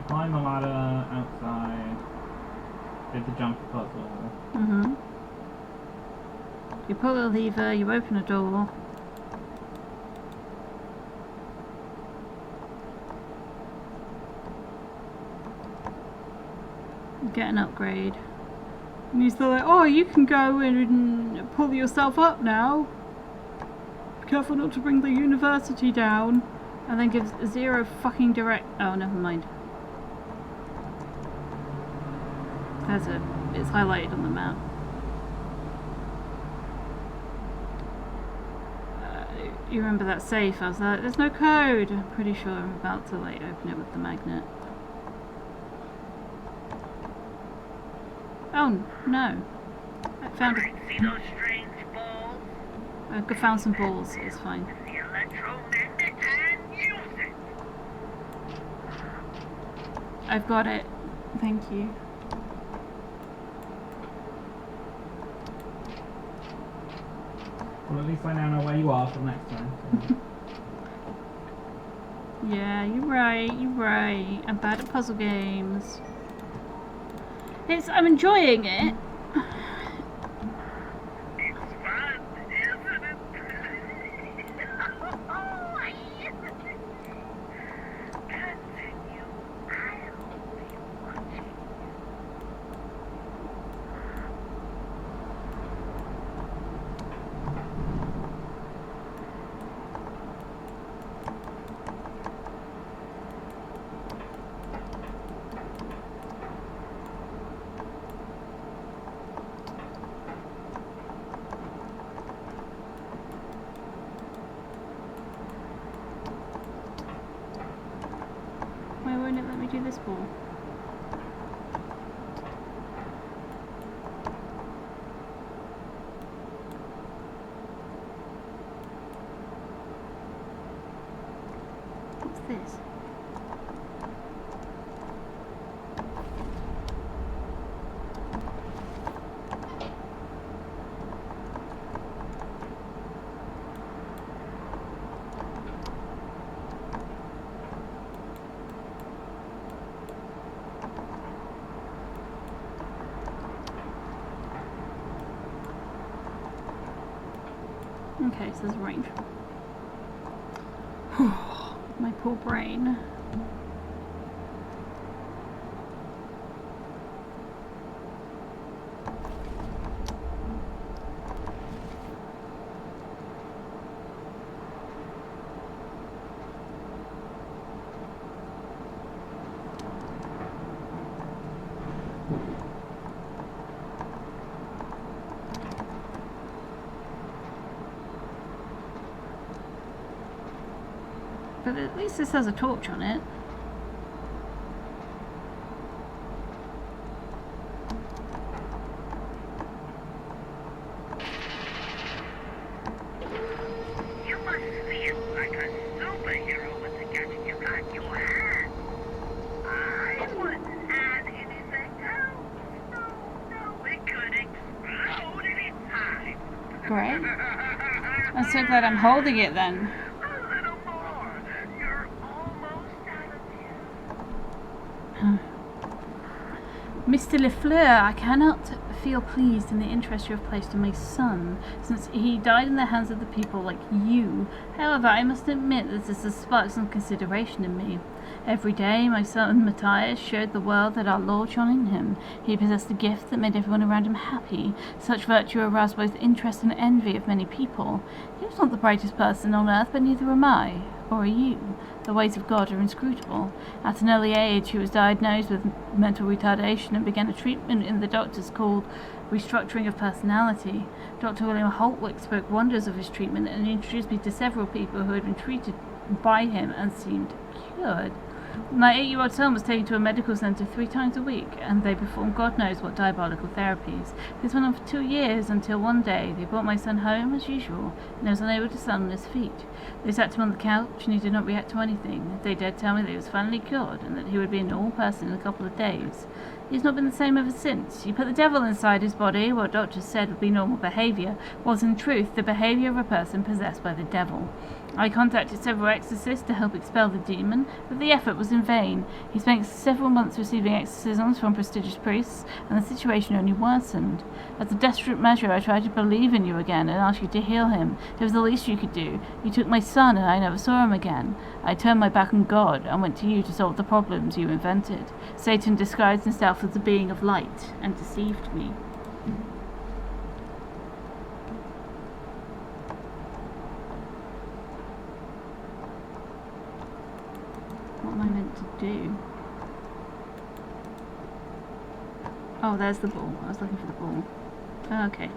Climb the ladder outside, did the jump puzzle. Mm-hmm. You pull the lever, you open a door. Get an upgrade. And he's like, oh, you can go in and pull yourself up now. Be careful not to bring the university down. And then gives 0 fucking direct... Oh, never mind. It's highlighted on the map. You remember that safe? I was like, there's no code. I'm pretty sure I'm about to like open it with the magnet. Oh no! I found Alright, see those strange balls? I found some balls. It's fine. The electromagnet and use it! I've got it. Thank you. Well, at least I now know where you are for next time. So. Yeah, you're right. You're right. I'm bad at puzzle games. I'm enjoying it. It's fun, isn't it? Oh, yes. Continue. I'll be watching. Why won't it let me do this ball? What's this? Okay, so there's a range. My poor brain. But at least this has a torch on it. You must feel like a superhero with the gadget you got in your hand. I wouldn't add anything else. No, it could explode any time. Great. I'm so glad I'm holding it then. A little more. You're almost out of here. Mr. Lefleur, I cannot feel pleased in the interest you have placed in my son, since he died in the hands of the people like you. However, I must admit that this has sparked some consideration in me. Every day, my son Matthias showed the world that our Lord shone in him. He possessed a gift that made everyone around him happy. Such virtue aroused both interest and envy of many people. He was not the brightest person on earth, but neither am I, or are you. The ways of God are inscrutable. At an early age, he was diagnosed with mental retardation and began a treatment in the doctors called restructuring of personality. Dr. William Holtwick spoke wonders of his treatment and introduced me to several people who had been treated by him and seemed cured. My 8-year-old son was taken to a medical centre 3 times a week, and they performed God knows what diabolical therapies. This went on for 2 years, until one day they brought my son home as usual, and he was unable to stand on his feet. They sat him on the couch, and he did not react to anything. They dared tell me that he was finally cured, and that he would be a normal person in a couple of days. He's not been the same ever since. You put the devil inside his body. What doctors said would be normal behaviour was in truth the behaviour of a person possessed by the devil. I contacted several exorcists to help expel the demon, but the effort was in vain. He spent several months receiving exorcisms from prestigious priests, and the situation only worsened. As a desperate measure, I tried to believe in you again and ask you to heal him. It was the least you could do. You took my son, and I never saw him again. I turned my back on God and went to you to solve the problems you invented. Satan disguised himself as a being of light and deceived me. What am I meant to do? Oh, there's the ball. I was looking for the ball. Oh, okay.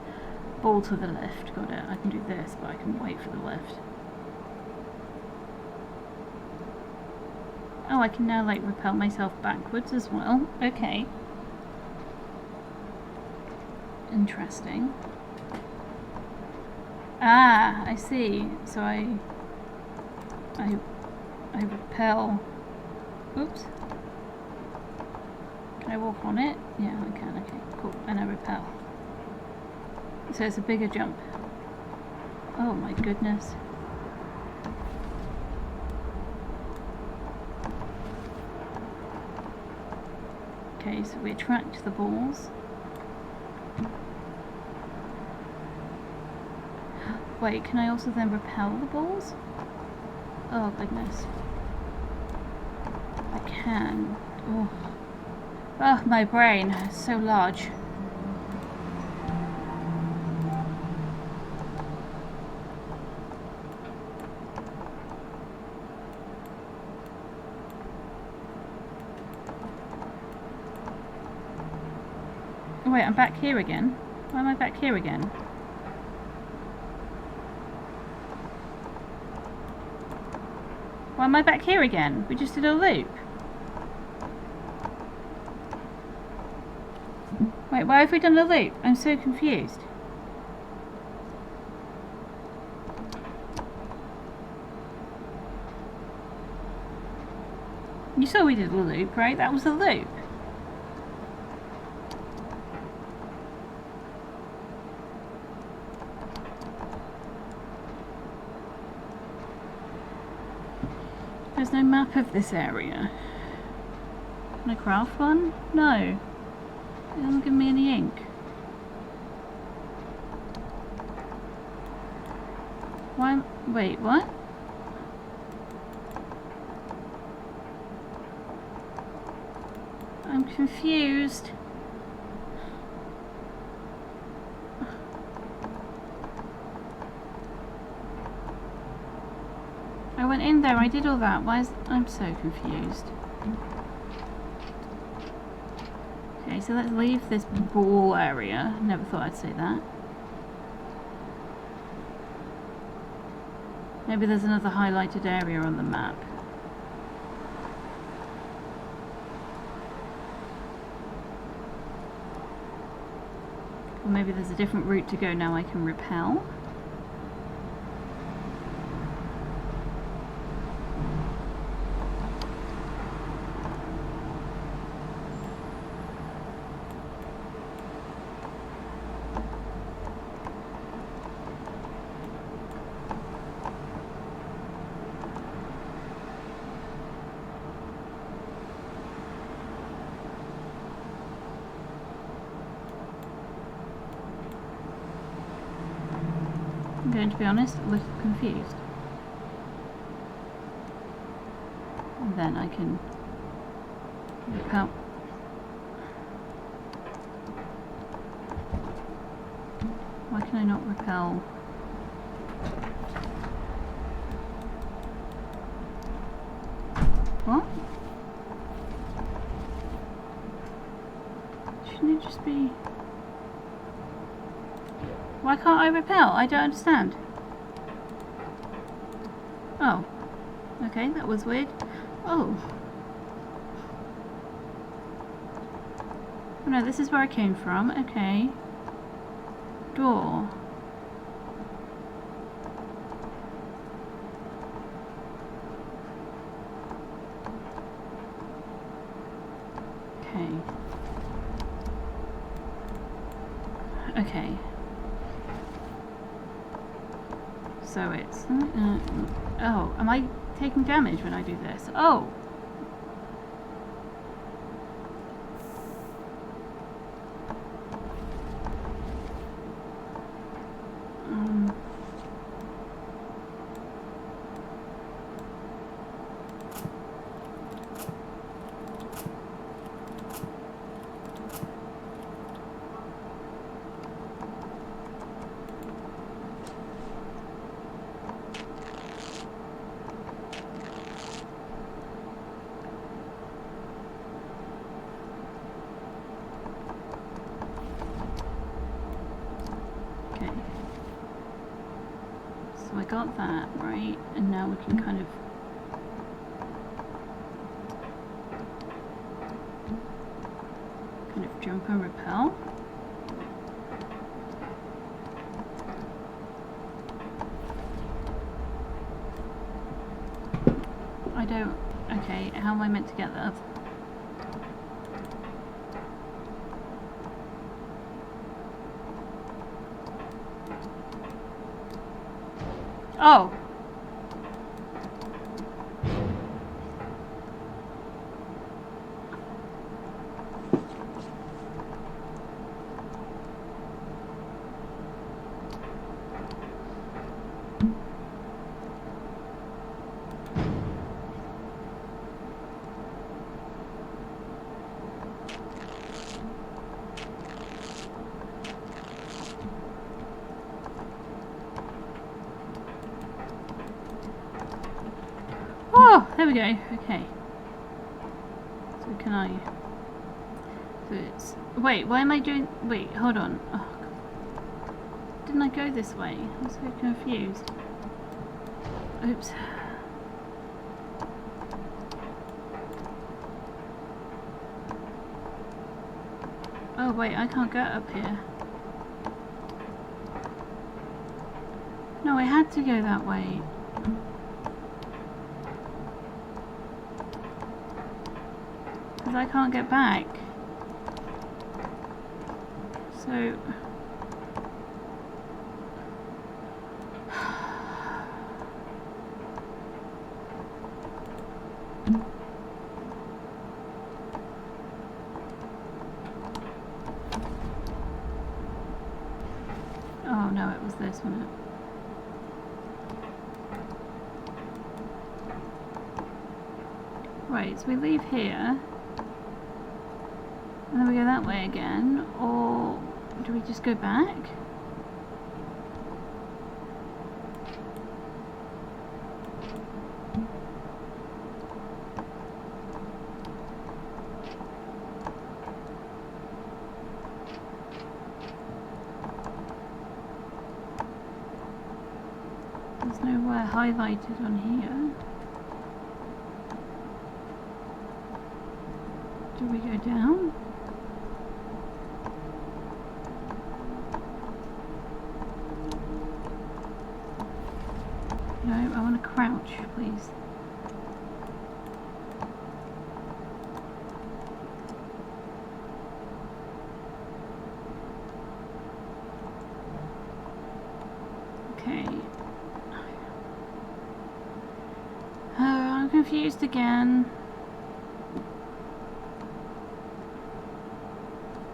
Ball to the left. Got it. I can do this, but I can wait for the left. Oh, I can now, like, repel myself backwards as well. Okay. Interesting. Ah, I see. So I repel. Oops. Can I walk on it? Yeah, I can. Okay, cool. And I repel. So it's a bigger jump. Oh my goodness. Okay, so we attract the balls. Wait, can I also then repel the balls? Oh goodness. I can. Oh. Oh, my brain is so large. Oh, wait, I'm back here again. Why am I back here again? Why am I back here again? We just did a loop. Wait, why have we done a loop? I'm so confused. You saw we did a loop, right? That was a loop. There's no map of this area. Can I craft one? No. It doesn't give me any ink. Why? Wait, what? I'm confused. I went in there, I did all that. Why is... I'm so confused. Okay, so let's leave this ball area. Never thought I'd say that. Maybe there's another highlighted area on the map. Or maybe there's a different route to go now I can repel. I'm going to be honest, a little confused. And then I can repel. Why can I not repel? What? Shouldn't it just be... Why can't I repel? I don't understand. Oh. Okay, that was weird. Oh. Oh no, this is where I came from. Okay. Door. Okay. Okay. So it's... oh, am I taking damage when I do this? Oh! So I got that, right? And now we can kind of... jump and repel. I don't... Okay, how am I meant to get that? Oh! Oh, there we go. Okay. So can I... So it's... Wait, why am I doing... Wait, hold on. Oh, didn't I go this way? I'm so confused. Oops. Oh wait, I can't get up here. No, I had to go that way. Because I can't get back. So... Oh no, it was this, wasn't it? Right, so we leave here. And then we go that way again. Or do we just go back? There's nowhere highlighted on here. Do we go down? No, I want to crouch, please. Okay. Oh, I'm confused again.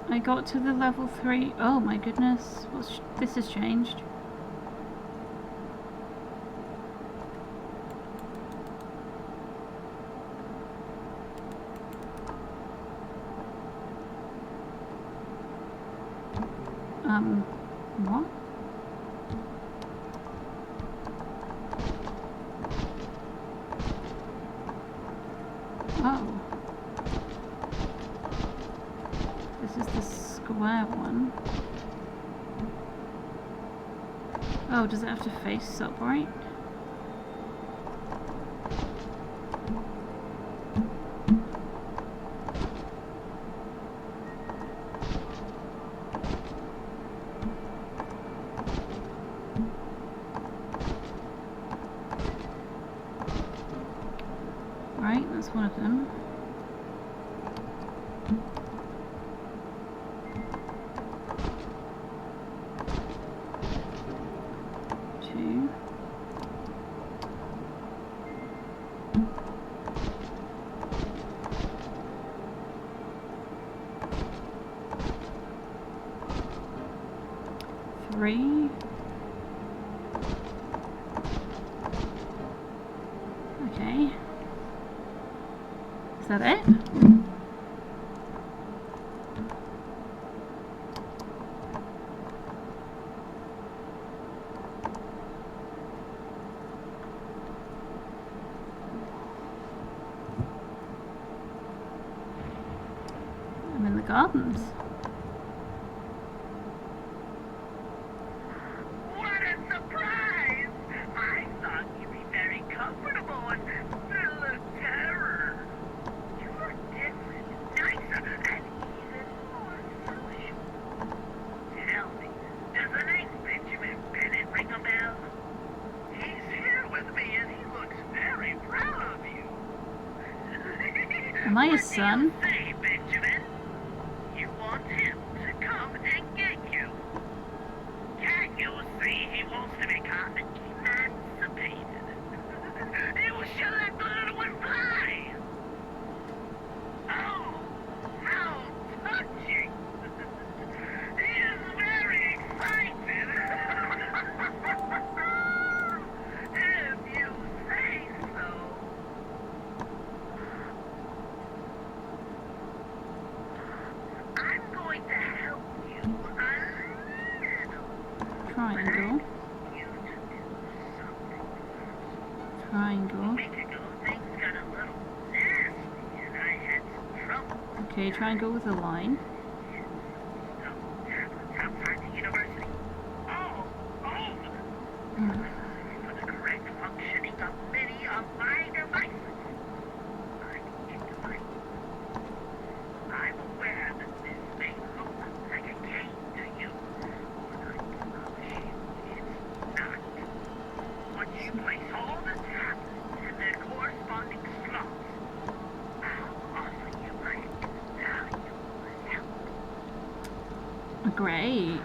I got to the level 3. Oh my goodness, this has changed. What? Oh. This is the square one. Oh, does it have to face upright? Right, that's one of them. Two. Three. Okay. Is that it? I'm in the gardens. What a surprise! I thought you'd be very comfortable and full of terror. You are different, nicer, and even more social. Tell me, does the name Benjamin Bennett ring a bell? He's here with me and he looks very proud of you. Am I his What son? do you say, Benjamin? You want him to come and get you? Can't you see he wants to become emancipated? You should let the little one fly! Oh, how touching! He is very excited! If you say so. I'm going to help you a little. Triangle. You to do something. Triangle. A week ago, things got a little nasty, and I had some trouble. Okay, triangle with a line. So, it's outside the university. Oh! For the correct functioning of many of my devices. I need to find you. I'm aware that this may look like a game to you, but I promise you it's not. Once you place all the tablets in their corresponding slots, I'll offer you my invaluable help. Great.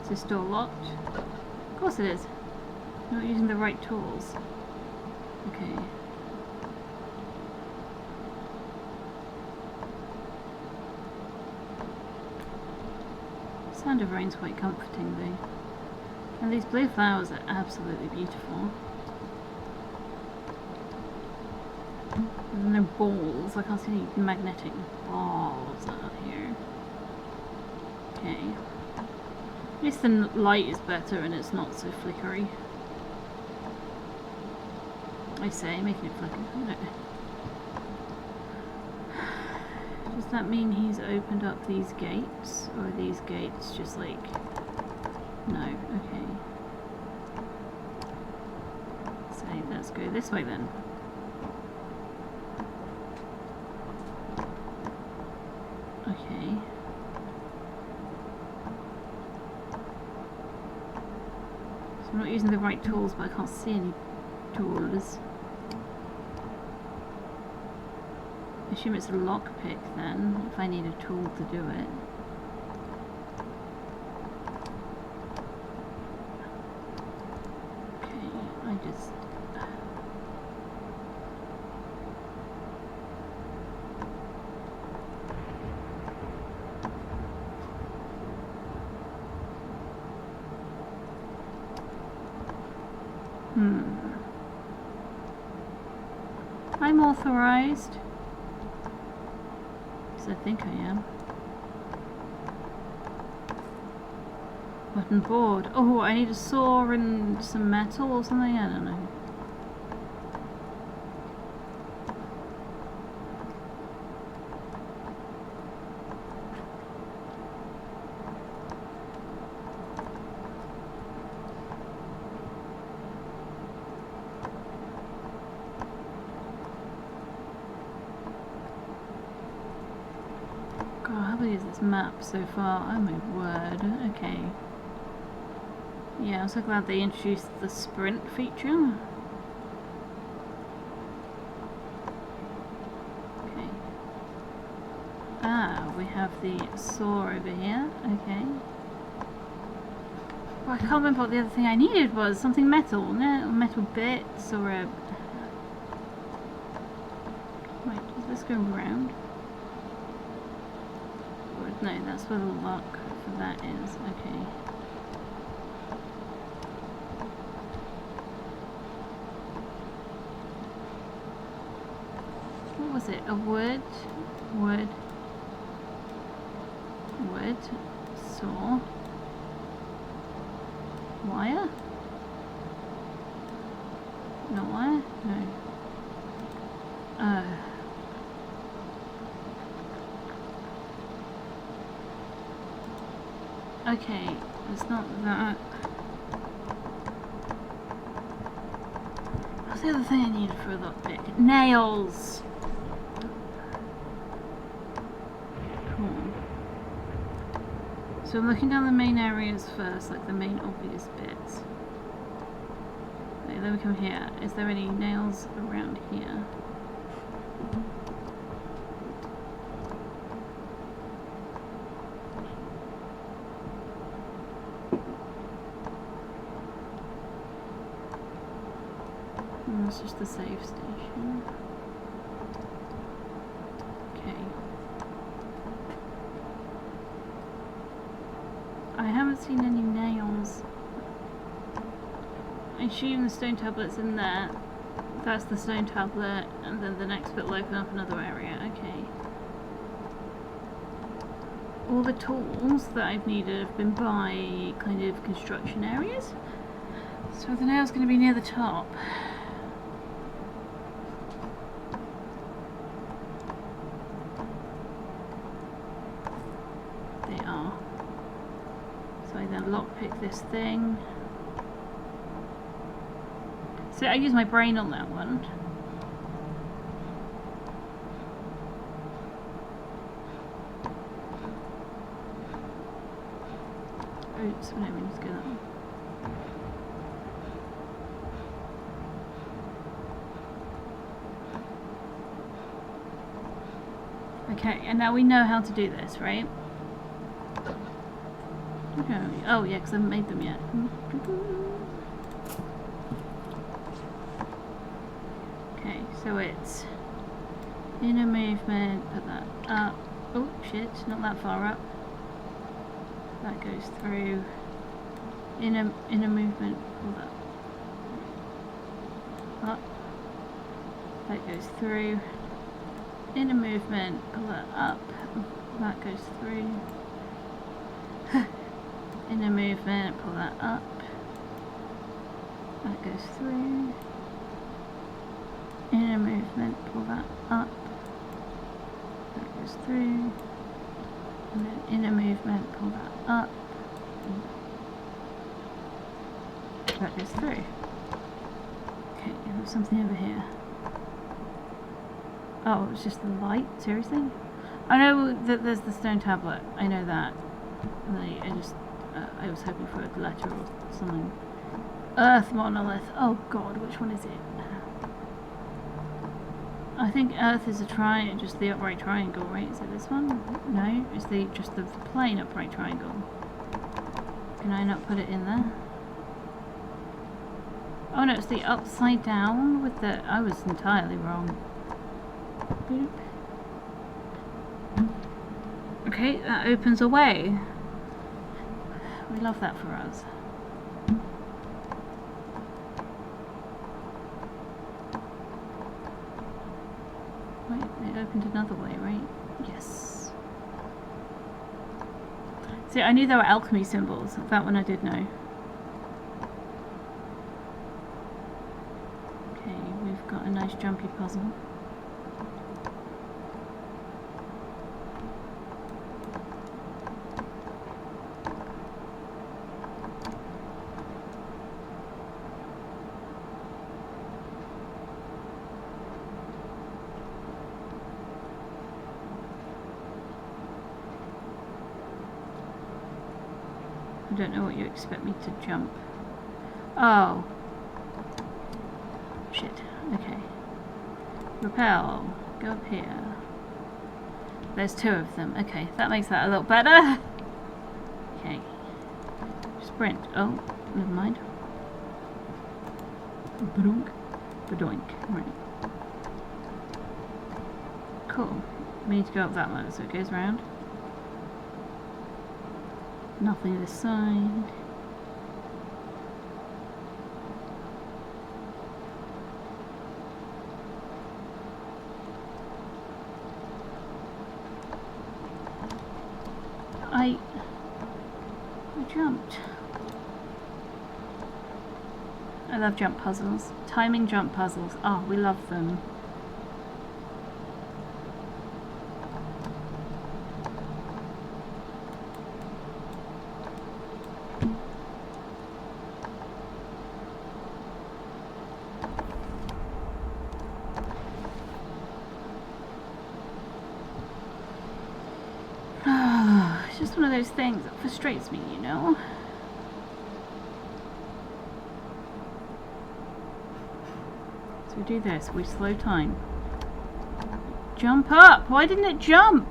Is this door locked? Of course it is. Not using the right tools. Okay. Sound of rain's quite comforting though. And these blue flowers are absolutely beautiful. There's no balls. I can't see any magnetic balls out here. Okay. At least the light is better and it's not so flickery. I say, making it flicker. No. Does that mean he's opened up these gates? Or are these gates just like... No, okay. So let's go this way then. Okay. So I'm not using the right tools, but I can't see any tools. I assume it's a lockpick then, if I need a tool to do it. Okay, I just... I'm authorized. I think I am. Button board. Oh, I need a saw and some metal or something? I don't know. God, how big is this map so far? Oh my word. Okay. Yeah, I'm so glad they introduced the sprint feature. Okay. Ah, we have the saw over here. Okay. Well, I can't remember what the other thing I needed was. Something metal, no? Metal bits or a... Wait, does this go around? No, that's where the lock for that is. Okay. What was it? A wood, saw, wire? No wire? No. Okay, it's not that. What's the other thing I needed for a lockpick? Nails! Cool. So I'm looking down the main areas first, like the main obvious bits. Okay, then we come here. Is there any nails around here? It's just the save station. Okay. I haven't seen any nails. I assume the stone tablet's in there. That's the stone tablet, and then the next bit will open up another area. Okay. All the tools that I've needed have been by kind of construction areas. So the nail's going to be near the top. Lockpick this thing. So I use my brain on that one. Oops, I don't mean to do that one. Okay, and now we know how to do this, right? Okay. Oh yeah, because I haven't made them yet. Okay, so it's inner movement, put that up. Oh shit, not that far up. That goes through. Inner movement, pull that up. That goes through. Inner movement, pull that up. That goes through. Inner movement, pull that up. That goes through. Inner movement, pull that up. That goes through. And then inner movement, pull that up. That goes through. Okay, there's something over here. Oh, it was just the light? Seriously? I know that there's the stone tablet. I know that. I was hoping for a letter or something. Earth monolith. Oh god, which one is it? I think Earth is a just the upright triangle, right? Is it this one? No, it's just the plain upright triangle. Can I not put it in there? Oh no, it's the upside down with the... I was entirely wrong. Boop. Okay, that opens a way. We love that for us. Wait, it opened another way, right? Yes. See, I knew there were alchemy symbols. That one I did know. Okay, we've got a nice jumpy puzzle. I don't know what you expect me to jump. Oh. Shit. Okay. Repel. Go up here. There's two of them. Okay, that makes that a little better. Okay. Sprint. Oh, never mind. Badunk. Badoink. Right. Cool. We need to go up that one, so it goes round. Nothing this side. I jumped. I love jump puzzles. Timing jump puzzles. Oh, we love them. It's just one of those things that frustrates me, you know? So we do this, we slow time. Jump up! Why didn't it jump?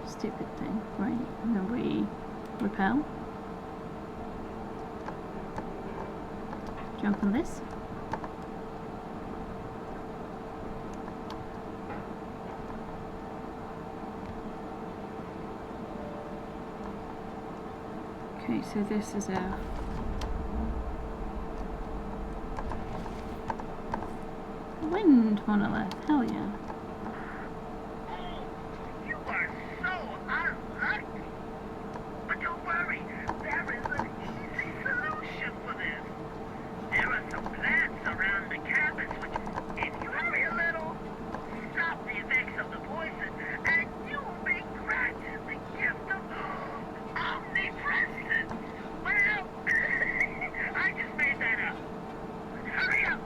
Stupid thing, right? And then we repel. Jump on this. Okay, so this is our wind monolith. Hell yeah. You are so unlucky. But don't worry, there is an easy solution for this. There are some plants around the campus which, if you hurry a little, stop the effects of the poison, and you will be granted the gift of omnipresence. Well, I just made that up. Hurry up,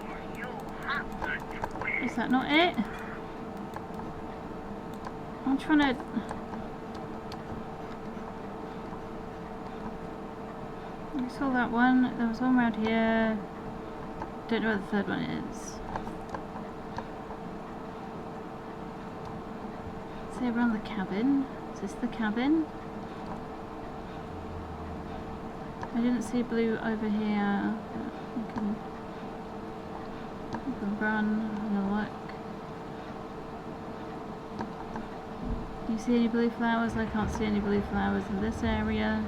or you'll have to twist. Is that not it? I'm trying to... I saw that one. There was one around here. Don't know what the third one is. Say around the cabin. Is this the cabin? I didn't see blue over here. We can run and look. Do you see any blue flowers? I can't see any blue flowers in this area.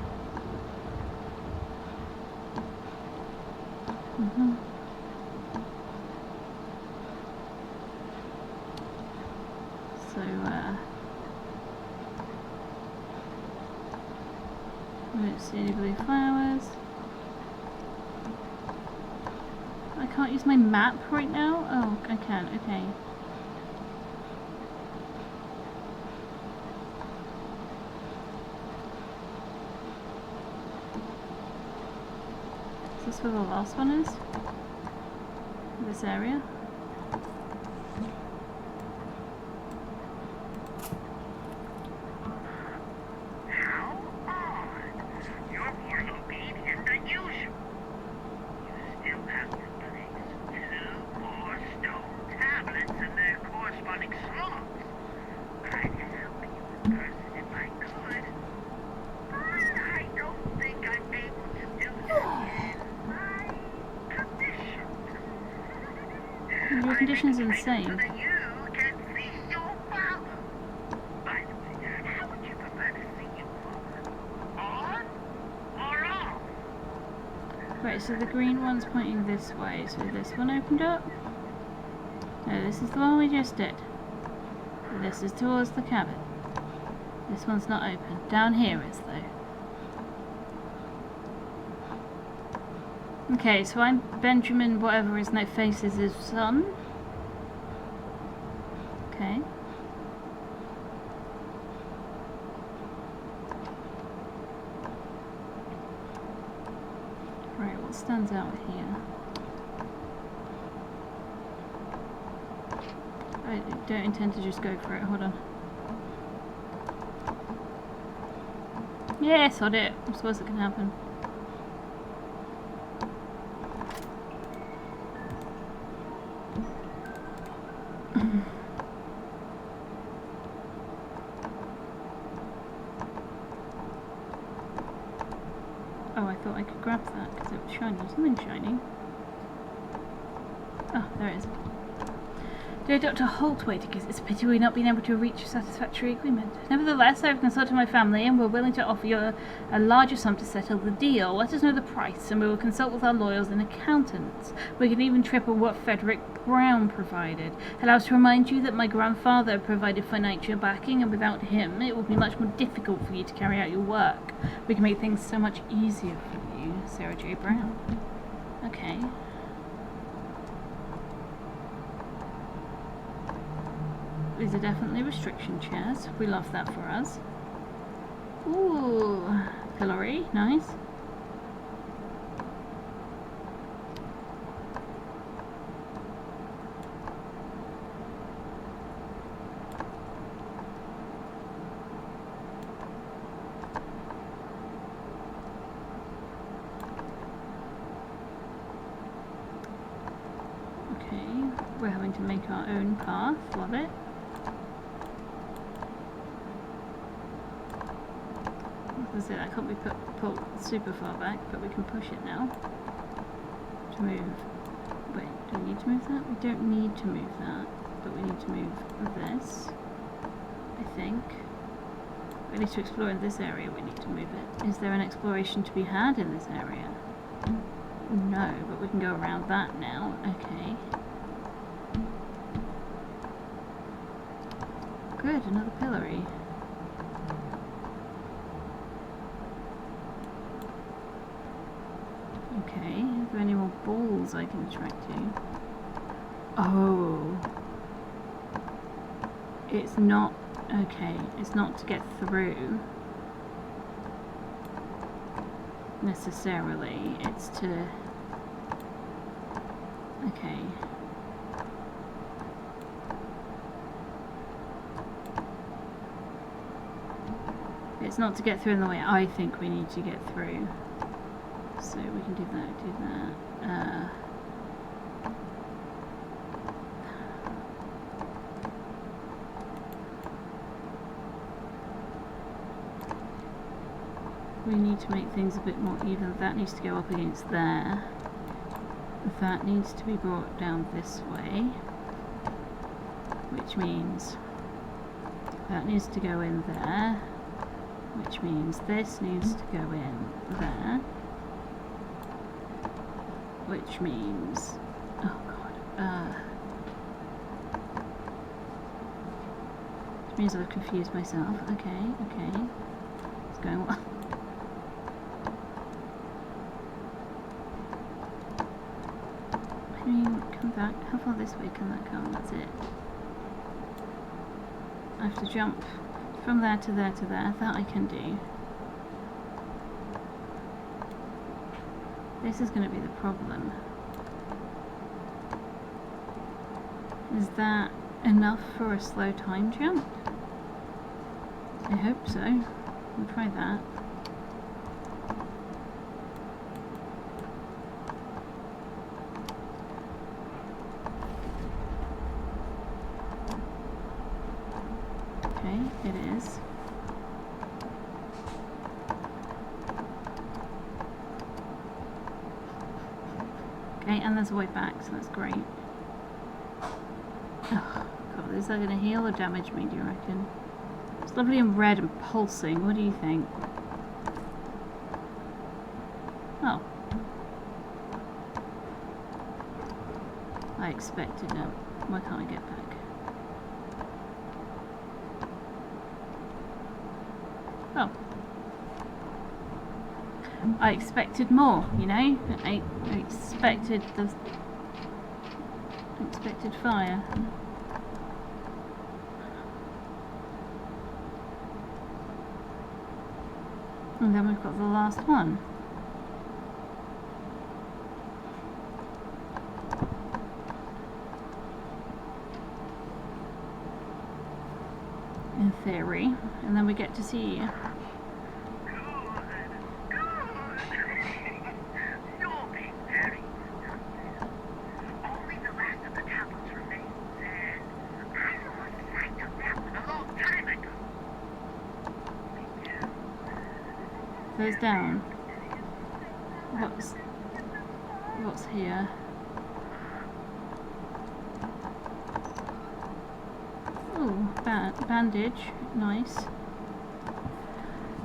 So, I don't see any blue flowers. I can't use my map right now? Oh, I can, okay. Is this where the last one is? This area? How odd. You're more obedient than usual. You still have to place 2 more stone tablets in their corresponding slots. I'd help you in person if I could. But I don't think I'm able to do so in my condition. Your condition's insane. So that you can see your father. By the way, how would you prefer to see your father? On or off? Right, so the green one's pointing this way, so this one opened up? No, this is the one we just did. This is towards the cabin. This one's not open. Down here is, though. Okay, so I'm Benjamin, whatever his no face is, his son. Okay. Right, what stands out here? I don't intend to just go for it, hold on. Yes, I did. I suppose it can happen. Oh, I thought I could grab that because it was shiny. Something shiny. Oh, there it is. Dear Dr. Holtwaiter, it's a pity we've not been able to reach a satisfactory agreement. Nevertheless, I have consulted my family and we're willing to offer you a larger sum to settle the deal. Let us know the price and we will consult with our lawyers and accountants. We can even triple what Frederick Brown provided. Allow us to remind you that my grandfather provided financial backing, and without him it would be much more difficult for you to carry out your work. We can make things so much easier for you. Sarah J. Brown. Okay. These are definitely restriction chairs. We love that for us. Ooh, pillory, nice. Okay, we're having to make our own path. Love it. That can't be pulled super far back, but we can push it now to move. Wait, do we need to move that? We don't need to move that, but we need to move this, I think. At least to explore in this area we need to move it. Is there an exploration to be had in this area? No, but we can go around that now. Okay. Good, another pillory. Okay, are there any more balls I can attract to? Oh. It's not... Okay, it's not to get through. Necessarily. It's to... Okay. It's not to get through in the way I think we need to get through. So we can do that, we need to make things a bit more even. That needs to go up against there. That needs to be brought down this way, which means that needs to go in there, which means this needs to go in there, which means, oh god, which means I've confused myself. Okay, it's going well. I mean, come back. How far this way can that come? That's it. I have to jump from there to there to there. That I can do. This is going to be the problem. Is that enough for a slow time jump? I hope so. We'll try that. Okay, it is. Okay, and there's a way back, so that's great. Oh, God, is that going to heal or damage me, do you reckon? It's lovely and red and pulsing. What do you think? Oh. I expected it. Why can't I get back? Oh. I expected more, you know? I expected the... expected fire. And then we've got the last one. In theory. And then we get to see... Goes down. What's here? Oh, bandage. Nice.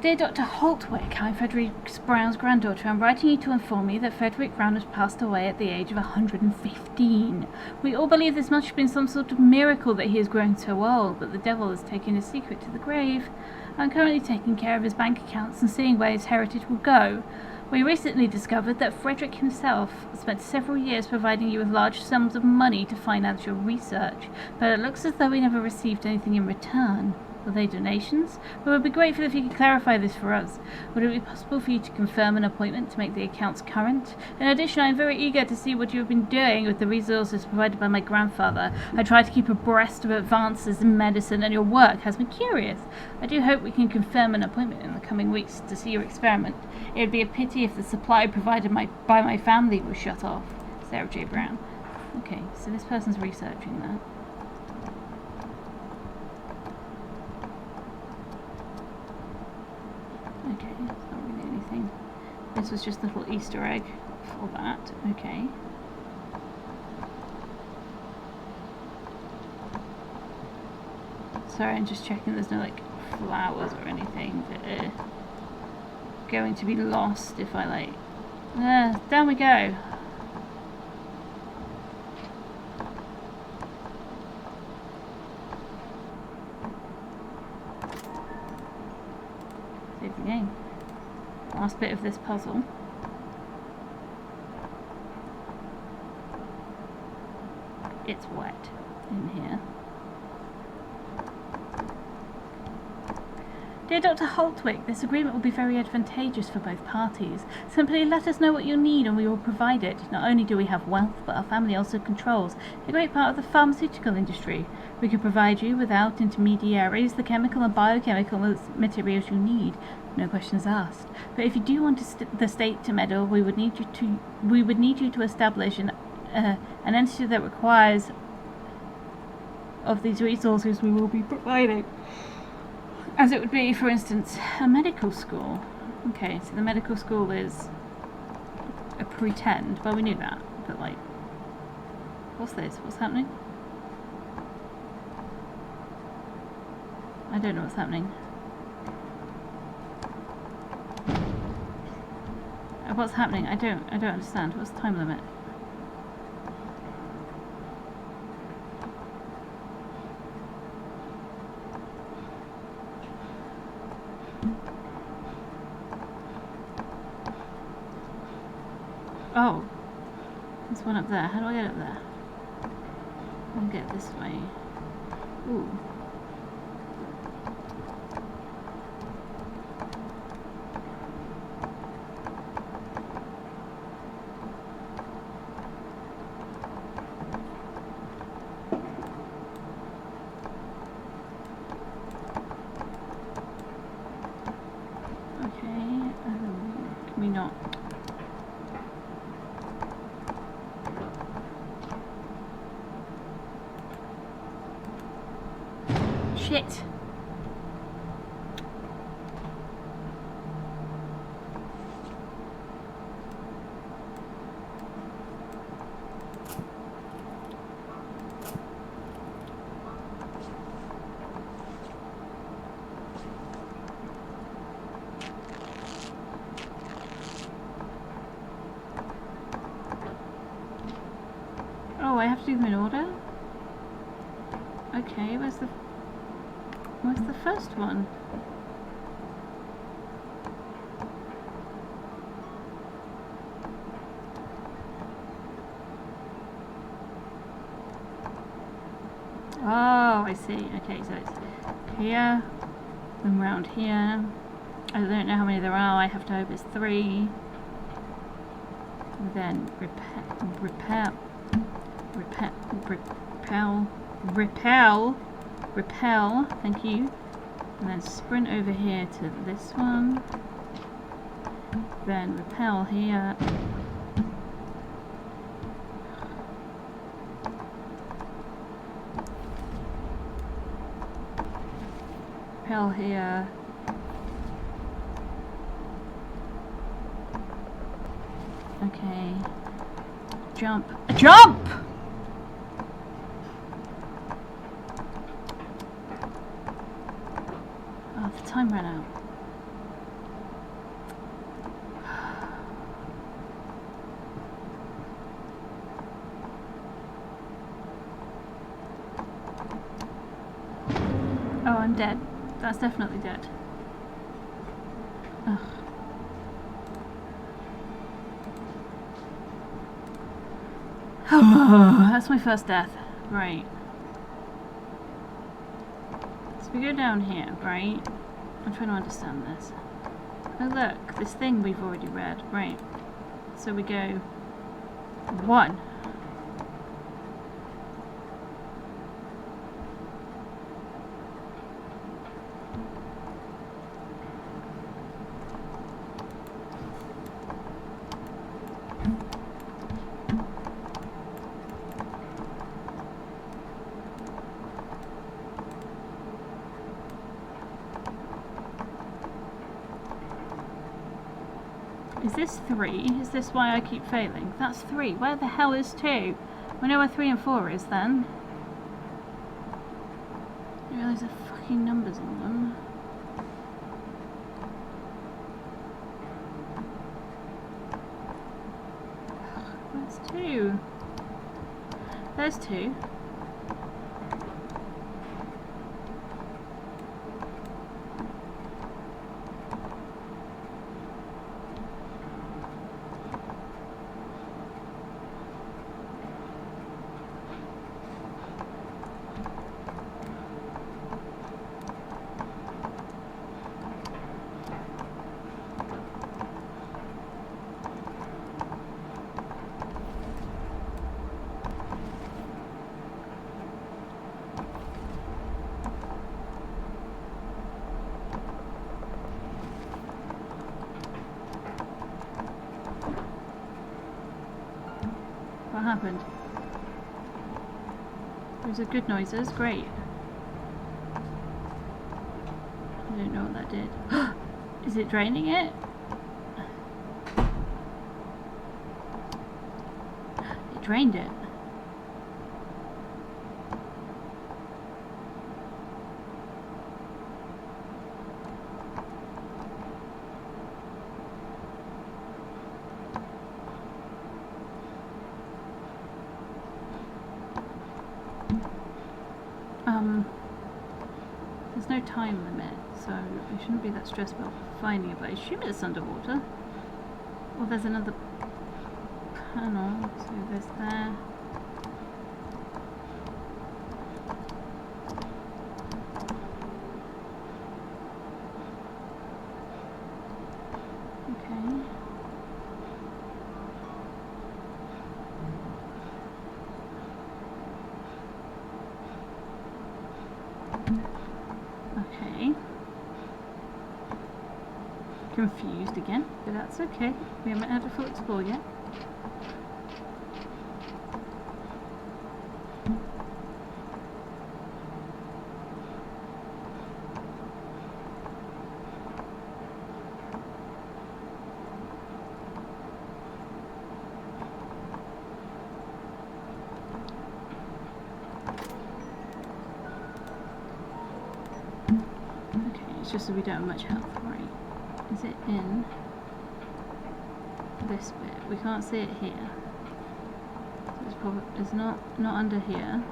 Dear Dr. Holtwick, I'm Frederick Brown's granddaughter. I'm writing you to inform you that Frederick Brown has passed away at the age of 115. We all believe this must have been some sort of miracle that he has grown so old, but the devil has taken his secret to the grave. I'm currently taking care of his bank accounts and seeing where his heritage will go. We recently discovered that Frederick himself spent several years providing you with large sums of money to finance your research, but it looks as though we never received anything in return. Were they donations? We would be grateful if you could clarify this for us. Would it be possible for you to confirm an appointment to make the accounts current? In addition, I am very eager to see what you have been doing with the resources provided by my grandfather. I try to keep abreast of advances in medicine, and your work has me curious. I do hope we can confirm an appointment in the coming weeks to see your experiment. It would be a pity if the supply provided by my family was shut off. Sarah J. Brown. Okay, so this person's researching that. Okay, it's not really anything. This was just a little Easter egg for that. Okay. Sorry, I'm just checking there's no like flowers or anything that are going to be lost if I like... down we go. Save the game. Last bit of this puzzle. It's wet in here. Dear Dr. Holtwick, this agreement will be very advantageous for both parties. Simply let us know what you need and we will provide it. Not only do we have wealth, but our family also controls a great part of the pharmaceutical industry. We can provide you, without intermediaries, the chemical and biochemical materials you need. No questions asked. But if you do want the state to meddle, we would need you to establish an entity that requires of these resources we will be providing. As it would be, for instance, a medical school. Okay, so the medical school is a pretend. Well, we knew that, but like, what's this? What's happening? I don't know what's happening. What's happening? I don't understand. What's the time limit? Oh, there's one up there. How do I get up there? I'll get this way. Ooh. Okay, can we not? Shit! Oh, I have to do them in order? Okay, where's the first one? Oh, I see. Okay, so it's here, then round here. I don't know how many there are. I have to hope it's 3. Then repel, thank you. And then sprint over here to this one. Then repel here. Repel here. Okay. Jump. Jump! Oh, the time ran out. Oh, I'm dead. That's definitely dead. Ugh. That's my first death. Right. So we go down here, right? I'm trying to understand this. Oh look, this thing we've already read. Right. So we go 1. Is this 3? Is this why I keep failing? That's 3. Where the hell is 2? We know where 3 and 4 is then. I realise there are fucking numbers on them. Where's 2? There's 2. What happened? Those are good noises, great. I don't know what that did. Is it draining it? drained it. There's no time limit, so I shouldn't be that stressed about finding it, but I assume it's underwater. Well, there's another panel, so there's there. Okay. Okay. Confused again, but that's okay. We haven't had a full explore yet. It's just that we don't have much health, right? Is it in this bit? We can't see it here. So it's probably not under here.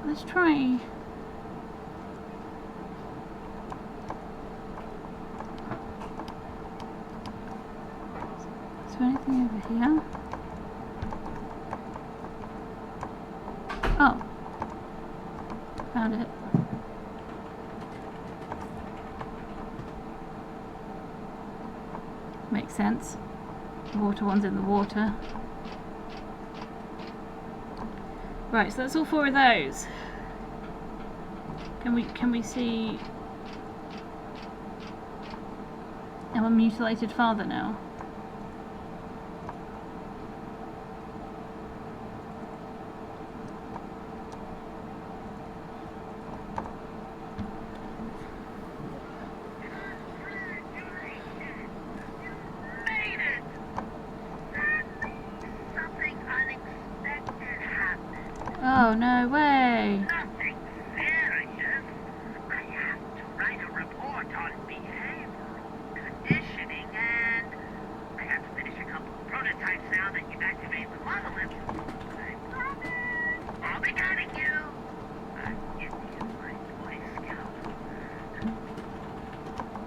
Let's try. Is there anything over here? Oh. Found it. Makes sense. The water one's in the water. Right, so that's all four of those. Can we see our mutilated father now? Oh, no way! Nothing serious. I have to write a report on behavioral conditioning, and I have to finish a couple of prototypes now that you've activated the monolith. I promise I'll be guiding you. I'm Indian, my Boy Scout.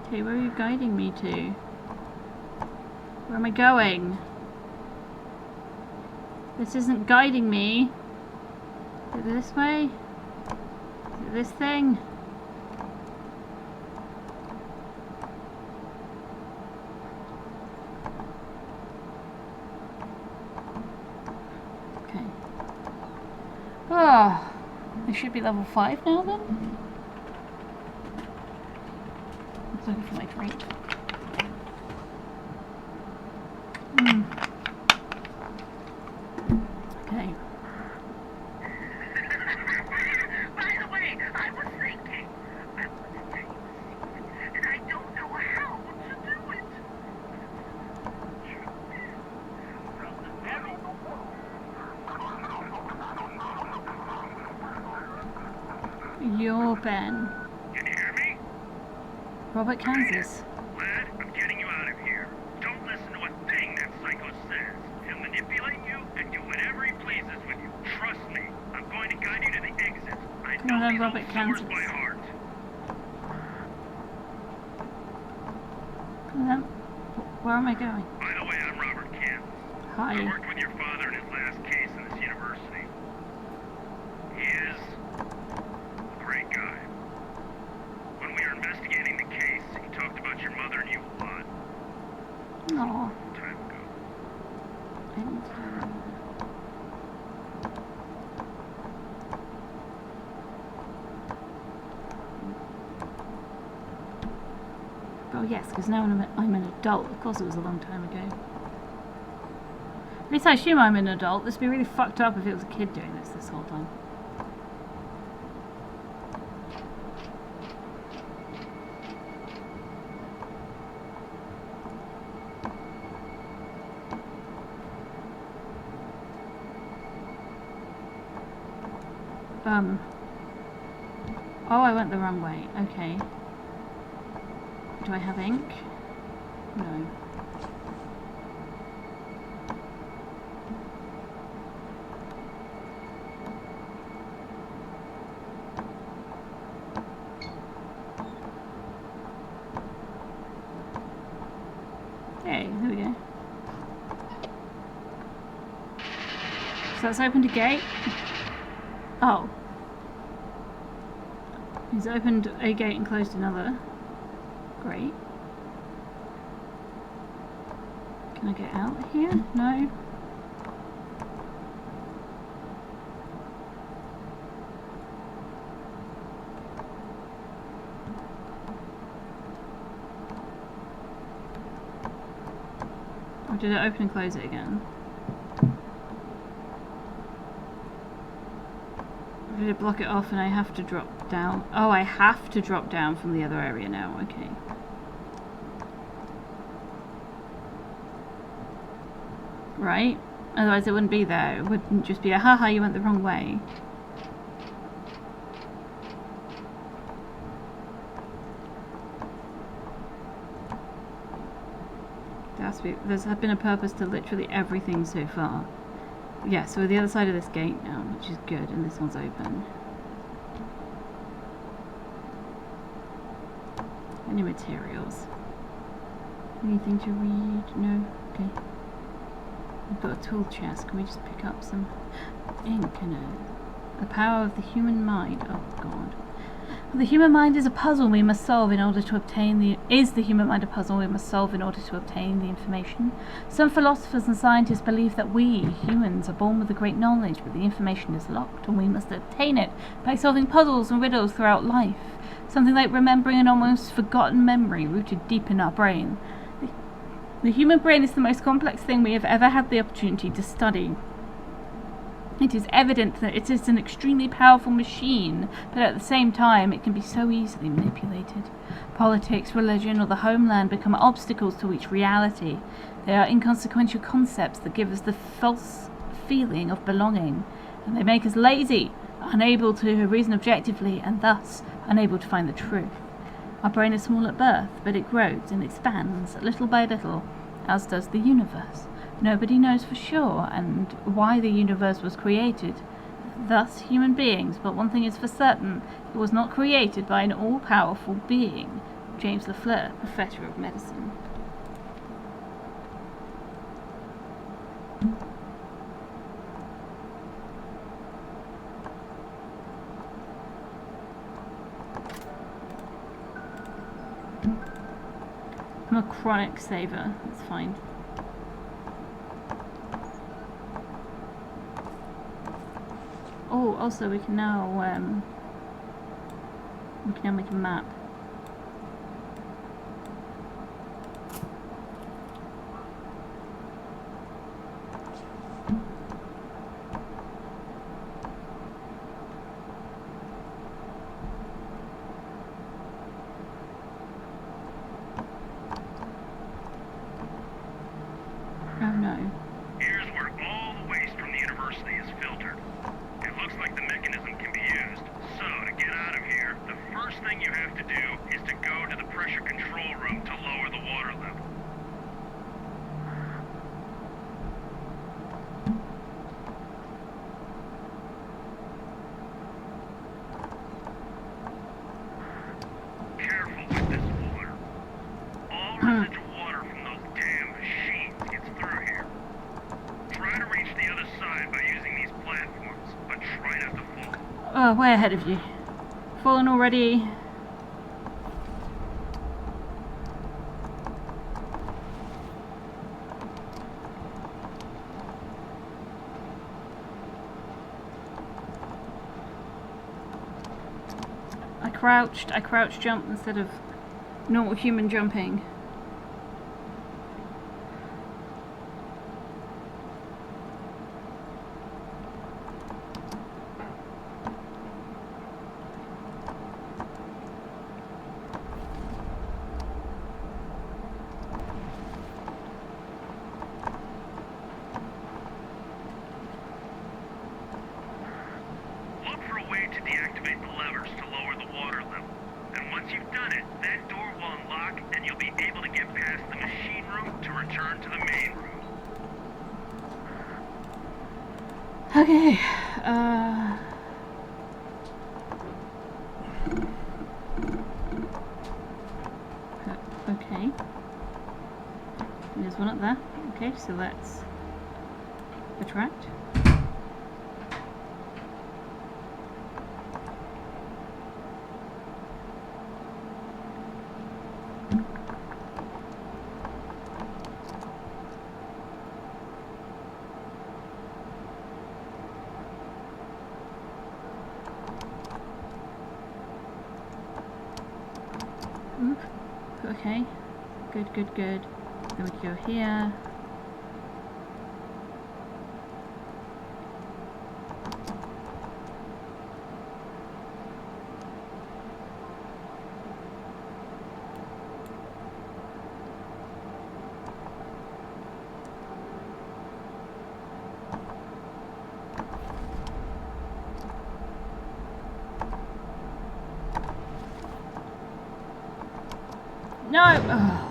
Okay, where are you guiding me to? Where am I going? This isn't guiding me. Is it this way? Is it this thing? Okay. Oh, I should be level 5 now then? I'm looking for my drink. Okay. By the way, I was thinking. I want to tell you a secret, and I don't know how to do it. From the very Your Ben. Can you hear me? Robert Kansas. Lad, I'm getting you out of here. Don't listen to a thing that psycho says. He'll manipulate you and do whatever he pleases with you. Trust me, I'm going to guide you to the exit. I Come know on, these Robert old swords Kansas. by heart. And then, where am I going? By the way, I'm Robert Kansas. I Hi. worked with your father in his last case in this university. He is a great guy. yes, because now I'm an adult. Of course it was a long time ago. At least I assume I'm an adult. This would be really fucked up if it was a kid doing this whole time. Oh, I went the wrong way. Okay. Do I have ink? No. Okay, there we go. So that's opened a gate. Oh. He's opened a gate and closed another. Great. Can I get out here? No. Or did it open and close it again? Did it block it off and I have to drop down? Oh, I have to drop down from the other area now. Okay. Right? Otherwise it wouldn't be there. It wouldn't just be a haha, you went the wrong way. There's been a purpose to literally everything so far. Yeah, so we're the other side of this gate now, which is good, and this one's open. Any materials? Anything to read? No? Okay. We've got a tool chest. Can we just pick up some ink and the power of the human mind? Oh god. The human mind is a puzzle we must solve in order to obtain the... Is the human mind a puzzle we must solve in order to obtain the information? Some philosophers and scientists believe that we, humans, are born with a great knowledge, but the information is locked, and we must obtain it by solving puzzles and riddles throughout life. Something like remembering an almost forgotten memory rooted deep in our brain. The human brain is the most complex thing we have ever had the opportunity to study. It is evident that it is an extremely powerful machine, but at the same time it can be so easily manipulated. Politics, religion, or the homeland become obstacles to each reality. They are inconsequential concepts that give us the false feeling of belonging, and they make us lazy, unable to reason objectively, and thus unable to find the truth. Our brain is small at birth, but it grows and expands little by little, as does the universe. Nobody knows for sure and why the universe was created, thus human beings, but one thing is for certain, it was not created by an all-powerful being. James Lafleur, Professor of Medicine. I'm a chronic saver, that's fine. Oh, also we can now make a map. Oh no. Here's where all the waste from the university is filtered. It looks like the mechanism can be used. So, to get out of here, the first thing you have to do is to go to the pressure control room to lower the water level. Careful with this water. All residual water from those damn machines gets through here. Try to reach the other side by using these platforms, but try not to fall. Oh, way ahead of you. Fallen already. I crouched jump instead of normal human jumping. Look for a way to deactivate the levers to lower the water level. And once you've done it, that door will unlock and you'll be able to get past the machine room to return to the main room. Okay, okay. There's one up there. Okay, so let's retract. Oop. Okay, good, good, good. Then we can go here. No! Ugh.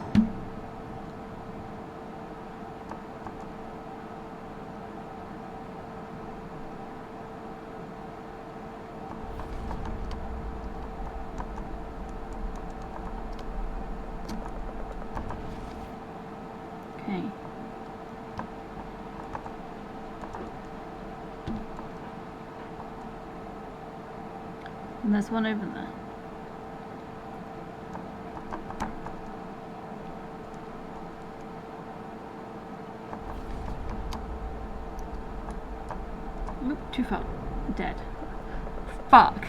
Okay. And there's one over there. Oop, too far. Dead. Fuck.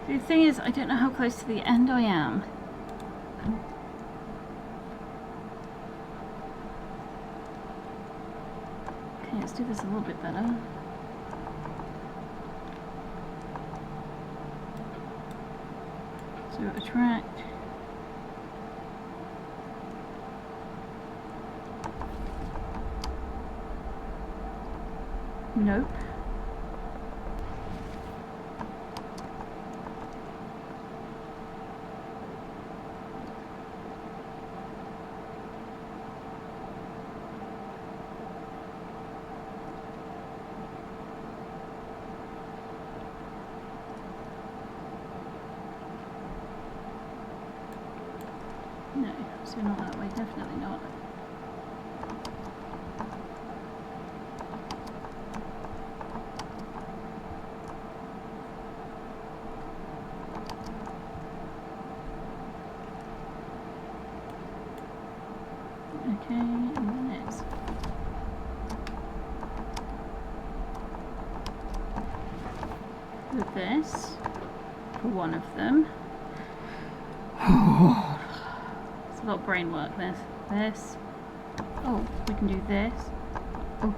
The thing is, I don't know how close to the end I am. Okay, let's do this a little bit better. So attract. Nope. No, so not that way, definitely not. Okay, and then it's with this for one of them. It's a lot of brain work, this. Oh, we can do this. Oh,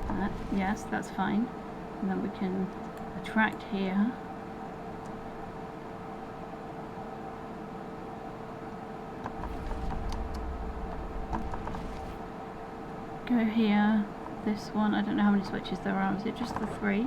that, yes, that's fine. And then we can attract here. Go here. This one, I don't know how many switches there are. Is it just the 3?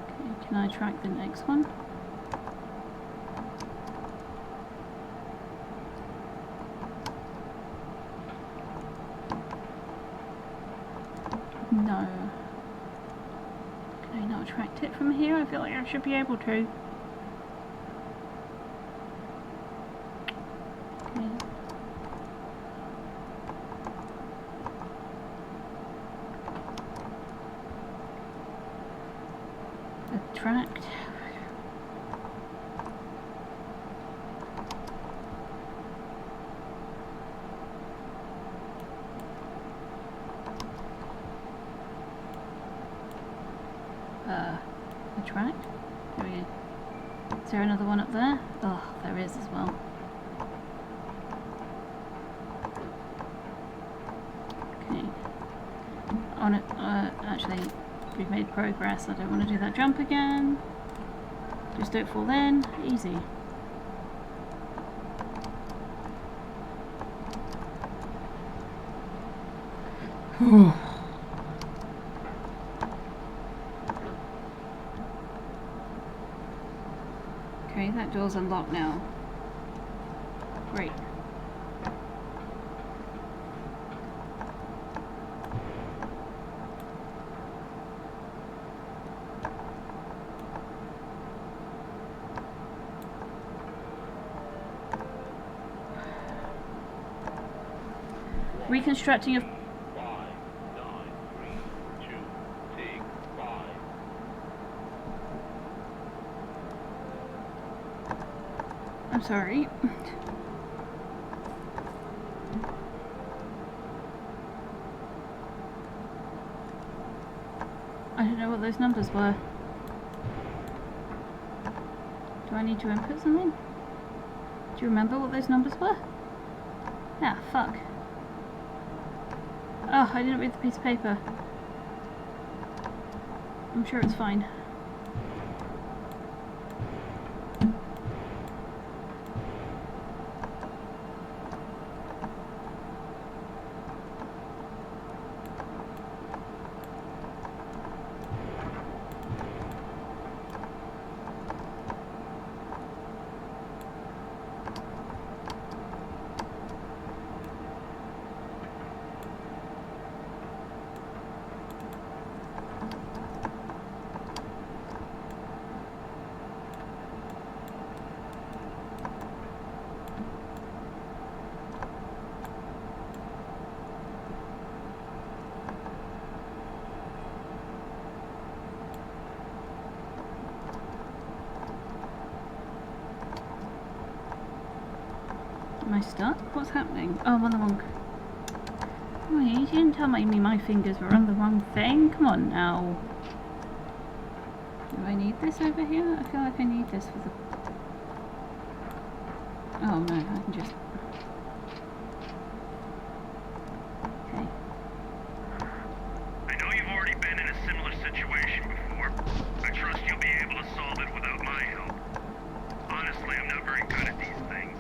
Okay, can I track the next one? No. Can I not attract it from here? I feel like I should be able to. Okay. Tracked. Attract? There we go. Is there another one up there? Oh, there is as well. Okay. On it, actually, we've made progress. I don't want to do that jump again. Just don't fall in. Easy. Okay, that door's unlocked now. Great. Reconstructing a... 5, 9, 3, 2, take 5. I'm sorry. I don't know what those numbers were. Do I need to input something? Do you remember what those numbers were? Ah, fuck. Oh, I didn't read the piece of paper. I'm sure it's fine. Am I stuck? What's happening? Oh, I'm on the wrong... Oh, you didn't tell me my fingers were on the wrong thing? Come on now. Do I need this over here? I feel like I need this for the... Oh no, I can just... Okay. I know you've already been in a similar situation before. I trust you'll be able to solve it without my help. Honestly, I'm not very good at these things.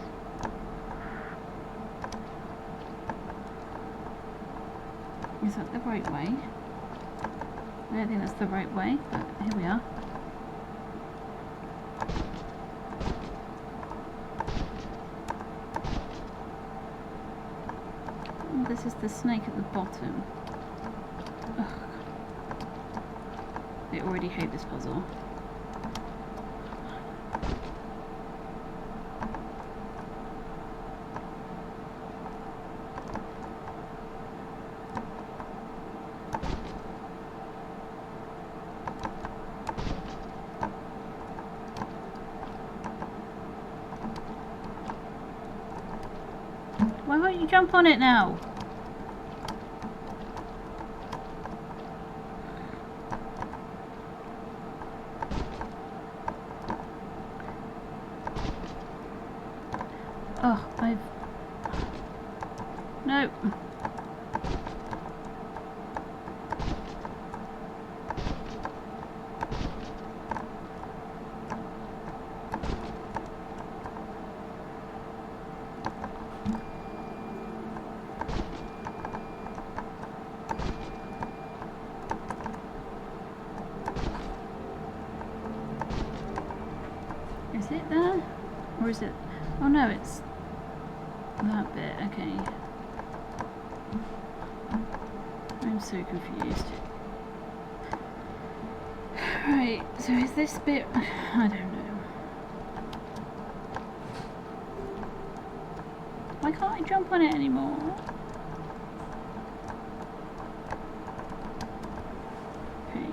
Is that the right way? I don't think that's the right way, but here we are. Oh, this is the snake at the bottom. Ugh. I already hate this puzzle. Why won't you jump on it now? Oh, I've... No. Is it there? Or is it... Oh no, it's that bit. Okay. I'm so confused. Right, so is this bit... I don't know. Why can't I jump on it anymore? Okay.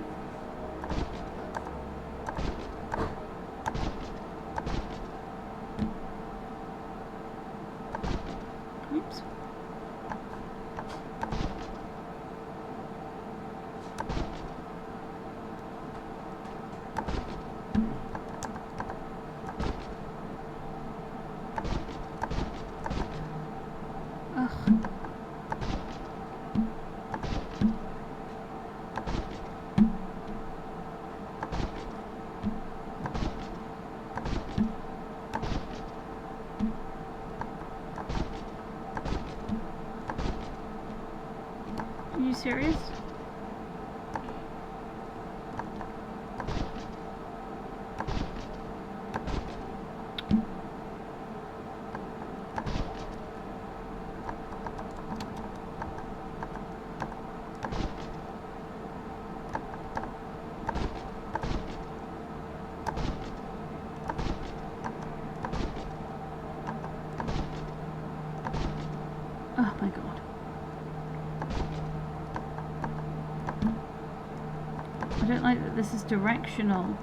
I don't like that this is directional.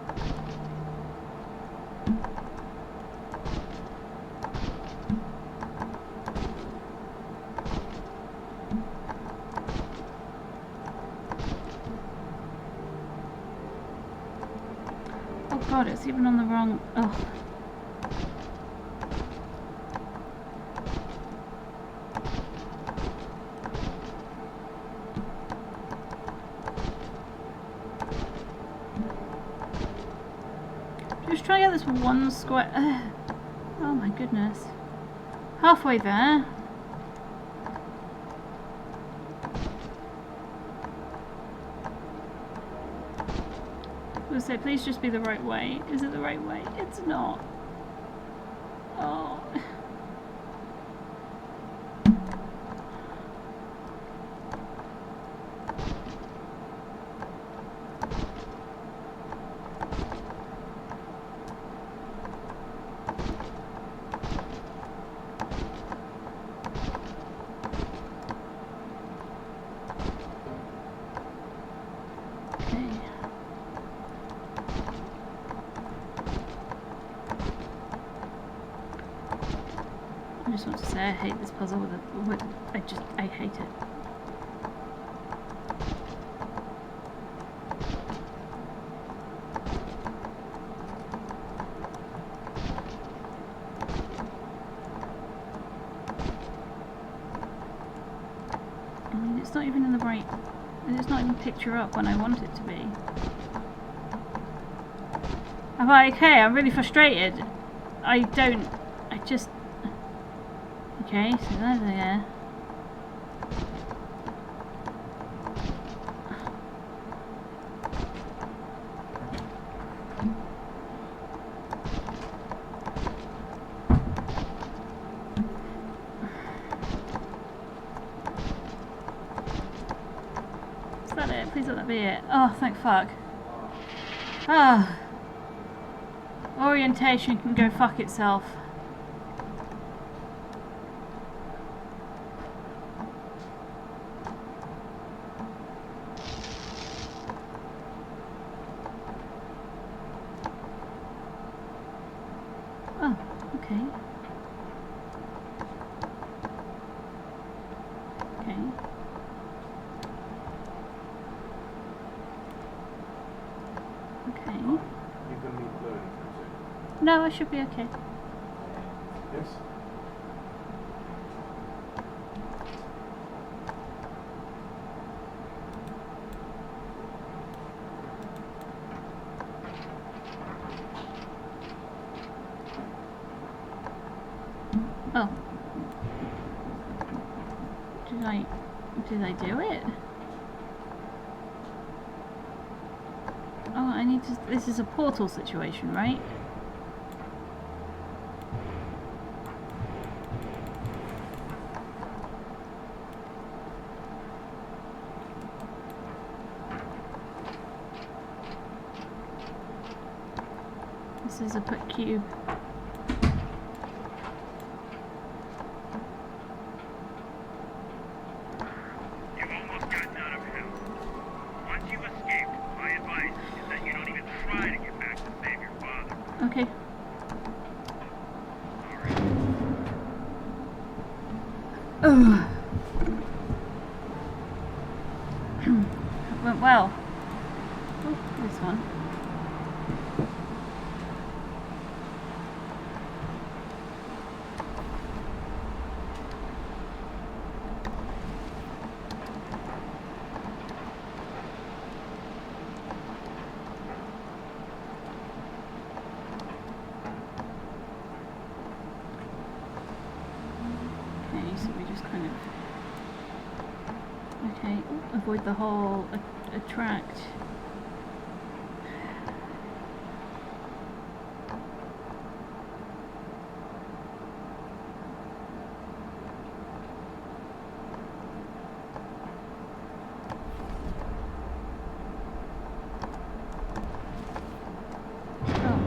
Oh god, it's even on the wrong... Oh. Just try to get this one square... Oh my goodness. Halfway there. I was say, please just be the right way. Is it the right way? It's not. Oh. I just want to say I hate this puzzle I hate it. I mean, it's not even in the right... It's not even picture up when I want it to be. I'm like, okay, I'm really frustrated. I just... Okay, so there's there. Is that it? Please let that be it. Oh, thank fuck. Ah. Orientation can go fuck itself. Oh, okay. Okay. Okay. You can meet loading soon. No, I should be okay. Yes? Oh. Did I do it? Oh, I need to... This is a portal situation, right? This is a put cube. You've almost gotten out of hell. Once you've escaped, my advice is that you don't even try to get back to save your father. Okay. Ugh. That went well. Oh, this one. Okay, so we just kind of... Okay, avoid the hole, attract. Oh.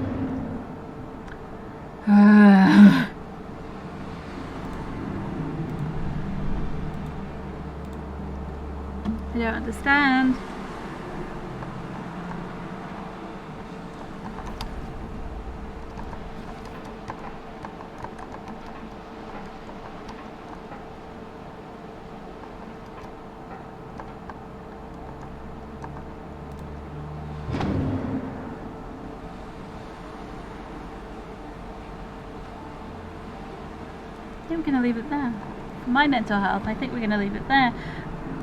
I don't understand. think we're going to leave it there. For my mental health, I think we're going to leave it there.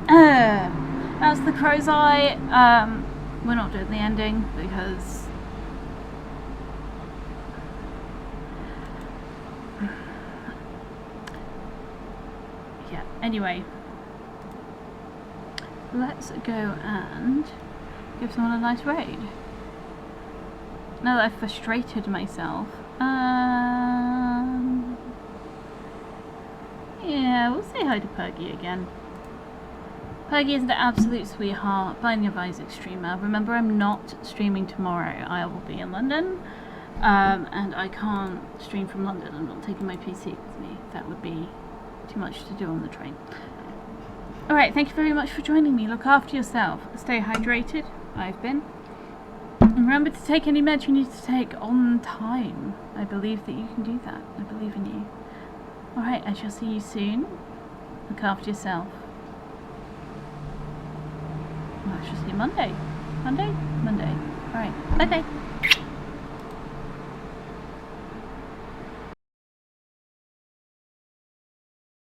That's The Crow's Eye. We're not doing the ending because yeah, anyway, let's go and give someone a nice raid. Now that I've frustrated myself, yeah, we'll say hi to Puggy again. Puggy is an absolute sweetheart, Binding of Isaac streamer. Remember, I'm not streaming tomorrow. I will be in London, and I can't stream from London. I'm not taking my PC with me. That would be too much to do on the train. Alright, thank you very much for joining me. Look after yourself. Stay hydrated. I've been. And remember to take any meds you need to take on time. I believe that you can do that. I believe in you. Alright, I shall see you soon. Look after yourself. I shall see you Monday. Monday? Monday. Alright, bye bye.